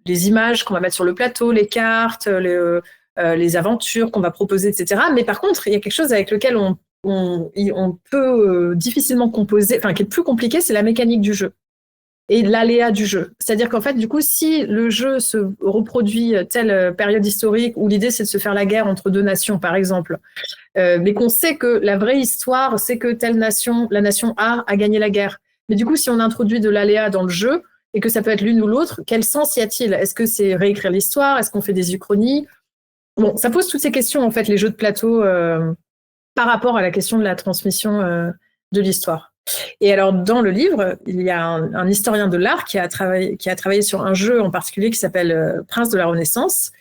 les images qu'on va mettre sur le plateau, les cartes, les aventures qu'on va proposer, etc. Mais par contre, il y a quelque chose avec lequel on peut difficilement composer, enfin qui est plus compliqué, c'est la mécanique du jeu et l'aléa du jeu. C'est-à-dire qu'en fait, du coup, si le jeu se reproduit telle période historique où l'idée c'est de se faire la guerre entre deux nations, par exemple, mais qu'on sait que la vraie histoire, c'est que telle nation, la nation A gagné la guerre. Mais du coup, si on introduit de l'aléa dans le jeu, et que ça peut être l'une ou l'autre, quel sens y a-t-il ? Est-ce que c'est réécrire l'histoire ? Est-ce qu'on fait des uchronies ? Bon, ça pose toutes ces questions, en fait, les jeux de plateau, par rapport à la question de la transmission de l'histoire. Et alors, dans le livre, il y a un historien de l'art qui a travaillé sur un jeu en particulier qui s'appelle Prince de la Renaissance,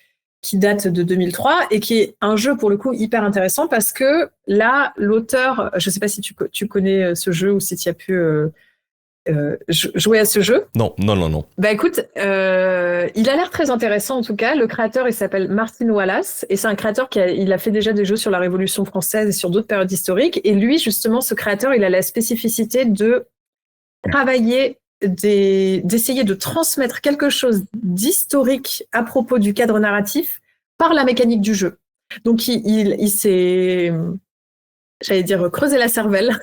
qui date de 2003, et qui est un jeu, pour le coup, hyper intéressant, parce que là, l'auteur, je ne sais pas si tu connais ce jeu ou si tu as pu... jouer à ce jeu. Non. Bah écoute, il a l'air très intéressant en tout cas. Le créateur, il s'appelle Martin Wallace et c'est un créateur il a fait déjà des jeux sur la Révolution française et sur d'autres périodes historiques. Et lui, justement, ce créateur, il a la spécificité de travailler, d'essayer de transmettre quelque chose d'historique à propos du cadre narratif par la mécanique du jeu. Donc il s'est, j'allais dire, creusé la cervelle.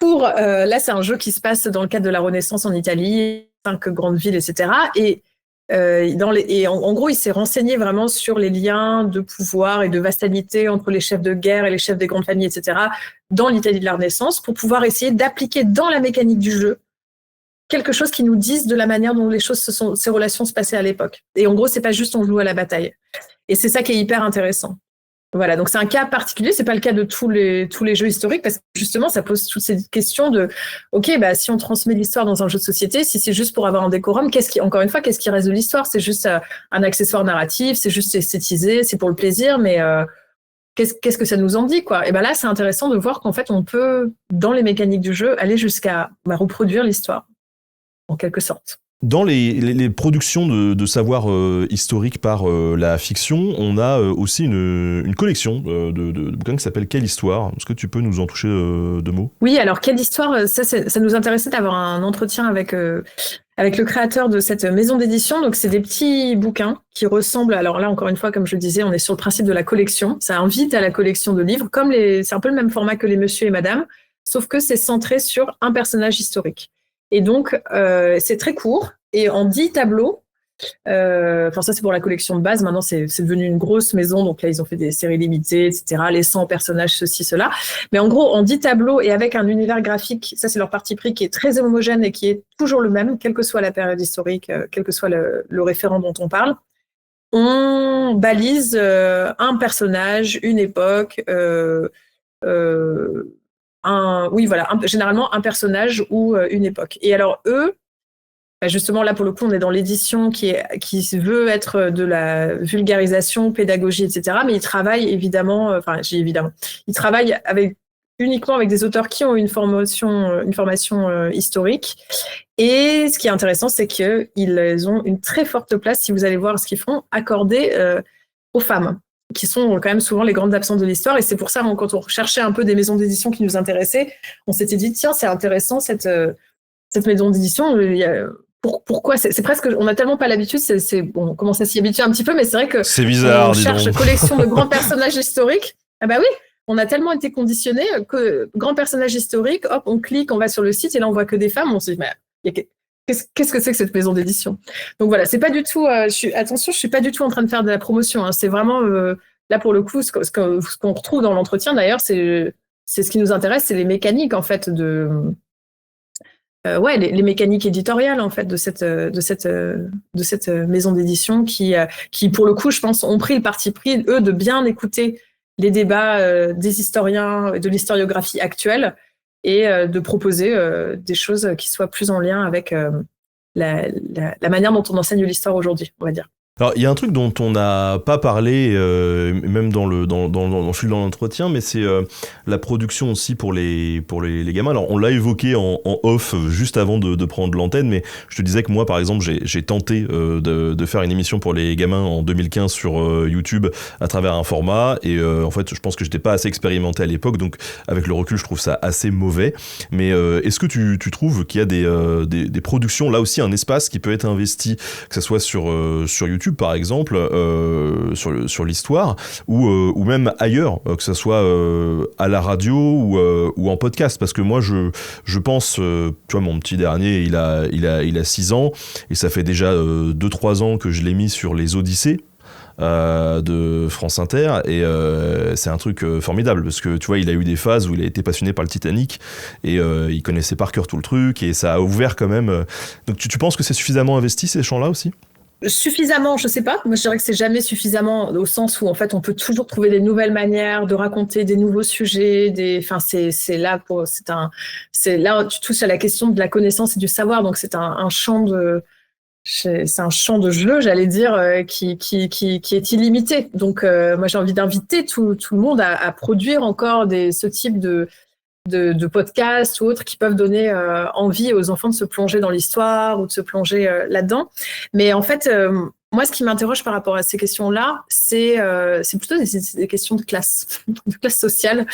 Là, c'est un jeu qui se passe dans le cadre de la Renaissance en Italie, 5 grandes villes, etc. Et en gros, il s'est renseigné vraiment sur les liens de pouvoir et de vassalité entre les chefs de guerre et les chefs des grandes familles, etc. dans l'Italie de la Renaissance, pour pouvoir essayer d'appliquer dans la mécanique du jeu quelque chose qui nous dise de la manière dont ces relations se passaient à l'époque. Et en gros, c'est pas juste on joue à la bataille. Et c'est ça qui est hyper intéressant. Voilà, donc c'est un cas particulier, c'est pas le cas de tous les jeux historiques, parce que justement, ça pose toutes ces questions de, ok, bah si on transmet l'histoire dans un jeu de société, si c'est juste pour avoir un décorum, encore une fois, qu'est-ce qui reste de l'histoire ? C'est juste un accessoire narratif, c'est juste esthétisé, c'est pour le plaisir, mais qu'est-ce que ça nous en dit, quoi ? Et ben là, c'est intéressant de voir qu'en fait, on peut, dans les mécaniques du jeu, aller jusqu'à reproduire l'histoire, en quelque sorte. Dans les productions de savoir historique par la fiction, on a aussi une collection de bouquins qui s'appelle Quelle histoire ? Est-ce que tu peux nous en toucher deux mots ? Oui, alors Quelle histoire, ça nous intéressait d'avoir un entretien avec le créateur de cette maison d'édition. Donc, c'est des petits bouquins qui ressemblent... Alors là, encore une fois, comme je le disais, on est sur le principe de la collection. Ça invite à la collection de livres, c'est un peu le même format que les Monsieur et Madame, sauf que c'est centré sur un personnage historique. Et donc, c'est très court. Et en 10 tableaux, Enfin, ça, c'est pour la collection de base. Maintenant, c'est devenu une grosse maison. Donc là, ils ont fait des séries limitées, etc. Les 100 personnages, ceci, cela. Mais en gros, en 10 tableaux et avec un univers graphique, ça, c'est leur parti pris qui est très homogène et qui est toujours le même, quelle que soit la période historique, quel que soit le référent dont on parle. On balise un personnage, une époque, généralement un personnage ou une époque. Et alors, eux, justement, là, pour le coup, on est dans l'édition qui veut être de la vulgarisation, pédagogie, etc. Mais ils travaillent évidemment, ils travaillent uniquement avec des auteurs qui ont une formation historique. Et ce qui est intéressant, c'est qu'ils ont une très forte place, si vous allez voir ce qu'ils font, accordée aux femmes, qui sont quand même souvent les grandes absentes de l'histoire. Et c'est pour ça, quand on recherchait un peu des maisons d'édition qui nous intéressaient, on s'était dit, tiens, c'est intéressant cette maison d'édition. Pourquoi c'est presque, on n'a tellement pas l'habitude, on commence à s'y habituer un petit peu, mais c'est vrai que c'est bizarre, on cherche collection de grands personnages historiques. Ah bah oui, on a tellement été conditionnés que grands personnages historiques, hop, on clique, on va sur le site et là on voit que des femmes, on se dit mais qu'est-ce que c'est que cette maison d'édition? Donc voilà, c'est pas du tout, je suis pas du tout en train de faire de la promotion, hein, c'est vraiment là pour le coup ce qu'on retrouve dans l'entretien d'ailleurs, c'est ce qui nous intéresse, c'est les mécaniques en fait les mécaniques éditoriales en fait de cette maison d'édition qui pour le coup, je pense, ont pris le parti pris eux de bien écouter les débats des historiens de l'historiographie actuelle et de proposer des choses qui soient plus en lien avec la manière dont on enseigne l'histoire aujourd'hui, on va dire. Alors, il y a un truc dont on n'a pas parlé, même dans le fil de l'entretien, mais c'est la production aussi pour les gamins. Alors, on l'a évoqué en off juste avant de prendre l'antenne, mais je te disais que moi, par exemple, j'ai tenté de faire une émission pour les gamins en 2015 sur YouTube à travers un format, et en fait, je pense que j'étais pas assez expérimenté à l'époque, donc avec le recul, je trouve ça assez mauvais. Mais est-ce que tu trouves qu'il y a des productions, là aussi, un espace qui peut être investi, que ce soit sur YouTube par exemple, sur l'histoire, ou même ailleurs, que ce soit à la radio ou en podcast, parce que moi je pense, tu vois, mon petit dernier il a 6 ans et ça fait déjà 2-3 ans que je l'ai mis sur les Odyssées de France Inter et c'est un truc formidable parce que tu vois, il a eu des phases où il a été passionné par le Titanic et il connaissait par cœur tout le truc et ça a ouvert quand même. Donc tu penses que c'est suffisamment investi ces champs-là aussi ? Suffisamment, je sais pas. Moi, je dirais que c'est jamais suffisamment au sens où, en fait, on peut toujours trouver des nouvelles manières de raconter des nouveaux sujets. C'est là, tu touches à la question de la connaissance et du savoir. Donc, c'est un champ de jeu, j'allais dire, qui est illimité. Donc, moi, j'ai envie d'inviter tout le monde à produire encore ce type de podcasts ou autres qui peuvent donner envie aux enfants de se plonger dans l'histoire ou de se plonger là-dedans. Mais en fait, moi, ce qui m'interroge par rapport à ces questions-là, c'est plutôt des questions de classe sociale,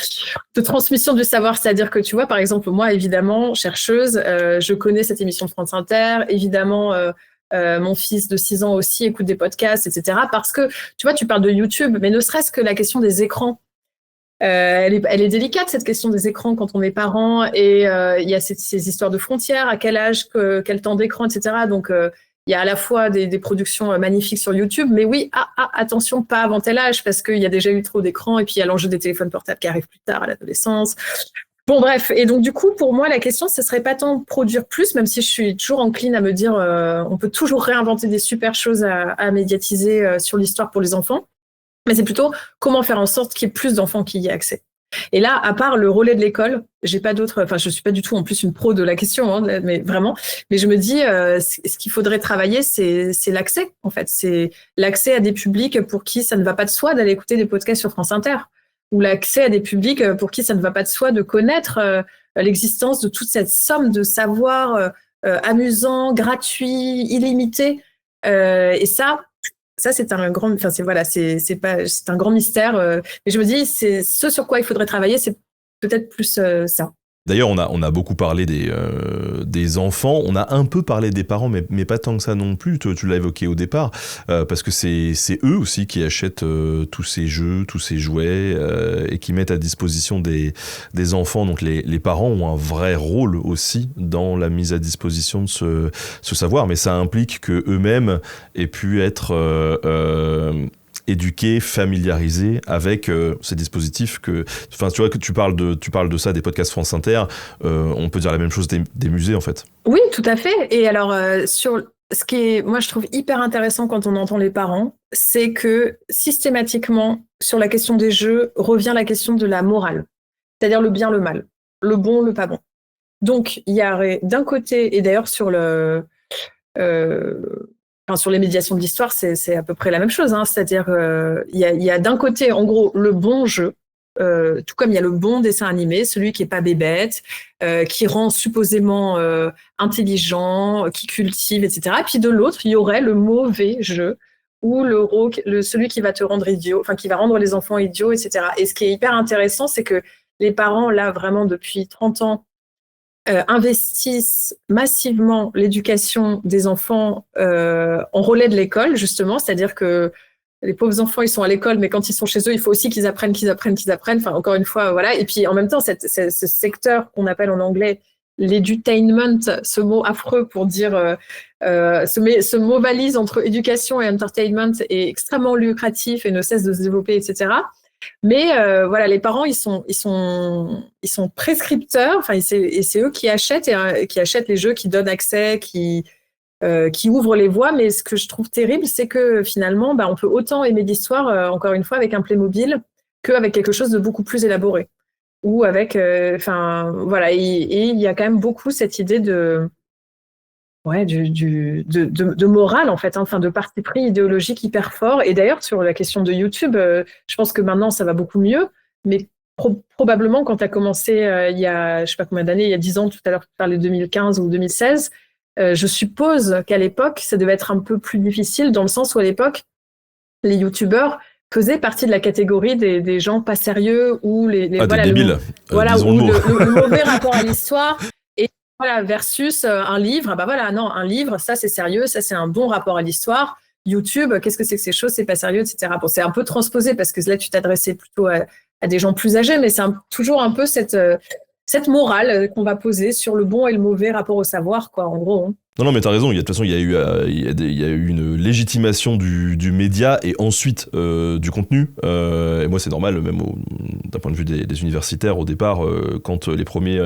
de transmission du savoir. C'est-à-dire que, tu vois, par exemple, moi, évidemment, chercheuse, je connais cette émission de France Inter, évidemment, mon fils de 6 ans aussi écoute des podcasts, etc. Parce que, tu vois, tu parles de YouTube, mais ne serait-ce que la question des écrans, elle est délicate, cette question des écrans quand on est parent, et il y a ces histoires de frontières, à quel âge, quel temps d'écran, etc. Donc, il y a à la fois des productions magnifiques sur YouTube, mais oui, attention, pas avant tel âge, parce qu'il y a déjà eu trop d'écrans, et puis il y a l'enjeu des téléphones portables qui arrivent plus tard à l'adolescence. Bon, bref, et donc du coup, pour moi, la question, ce serait pas tant de produire plus, même si je suis toujours encline à me dire on peut toujours réinventer des super choses à médiatiser sur l'histoire pour les enfants, mais c'est plutôt comment faire en sorte qu'il y ait plus d'enfants qui y aient accès. Et là, à part le relais de l'école, j'ai pas d'autres. Enfin, je suis pas du tout en plus une pro de la question, hein, mais vraiment. Mais je me dis, ce qu'il faudrait travailler, c'est l'accès. En fait, c'est l'accès à des publics pour qui ça ne va pas de soi d'aller écouter des podcasts sur France Inter, ou l'accès à des publics pour qui ça ne va pas de soi de connaître l'existence de toute cette somme de savoir amusant, gratuit, illimité. Et ça, c'est un grand, enfin c'est un grand mystère. Mais je me dis, c'est ce sur quoi il faudrait travailler, c'est peut-être plus ça. D'ailleurs, on a beaucoup parlé des enfants, on a un peu parlé des parents, mais pas tant que ça non plus, tu l'as évoqué au départ, parce que c'est eux aussi qui achètent tous ces jeux, tous ces jouets, et qui mettent à disposition des enfants. Donc les parents ont un vrai rôle aussi dans la mise à disposition de ce savoir, mais ça implique que eux-mêmes aient pu être éduqués, familiarisés avec ces dispositifs enfin tu vois que tu parles de ça, des podcasts France Inter, on peut dire la même chose des musées en fait. Oui, tout à fait. Et alors, sur ce qui est, moi, je trouve hyper intéressant quand on entend les parents, c'est que systématiquement, sur la question des jeux, revient la question de la morale, c'est-à-dire le bien, le mal, le bon, le pas bon. Donc, il y a d'un côté, et d'ailleurs sur sur les médiations de l'histoire, c'est à peu près la même chose, hein. C'est-à-dire, il y a d'un côté, en gros, le bon jeu, tout comme il y a le bon dessin animé, celui qui est pas bébête, qui rend supposément intelligent, qui cultive, etc. Et puis de l'autre, il y aurait le mauvais jeu, ou celui qui va te rendre idiot, enfin qui va rendre les enfants idiots, etc. Et ce qui est hyper intéressant, c'est que les parents, là, vraiment depuis 30 ans, investissent massivement l'éducation des enfants en relais de l'école, justement, c'est-à-dire que les pauvres enfants, ils sont à l'école, mais quand ils sont chez eux, il faut aussi qu'ils apprennent. Enfin, encore une fois, voilà. Et puis, en même temps, ce secteur qu'on appelle en anglais l'edutainment, ce mot affreux pour dire ce mot valise entre éducation et entertainment est extrêmement lucratif et ne cesse de se développer, etc. Mais voilà, les parents, ils sont prescripteurs. Enfin, et c'est eux qui achètent les jeux, qui donnent accès, qui ouvrent les voies. Mais ce que je trouve terrible, c'est que finalement, on peut autant aimer l'histoire, encore une fois, avec un Playmobil qu'avec quelque chose de beaucoup plus élaboré. Ou avec, voilà. Et il y a quand même beaucoup cette idée de morale, en fait, hein, enfin, de parti pris idéologique hyper fort. Et d'ailleurs, sur la question de YouTube, je pense que maintenant, ça va beaucoup mieux. Mais probablement, quand tu as commencé il y a, je sais pas combien d'années, il y a 10 ans, tout à l'heure, tu parlais de 2015 ou 2016, je suppose qu'à l'époque, ça devait être un peu plus difficile, dans le sens où, à l'époque, les YouTubeurs faisaient partie de la catégorie des gens pas sérieux, ou des débiles, le mauvais rapport à l'histoire. Voilà, versus un livre, non, un livre, ça c'est sérieux, ça c'est un bon rapport à l'histoire. YouTube, qu'est-ce que c'est que ces choses, c'est pas sérieux, etc. Bon, c'est un peu transposé parce que là tu t'adressais plutôt à des gens plus âgés, mais c'est toujours un peu cette morale qu'on va poser sur le bon et le mauvais rapport au savoir, quoi, en gros. Hein. Non, mais t'as raison. De toute façon, il y a eu une légitimation du média et ensuite du contenu. Et moi, c'est normal, même d'un point de vue des universitaires, au départ, quand les premiers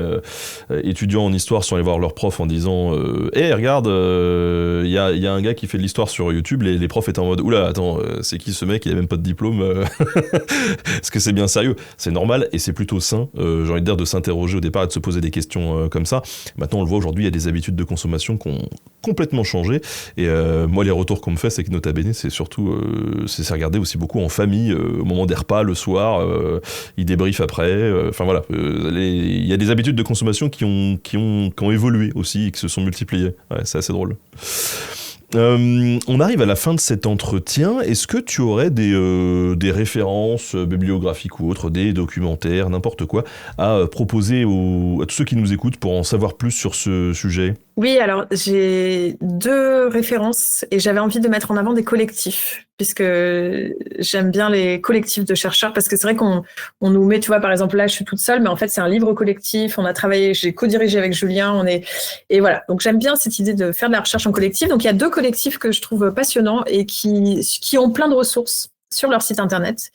étudiants en histoire sont allés voir leur prof en disant regarde, il y a un gars qui fait de l'histoire sur YouTube, les profs étaient en mode oula, attends, c'est qui ce mec? Il a même pas de diplôme. Est-ce que c'est bien sérieux? C'est normal et c'est plutôt sain, j'ai envie de dire, de s'interroger au départ et de se poser des questions comme ça. Maintenant, on le voit aujourd'hui, il y a des habitudes de consommation qu'on complètement changé, et moi les retours qu'on me fait, c'est que Nota Bene, c'est surtout c'est regardé aussi beaucoup en famille, au moment des repas le soir, ils débriefent après, enfin voilà, il y a des habitudes de consommation qui ont évolué aussi et qui se sont multipliées. Ouais, c'est assez drôle. On arrive à la fin de cet entretien. Est-ce que tu aurais des références bibliographiques ou autres, des documentaires, n'importe quoi, à proposer à tous ceux qui nous écoutent pour en savoir plus sur ce sujet ? Oui, alors j'ai 2 références et j'avais envie de mettre en avant des collectifs, puisque j'aime bien les collectifs de chercheurs, parce que c'est vrai qu'on nous met, tu vois, par exemple là je suis toute seule, mais en fait c'est un livre collectif, on a travaillé, j'ai co-dirigé avec Julien, et voilà, donc j'aime bien cette idée de faire de la recherche en collectif. Donc il y a 2 collectifs que je trouve passionnants et qui ont plein de ressources sur leur site internet.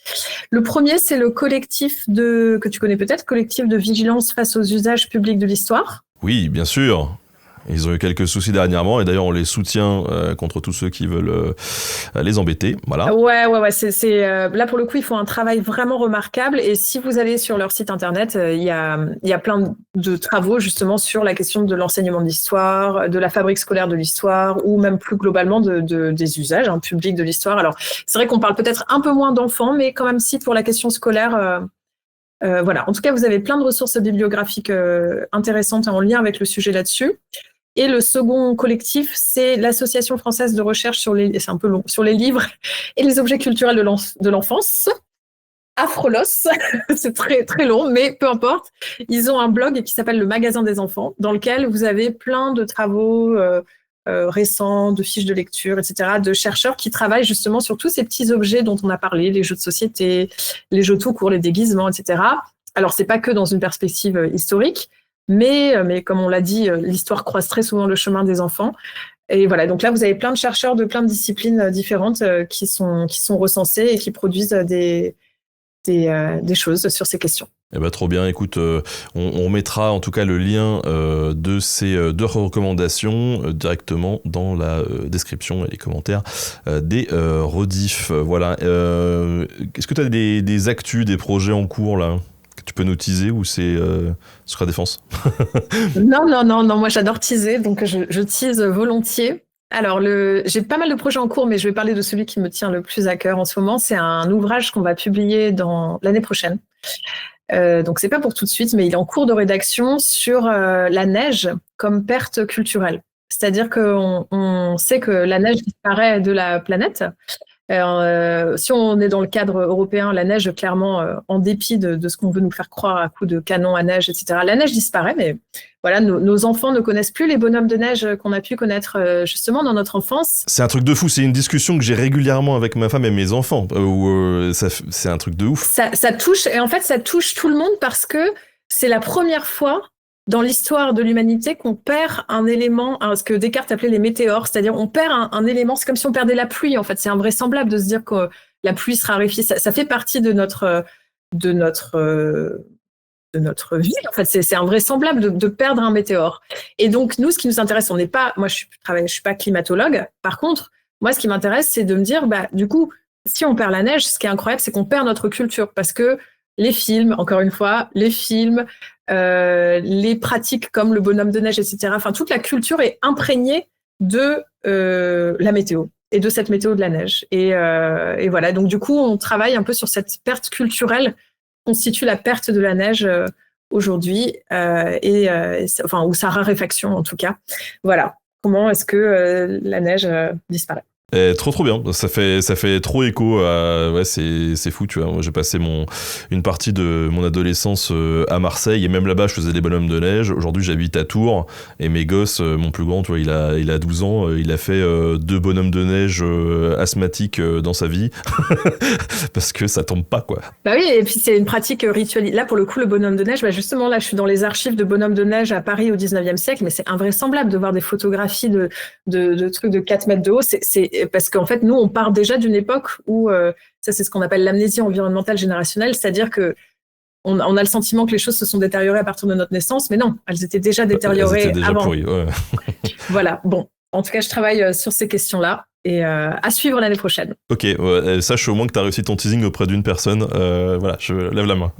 Le premier, c'est le collectif que tu connais peut-être, collectif de vigilance face aux usages publics de l'histoire. Oui, bien sûr. Ils ont eu quelques soucis dernièrement et d'ailleurs on les soutient contre tous ceux qui veulent les embêter. Voilà. Ouais. Là pour le coup ils font un travail vraiment remarquable, et si vous allez sur leur site internet, il y a plein de travaux justement sur la question de l'enseignement de l'histoire, de la fabrique scolaire de l'histoire, ou même plus globalement des usages publics de l'histoire. Alors c'est vrai qu'on parle peut-être un peu moins d'enfants, mais quand même si pour la question scolaire. Voilà. En tout cas, vous avez plein de ressources bibliographiques intéressantes en lien avec le sujet là-dessus. Et le second collectif, c'est l'Association française de recherche c'est un peu long, sur les livres et les objets culturels de l'enfance. Afrolos, c'est très très long, mais peu importe. Ils ont un blog qui s'appelle Le Magasin des enfants, dans lequel vous avez plein de travaux récents, de fiches de lecture, etc., de chercheurs qui travaillent justement sur tous ces petits objets dont on a parlé, les jeux de société, les jeux tout court, les déguisements, etc. Alors, c'est pas que dans une perspective historique, mais comme on l'a dit, l'histoire croise très souvent le chemin des enfants. Et voilà, donc là, vous avez plein de chercheurs de plein de disciplines différentes qui sont recensés et qui produisent des choses sur ces questions. Eh ben, trop bien, écoute, on mettra en tout cas le lien de ces deux recommandations directement dans la description et les commentaires des rediffs. Voilà. Est-ce que tu as des actus, des projets en cours là que tu peux nous teaser ou c'est secret défense? Non, moi j'adore teaser, donc je tease volontiers. Alors, j'ai pas mal de projets en cours, mais je vais parler de celui qui me tient le plus à cœur en ce moment. C'est un ouvrage qu'on va publier dans l'année prochaine. Donc, c'est pas pour tout de suite, mais il est en cours de rédaction sur la neige comme perte culturelle. C'est-à-dire qu'on sait que la neige disparaît de la planète. Si on est dans le cadre européen, la neige, clairement, en dépit de ce qu'on veut nous faire croire à coups de canon à neige, etc., la neige disparaît, mais voilà, nos enfants ne connaissent plus les bonhommes de neige qu'on a pu connaître justement dans notre enfance. C'est un truc de fou, c'est une discussion que j'ai régulièrement avec ma femme et mes enfants, c'est un truc de ouf. Ça touche, et en fait, ça touche tout le monde parce que c'est la première fois dans l'histoire de l'humanité qu'on perd un élément, ce que Descartes appelait les météores, c'est-à-dire on perd un élément, c'est comme si on perdait la pluie, en fait. C'est invraisemblable de se dire que la pluie se raréfie. Ça fait partie de notre vie, en fait. C'est invraisemblable de perdre un météore. Et donc, nous, ce qui nous intéresse, moi, je suis pas climatologue. Par contre, moi, ce qui m'intéresse, c'est de me dire, du coup, si on perd la neige, ce qui est incroyable, c'est qu'on perd notre culture parce que les films, encore une fois, les pratiques comme le bonhomme de neige, etc. Enfin, toute la culture est imprégnée de la météo et de cette météo de la neige. Et voilà, donc du coup, on travaille un peu sur cette perte culturelle qui constitue la perte de la neige aujourd'hui, ou sa raréfaction en tout cas. Voilà, comment est-ce que la neige disparaît? Trop bien, ça fait trop écho à... Ouais, c'est fou, tu vois. Moi, j'ai passé une partie de mon adolescence à Marseille, et même là-bas, je faisais des bonhommes de neige. Aujourd'hui, j'habite à Tours, et mes gosses, mon plus grand, tu vois, il a 12 ans, il a fait 2 bonhommes de neige asthmatiques dans sa vie, parce que ça tombe pas, quoi. Bah oui, et puis c'est une pratique rituelle. Là, pour le coup, le bonhomme de neige, justement, là, je suis dans les archives de bonhommes de neige à Paris au 19e siècle, mais c'est invraisemblable de voir des photographies de trucs de 4 mètres de haut. C'est parce qu'en fait, nous, on part déjà d'une époque où, ça c'est ce qu'on appelle l'amnésie environnementale générationnelle, c'est-à-dire que on a le sentiment que les choses se sont détériorées à partir de notre naissance, mais non, elles étaient déjà détériorées elles étaient déjà avant. pourries, ouais. Voilà, bon, en tout cas, je travaille sur ces questions-là et à suivre l'année prochaine. Ok, sache au moins que tu as réussi ton teasing auprès d'une personne, voilà, je lève la main.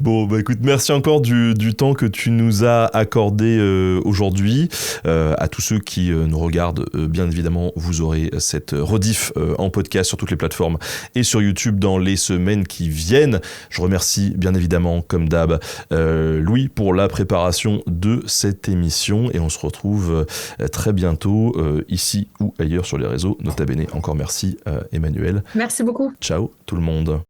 Bon, bah écoute, merci encore du temps que tu nous as accordé aujourd'hui. À tous ceux qui nous regardent, bien évidemment, vous aurez cette rediff en podcast sur toutes les plateformes et sur YouTube dans les semaines qui viennent. Je remercie bien évidemment, comme d'hab, Louis pour la préparation de cette émission et on se retrouve très bientôt ici ou ailleurs sur les réseaux. Nota bene, encore merci Emmanuel. Merci beaucoup. Ciao tout le monde.